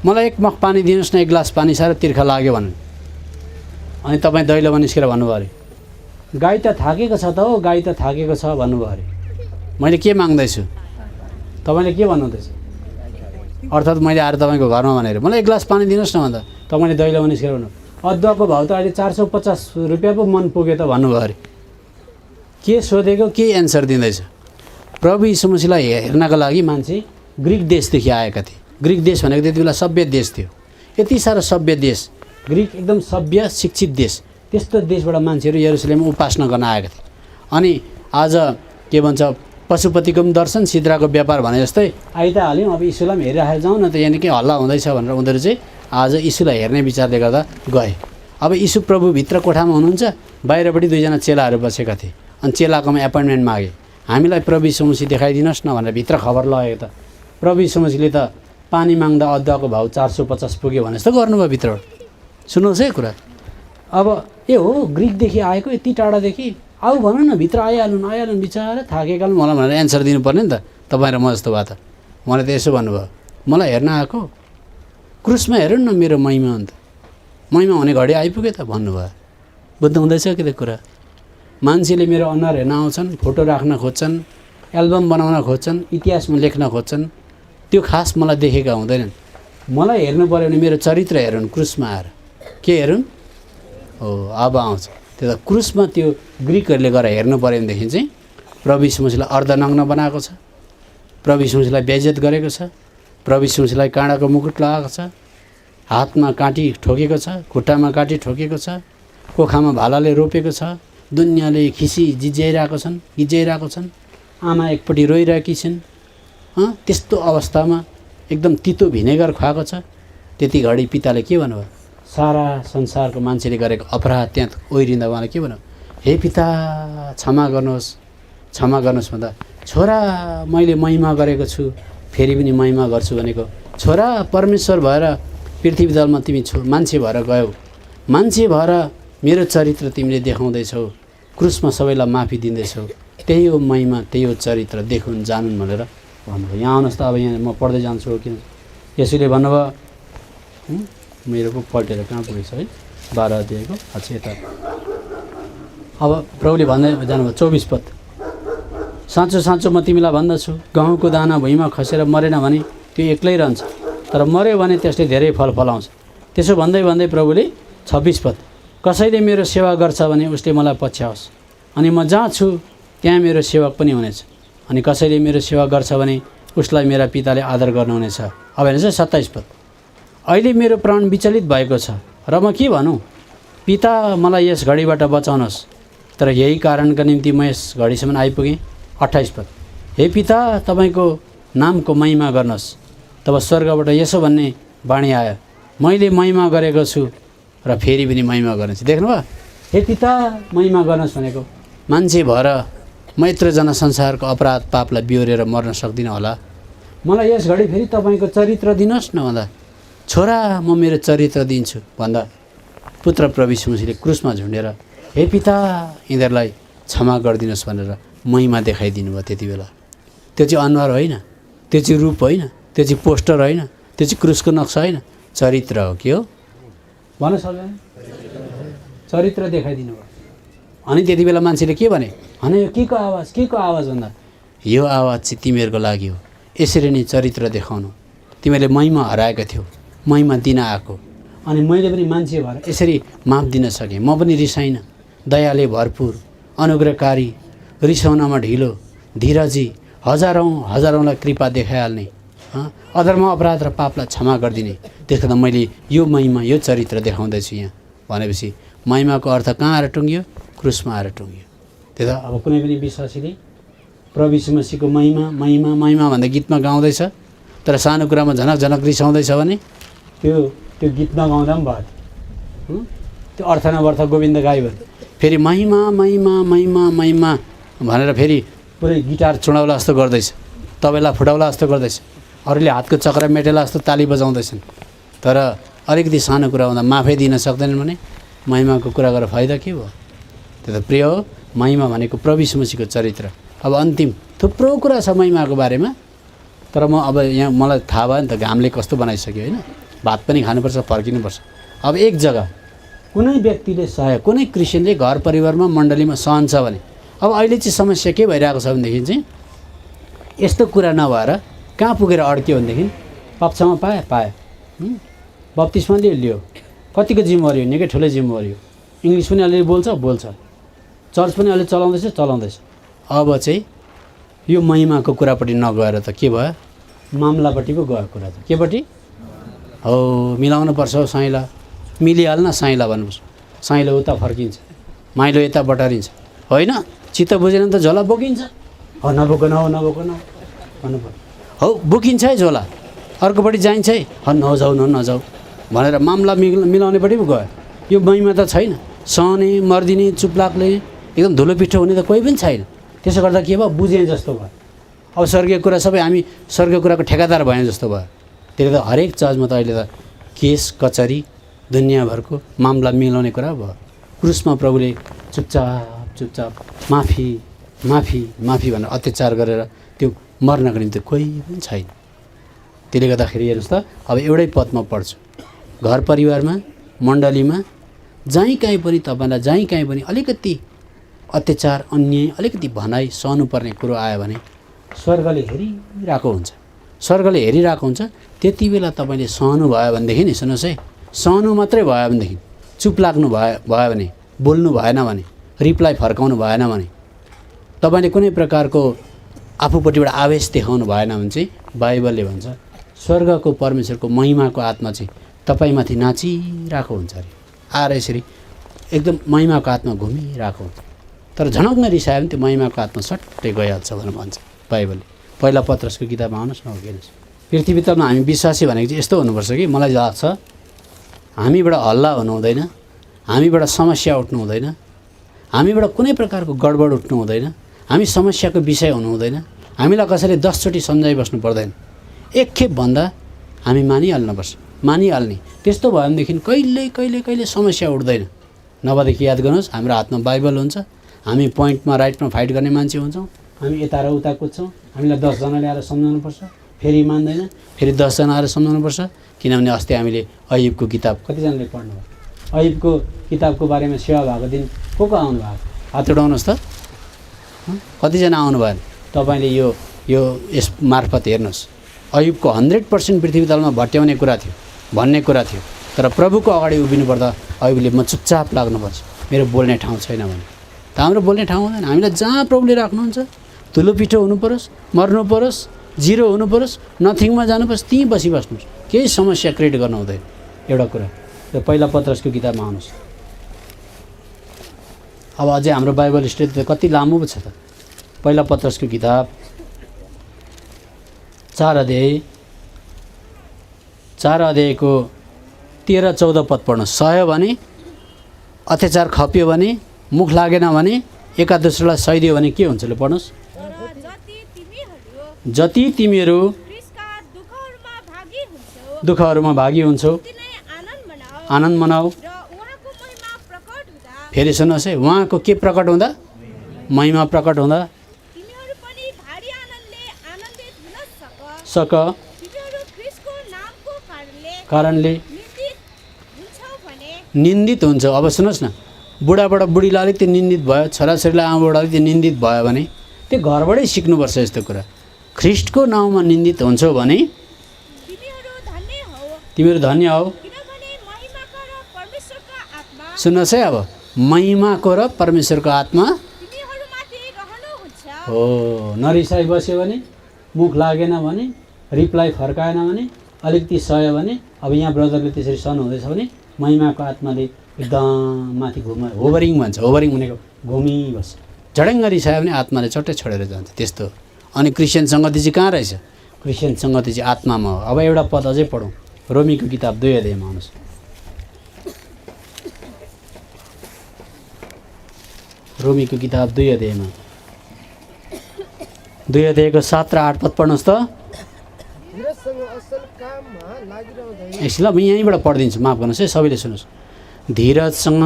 [SPEAKER 1] मलाई एक मग पानी दिनुहोस् न, एक गिलास पानी साह्रो तिर्खा लाग्यो भने, अनि तपाईँ दैलोमा निस्केर भन्नुभयो अरे गाई त थाकेको छ त हो, गाई त थाकेको छ भन्नुभयो अरे। मैले के माग्दैछु, तपाईँले के भन्नुहुँदैछ? अर्थात् मैले आएर तपाईँको घरमा भनेर मलाई एक गिलास पानी दिनुहोस् न भन्दा तपाईँले दैलोमा निस्केर भन्नु, अदुवाको भाउ त अहिले 450 रुपियाँ पो मन पुग्यो त भन्नुभयो अरे। के सोधेको, के एन्सर दिँदैछ? प्रभु यीशु मसीहलाई हेर्नका लागि मान्छे ग्रिक देशदेखि आएका थिए। ग्रिक देश भनेको त्यति बेला सभ्य देश थियो, यति साह्रो सभ्य देश, ग्रिक एकदम सभ्य शिक्षित देश। त्यस्तो देशबाट मान्छेहरू यरुसलेममा उपासना गर्न आएका थिए। अनि आज के भन्छ, पशुपतिको पनि दर्शन, सिद्राको व्यापार भने जस्तै आइ त हाल्यौँ, अब यीशुलाई पनि हेरिराखेर जाउँ न त, यहाँ के हल्ला हुँदैछ भनेर उनीहरू चाहिँ आज यीशुलाई हेर्ने विचारले गर्दा गए। अब यीशु प्रभु भित्र कोठामा हुनुहुन्छ, बाहिरपट्टि 2 जना चेलाहरू बसेका थिए। अनि चेलाकोमा एपोइन्टमेन्ट मागे, हामीलाई प्रभु यीशु मसीह देखाइदिनुहोस् न भनेर भित्र खबर लगेको त। प्रभु यीशु मसीहले त पानी माग्दा अदुवाको भाउ 450 पुग्यो भने जस्तो गर्नुभयो भित्रबाट। सुन्नुहोस् है कुरा। अब ए हो ग्रिकदेखि आएको यति टाढादेखि, आऊ भन न भित्र आइहाल्नु बिचारा थाकेका मलाई भनेर एन्सर दिनुपर्ने नि त, तपाईँ र म जस्तो भए त। मलाई त यसो भन्नुभयो, मलाई हेर्न आएको, क्रुसमा हेर्नु न मेरो महिमा, अन्त महिमा हुने घडी आइपुग्यो त भन्नुभयो। बुझ्नु हुँदैछ कि त्यो कुरा? मान्छेले मेरो अनुहार हेर्न आउँछन्, फोटो राख्न खोज्छन्, एल्बम बनाउन खोज्छन्, इतिहासमा लेख्न खोज्छन्, त्यो खास मलाई देखेका हुँदैनन्। मलाई हेर्नु पऱ्यो भने मेरो चरित्र हेरुन्, क्रुसमा आएर के हेरुन्, हो अब आउँछ त्यो त। क्रुसमा त्यो ग्रिकहरूले गएर हेर्नु पऱ्यो भनेदेखि चाहिँ प्रभु यीशु मसीहलाई अर्धनग्न बनाएको छ, प्रभु यीशु मसीहलाई बेइज्जत गरेको छ, प्रभु यीशु मसीहलाई काँडाको मुकुट लगाएको छ, हातमा काँटी ठोकेको छ, खुट्टामा काँटी ठोकेको छ, कोखामा भालाले रोपेको छ, दुनियाँले खिसी गिज्याइरहेको छन्, आमा एकपट्टि रोइरहेकी छिन्। त्यस्तो अवस्थामा एकदम तितो भिनेगर खुवाएको छ। त्यति घडी पिताले के भन्नुभयो, सारा संसारको मान्छेले गरेको अपराध त्यहाँ ओइरिँदा उहाँले के भन्नुभयो, हे पिता क्षमा गर्नुहोस् भन्दा, छोरा मैले महिमा गरेको छु, फेरि पनि महिमा गर्छु भनेको, छोरा परमेश्वर भएर पृथ्वी दलमा तिमी मान्छे भएर गयौ, मान्छे भएर मेरो चरित्र तिमीले देखाउँदैछौ, क्रुसमा सबैलाई माफी दिँदैछौ, त्यही हो महिमा, त्यही हो चरित्र, देखुन् जानुन् भनेर भन्नुभयो। यहाँ आउनुहोस् त, अब यहाँ म पढ्दै जान्छु। किन यसैले भन्नुभयो, मेरो पो पल्टेर कहाँ पुगेछ है, 12 अध्यायको अच्छा यता। अब प्रभुले भन्दै जानुभयो 24 पद, साँचो साँचो म तिमीलाई भन्दछु, गहुँको दाना भुइँमा खसेर मरेन भने त्यो एक्लै रहन्छ, तर मर्यो भने त्यसले धेरै फल फलाउँछ। त्यसो भन्दै भन्दै प्रभुले 26 पद, कसैले मेरो सेवा गर्छ भने उसले मलाई पछ्याओस्, अनि म जहाँ छु त्यहाँ मेरो सेवक पनि हुनेछ, अनि कसैले मेरो सेवा गर्छ भने उसलाई मेरा पिताले आदर गर्नुहुनेछ। अब हेर्नुहोस् 27 पद, अहिले मेरो प्राण विचलित भएको छ र म के भनौँ, पिता मलाई यस घडीबाट बचाउनुहोस्, तर यही कारणका निम्ति म यस घडीसम्म आइपुगेँ। 28 पद, हे पिता तपाईँको नामको महिमा गर्नुहोस्। तब स्वर्गबाट यसो भन्ने बाणी आयो, मैले महिमा गरेको छु र फेरि पनि महिमा गर्नेछु। देख्नुभयो, हे पिता महिमा गर्नुहोस् भनेको, मान्छे भएर म यत्रोजना संसारको अपराध पापलाई बिहोरेर मर्न सक्दिनँ होला, मलाई यस घडी फेरि तपाईँको चरित्र दिनुहोस् न भन्दा, छोरा म मेरो चरित्र दिन्छु भन्दा, पुत्र प्रभु यीशु मसीहले क्रुसमा झुन्डेर हे पिता यिनीहरूलाई क्षमा गरिदिनुहोस् भनेर महिमा देखाइदिनु भयो। त्यति बेला त्यो चाहिँ अनुहार होइन, त्यो चाहिँ रूप होइन, त्यो चाहिँ पोस्टर होइन, त्यो चाहिँ क्रुसको नक्सा होइन, चरित्र हो। के हो भन्न सक्दैन, चरित्र देखाइदिनु भयो। अनि त्यति बेला मान्छेले के भने, होइन यो के को आवाज भन्दा, यो आवाज चाहिँ तिमीहरूको लागि हो, यसरी नै चरित्र देखाउनु। तिमीहरूले महिमा हराएको थियौ, महिमा दिन आएको, अनि मैले पनि मान्छे भएर यसरी माफ दिन सकेँ। म पनि रिसाइनँ, दयाले भरपुर, अनुग्रहकारी, रिसाउनमा ढिलो, धीरजी, हजारौँलाई कृपा देखाइहाल्ने, अधर्म अपराध र पापलाई क्षमा गरिदिने। त्यसको त मैले यो महिमा, यो चरित्र देखाउँदैछु यहाँ भनेपछि महिमाको अर्थ कहाँ आएर टुङ्गियो? क्रुसमा आएर टुङ्गियो। त्यो त अब कुनै पनि विश्वासीले प्रभु यीशु मसीहको महिमा महिमा महिमा भन्दा गीतमा गाउँदैछ, तर सानो कुरामा झनक झनक रिसाउँदैछ भने त्यो गीत नगाउँदा पनि भयो। त्यो अर्थ नवर्थ गोविन्द गाई भयो। फेरि महिमा महिमा महिमा महिमा भनेर फेरि पुरै गिटार चुडाउला जस्तो गर्दैछ, तबेला फुटाउला जस्तो गर्दैछ, अरूले हातको चक्र मेटेला जस्तो ताली बजाउँदैछन्। तर अलिकति सानो कुरा हुँदा माफै दिन सक्दैनन् भने महिमाको कुरा गरेर फाइदा के भयो? त्यो त प्रिय हो। महिमा भनेको प्रभु यीशु मसीहको चरित्र। अब अन्तिम थुप्रो कुरा छ महिमाको बारेमा, तर म अब यहाँ मलाई थाहा भयो नि त घामले कस्तो बनाइसक्यो होइन। भात पनि खानुपर्छ, फर्किनुपर्छ। अब एक जग्गा कुनै व्यक्तिले सहाय, कुनै क्रिस्चियनले घर परिवारमा मण्डलीमा सहन्छ भने अब अहिले चाहिँ समस्या के भइरहेको छ भनेदेखि चाहिँ यस्तो कुरा नभएर कहाँ पुगेर अड्क्यो भनेदेखि पक्षमा पायो बप्तिस्मा लियो, कतिको जिम्मेवारी हो, निकै ठुलो जिम्मेवारी हो। इङ्ग्लिस पनि अलिअलि बोल्छ, चर्च पनि अलिअलि चलाउँदैछ। अब चाहिँ यो महिमाको कुरापट्टि नगएर त के भयो? मामलापट्टि पो गयो कुरा त। केपट्टि? हो, मिलाउनुपर्छ हौ साइला, मिलिहाल्न साइला भन्नुपर्छ। साइलो उता फर्किन्छ, माइलो यता बटारिन्छ, होइन? चित्त बुझेन त झोला बोकिन्छ। हो नबोकन भन्नुपर्छ। हौ बोकिन्छ है झोला, अर्कोपट्टि जाइन्छ है, नजाऊ भनेर मामला मिलाउनेपट्टि पो गयो। यो महिमा त छैन। सहने, मर्दिने, चुप्लाकले एकदम धुलो पिठो हुने त कोही पनि छैन। त्यसो गर्दा के भयो? बुझेँ जस्तो भयो। अब स्वर्गीय कुरा सबै हामी स्वर्गीय कुराको ठेकादार भयौँ जस्तो भयो। त्यसले त हरेक चर्चमा त अहिले त केस कचहरी दुनियाँभरको मामला मिलाउने कुरा भयो। क्रुसमा प्रभुले चुपचाप माफी भनेर अत्याचार गरेर त्यो मर्नको निम्ति कोही पनि छैन। त्यसले गर्दाखेरि हेर्नुहोस् त, अब एउटै पदमा पढ्छु, घर परिवारमा मण्डलीमा जहीँ कहीँ पनि तपाईँलाई जहीँ कहीँ पनि अलिकति अत्याचार, अन्याय, अलिकति भनाइ सहनुपर्ने कुरो आयो भने स्वर्गले हेरिरहेको हुन्छ। त्यति बेला तपाईँले सहनु भयो भनेदेखि नि, सुन्नुहोस् है, सहनु मात्रै भयो भनेदेखि, चुप लाग्नु भयो भने, बोल्नु भएन भने, रिप्लाई फर्काउनु भएन भने, तपाईँले कुनै प्रकारको आफूपट्टिबाट आवेश देखाउनु भएन भने चाहिँ बाइबलले भन्छ स्वर्गको परमेश्वरको महिमाको आत्मा चाहिँ तपाईँमाथि नाचिरहेको हुन्छ अरे। आएर यसरी एकदम महिमाको आत्मा घुमिरहेको हुन्छ। तर झनक नरिसायो भने त्यो महिमाको आत्मा सट्टै गइहाल्छ भनेर भन्छ बाइबलले। पहिला पत्रसको किताबमा आउनुहोस् न, हेर्नुहोस्। पृथ्वी तलमा हामी विश्वासी भनेको चाहिँ यस्तो हुनुपर्छ कि मलाई लाग्छ हामीबाट हल्ला हुनु हुँदैन, हामीबाट समस्या उठ्नु हुँदैन, हामीबाट कुनै प्रकारको गडबड उठ्नु हुँदैन, हामी समस्याको विषय हुनु हुँदैन, हामीलाई कसैले 10 चोटि सम्झाइबस्नु पर्दैन। एकखेप भन्दा हामी मानिहाल्ने। त्यस्तो भयो भनेदेखि कहिले समस्या उठ्दैन। नभएदेखि याद गर्नुहोस्, हाम्रो हातमा बाइबल हुन्छ, हामी पोइन्टमा राइटमा फाइट गर्ने मान्छे हुन्छौँ, हामी यता र उता कुद्छौँ, हामीलाई 10 जनाले आएर सम्झाउनुपर्छ, फेरि मान्दैन, फेरि 10 जना आएर सम्झाउनुपर्छ। किनभने अस्ति हामीले अयुबको किताब कतिजनाले पढ्नुभयो? अयुबको किताबको बारेमा सेवा भएको दिन को आउनु भएको? हात उठाउनुहोस् त, कतिजना आउनु भयो? तपाईँले यो यस मार्फत हेर्नुहोस्, अयुबको 100% पृथ्वी तलमा भट्याउने कुरा थियो, भन्ने कुरा थियो, तर प्रभुको अगाडि उभिनु पर्दा अयुबले म चुपचाप लाग्नुपर्छ, मेरो बोल्ने ठाउँ छैन भने। त हाम्रो बोल्ने ठाउँ हुँदैन। हामीलाई जहाँ प्रभुले राख्नुहुन्छ, धुलो पिठो हुनु परोस्, मर्नु परोस्, जिरो हुनु परोस्, नथिङमा जानु परोस्, त्यहीँ बसिबस्नुहोस्, केही समस्या क्रिएट गर्नु हुँदैन। एउटा कुरा यो पहिला पत्रसको किताबमा आउनुहोस्। अब अझै हाम्रो बाइबल स्टडी त कति लामो पो छ त। पहिला पत्रसको किताब 4 अध्यायको 13-14 पद पढ्नु। सह्यो भने, अत्याचार खप्यो भने, मुख लागेन भने, एका दोस्रोलाई सहिदियो भने के हुन्छ? ल पढ्नुहोस्। जति तिमीहरू दुःखहरूमा भागी हुन्छौ, आनन्द मनाऊ। फेरि सुन्नुहोस् है, उहाँको के प्रकट हुँदा? महिमा प्रकट हुँदा कारणले निन्दित हुन्छ। अब सुन्नुहोस् न, बुढाबाट बुढीलाई अलिकति निन्दित भयो, छोराछोरीलाई आमाबाट अलिकति निन्दित भयो भने त्यो घरबाटै सिक्नुपर्छ यस्तो कुरा। ख्रिस्टको नाउँमा निन्दित हुन्छौ भने तिमीहरू धन्य हौ, सुन्नुहोस् है, अब महिमाको र परमेश्वरको आत्मा
[SPEAKER 2] तिमीहरूमाथि रहनुहुन्छ।
[SPEAKER 1] हो। नरिसाइ बस्यो भने, मुख लागेन भने, रिप्लाई फर्काएन भने, अलिकति सह्यो भने, अब यहाँ ब्रदरले त्यसरी सहनु हुँदैछ भने महिमाको आत्माले एकदम माथि होभरिङ भन्छ। होभरिङ भनेको घुमिबस्छ। झडङ्ग रिसायो भने आत्माले चट्टै छोडेर जान्छ। त्यस्तो। अनि क्रिस्चियन सङ्गति चाहिँ कहाँ रहेछ? क्रिस्चियन सङ्गति चाहिँ आत्मामा हो। अब एउटा पद अझै पढौँ। रोमीको किताब 2 अध्यायमा आउनुहोस्। रोमीको किताब 2 अध्यायमा 2 अध्यायको 7 र 8 पद पढ्नुहोस् त।
[SPEAKER 3] धीरजसँग असल काममा लागिरहँदै
[SPEAKER 1] एकछिन ल, म यहीँबाट पढिदिन्छु, माफ गर्नुहोस् है, सबैले सुन्नुहोस्। धीरजसँग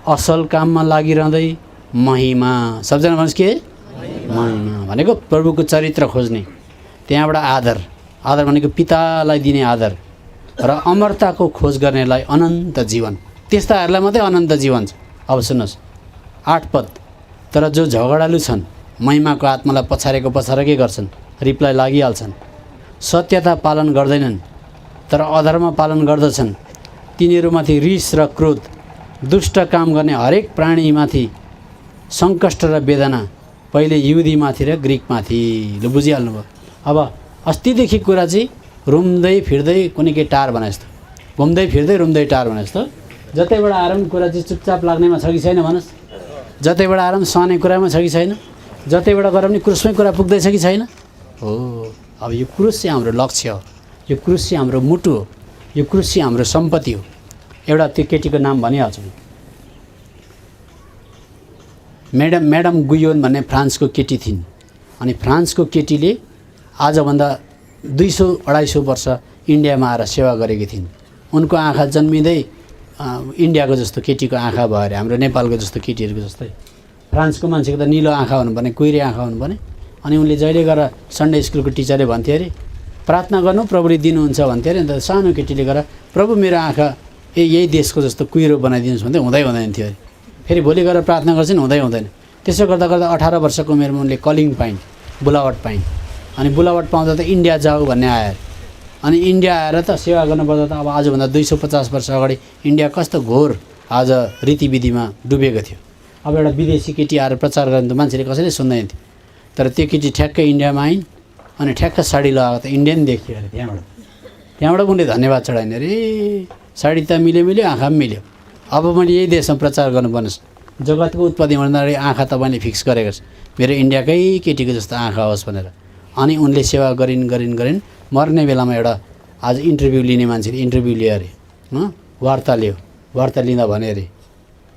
[SPEAKER 1] असल काममा लागिरहँदै महिमा, सबजना भन्नुहोस् के? महिमा भनेको प्रभुको चरित्र खोज्ने, त्यहाँबाट आदर। आदर भनेको पितालाई दिने आदर र अमरताको खोज गर्नेलाई अनन्त जीवन। त्यस्ताहरूलाई मात्रै अनन्त जीवन छ। अब सुन्नुहोस् 8 पद। तर जो झगडालु छन् महिमाको आत्मालाई पछारेको के गर्छन्? रिप्लाई लागिहाल्छन्। सत्यता पालन गर्दैनन् तर अधर्म पालन गर्दछन्। तिनीहरूमाथि रिस र क्रोध, दुष्ट काम गर्ने हरेक प्राणीमाथि सङ्कष्ट र वेदना, पहिले युदीमाथि र ग्रिकमाथि। ल, बुझिहाल्नुभयो। अब अस्तिदेखि कुरा चाहिँ रुम्दै फिर्दै कुनै के टार भने जस्तो, घुम्दै फिर्दै रुम्दै टार भने जस्तो। जतैबाट आएर पनि कुरा चाहिँ चुपचाप लाग्नेमा छ कि छैन भन्नुहोस्? जतैबाट आएर पनि सहने कुरामा छ कि छैन? जतैबाट गएर पनि क्रुसमै कुरा पुग्दैछ कि छैन? हो। अब यो क्रुस चाहिँ हाम्रो लक्ष्य हो। यो क्रुस चाहिँ हाम्रो मुटु हो। यो क्रुस चाहिँ हाम्रो सम्पत्ति हो। एउटा त्यो केटीको नाम भनिहाल्छु। म्याडम गुयोन भन्ने फ्रान्सको केटी थिइन्। अनि फ्रान्सको केटीले आजभन्दा 200-250 वर्ष इन्डियामा आएर सेवा गरेकी थिइन्। उनको आँखा जन्मिँदै इन्डियाको जस्तो केटीको आँखा भयो अरे, हाम्रो नेपालको जस्तो केटीहरूको जस्तै। फ्रान्सको मान्छेको त निलो आँखा हुनुपर्ने, कुहिरे आँखा हुनुपर्ने। अनि उनले जहिले गएर सन्डे स्कुलको टिचरले भन्थे अरे, प्रार्थना गर्नु प्रभुले दिनुहुन्छ भन्थे अरे। अन्त सानो केटीले गएर प्रभु मेरो आँखा यही देशको जस्तो कुहिरो बनाइदिनुहोस् भन्दै हुँदैन थियो अरे। फेरि भोलि गएर प्रार्थना गर्छन्, हुँदैन। त्यसो गर्दा 18 वर्षको उमेरमा उनले कलिङ पाइन्, बुलावट पाइन्। अनि बुलावट पाउँदा त इन्डिया जाऊ भन्ने आयो। अनि इन्डिया आएर त सेवा गर्नुपर्दा त अब आजभन्दा 250 वर्ष अगाडि इन्डिया कस्तो घोर आज रीतिविधिमा डुबेको थियो। अब एउटा विदेशी केटी आएर प्रचार गर्ने त मान्छेले कसैले सुन्दैन थियो। तर त्यो केटी ठ्याक्कै इन्डियामा आइन् अनि ठ्याक्क साडी लगाएको त इन्डियन देखियो अरे। त्यहाँबाट उनले धन्यवाद चढाइन् अरे, साडी त मिल्यो, आँखा पनि मिल्यो। अब मैले यही देशमा प्रचार गर्नुपर्नुहोस्, जगतको उत्पत्ति भन्दाखेरि आँखा तपाईँले फिक्स गरेको छ, मेरो इन्डियाकै केटीको जस्तो आँखा होस् भनेर। अनि उनले सेवा गरिन्। मर्ने बेलामा एउटा आज इन्टरभ्यू लिने मान्छेले इन्टरभ्यू लियो अरे, वार्ता लियो। वार्ता लिँदा भने अरे,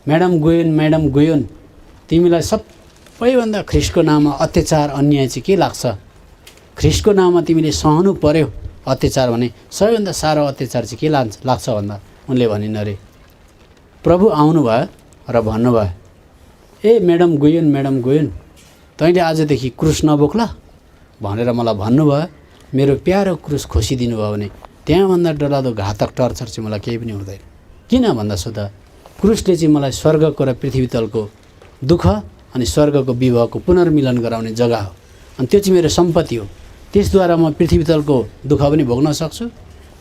[SPEAKER 1] म्याडम गुयोन तिमीलाई सबैभन्दा ख्रिस्टको नाममा अत्याचार अन्याय चाहिँ के लाग्छ? ख्रिस्टको नाममा तिमीले सहनु पर्यो अत्याचार भने सबैभन्दा साह्रो अत्याचार चाहिँ के लाग्छ भन्दा उनले भनिन् अरे, प्रभु आउनुभयो र भन्नुभयो, ए म्याडम गुयोन तैँले आजदेखि क्रुस नबोक्ला भनेर मलाई भन्नुभयो। मेरो प्यारो क्रुस खोसिदिनु भयो भने त्यहाँभन्दा डरलाग्दो घातक टर्चर चाहिँ मलाई केही पनि हुँदैन। किन भन्दा सोध्दा क्रुसले चाहिँ मलाई स्वर्गको र पृथ्वी तलको दुःख अनि स्वर्गको विवाहको पुनर्मिलन गराउने जग्गा हो। अनि त्यो चाहिँ मेरो सम्पत्ति हो। त्यसद्वारा म पृथ्वी तलको दुःख पनि भोग्न सक्छु,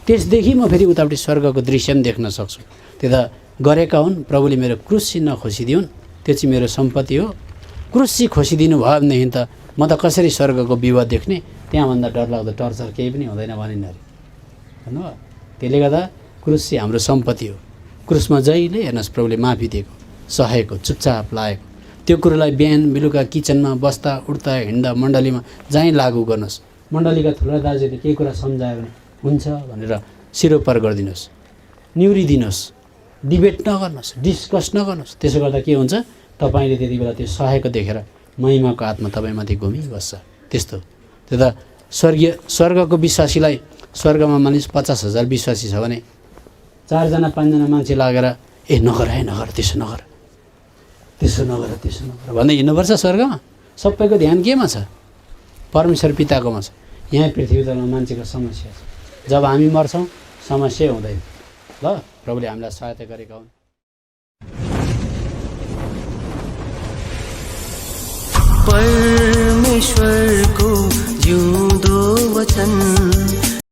[SPEAKER 1] त्यसदेखि म फेरि उतापट्टि स्वर्गको दृश्य पनि देख्न सक्छु। त्यो त गरेका हुन्। प्रभुले मेरो क्रुस चाहिँ नखोसिदिउन्, त्यो चाहिँ मेरो सम्पत्ति हो। क्रुस चाहिँ खोसिदिनु भयो भनेदेखि त म त कसरी स्वर्गको विवाह देख्ने? त्यहाँभन्दा डरलाग्दो टर्चर केही पनि हुँदैन भनिन् अरे। भन्नुभयो। त्यसले गर्दा क्रुस चाहिँ हाम्रो सम्पत्ति हो। क्रुसमा जहिले हेर्नुहोस् प्रभुले माफी दिएको, सहेको, चुपचाप लागेको। त्यो कुरोलाई बिहान बेलुका किचनमा बस्दा उठ्दा हिँड्दा मण्डलीमा जहीँ लागू गर्नुहोस्। मण्डलीका ठुला दाजुले केही कुरा सम्झायो भने हुन्छ भनेर सिरोपर गरिदिनुहोस्, निहुरिदिनुहोस्, डिबेट नगर्नुहोस्, डिस्कस नगर्नुहोस्। त्यसो गर्दा के हुन्छ? तपाईँले त्यति बेला त्यो सहेको देखेर महिमाको आत्मा तपाईँमाथि घुमिबस्छ। त्यस्तो त्यो त स्वर्गको विश्वासीलाई स्वर्गमा मानिस 50,000 विश्वासी छ भने 4-5 मान्छे लागेर ए नगर त्यसो नगर भन्दै हिँड्नुपर्छ स्वर्गमा। सबैको ध्यान केमा छ? परमेश्वर पिताकोमा छ। यहाँ पृथ्वी तलमा मान्छेको समस्या छ। जब हामी मर्छौँ समस्या हुँदैन। ल, प्रभुले हामीलाई सहायता गरेका हुन्।
[SPEAKER 6] परमेश्वरको जिउँदो वचन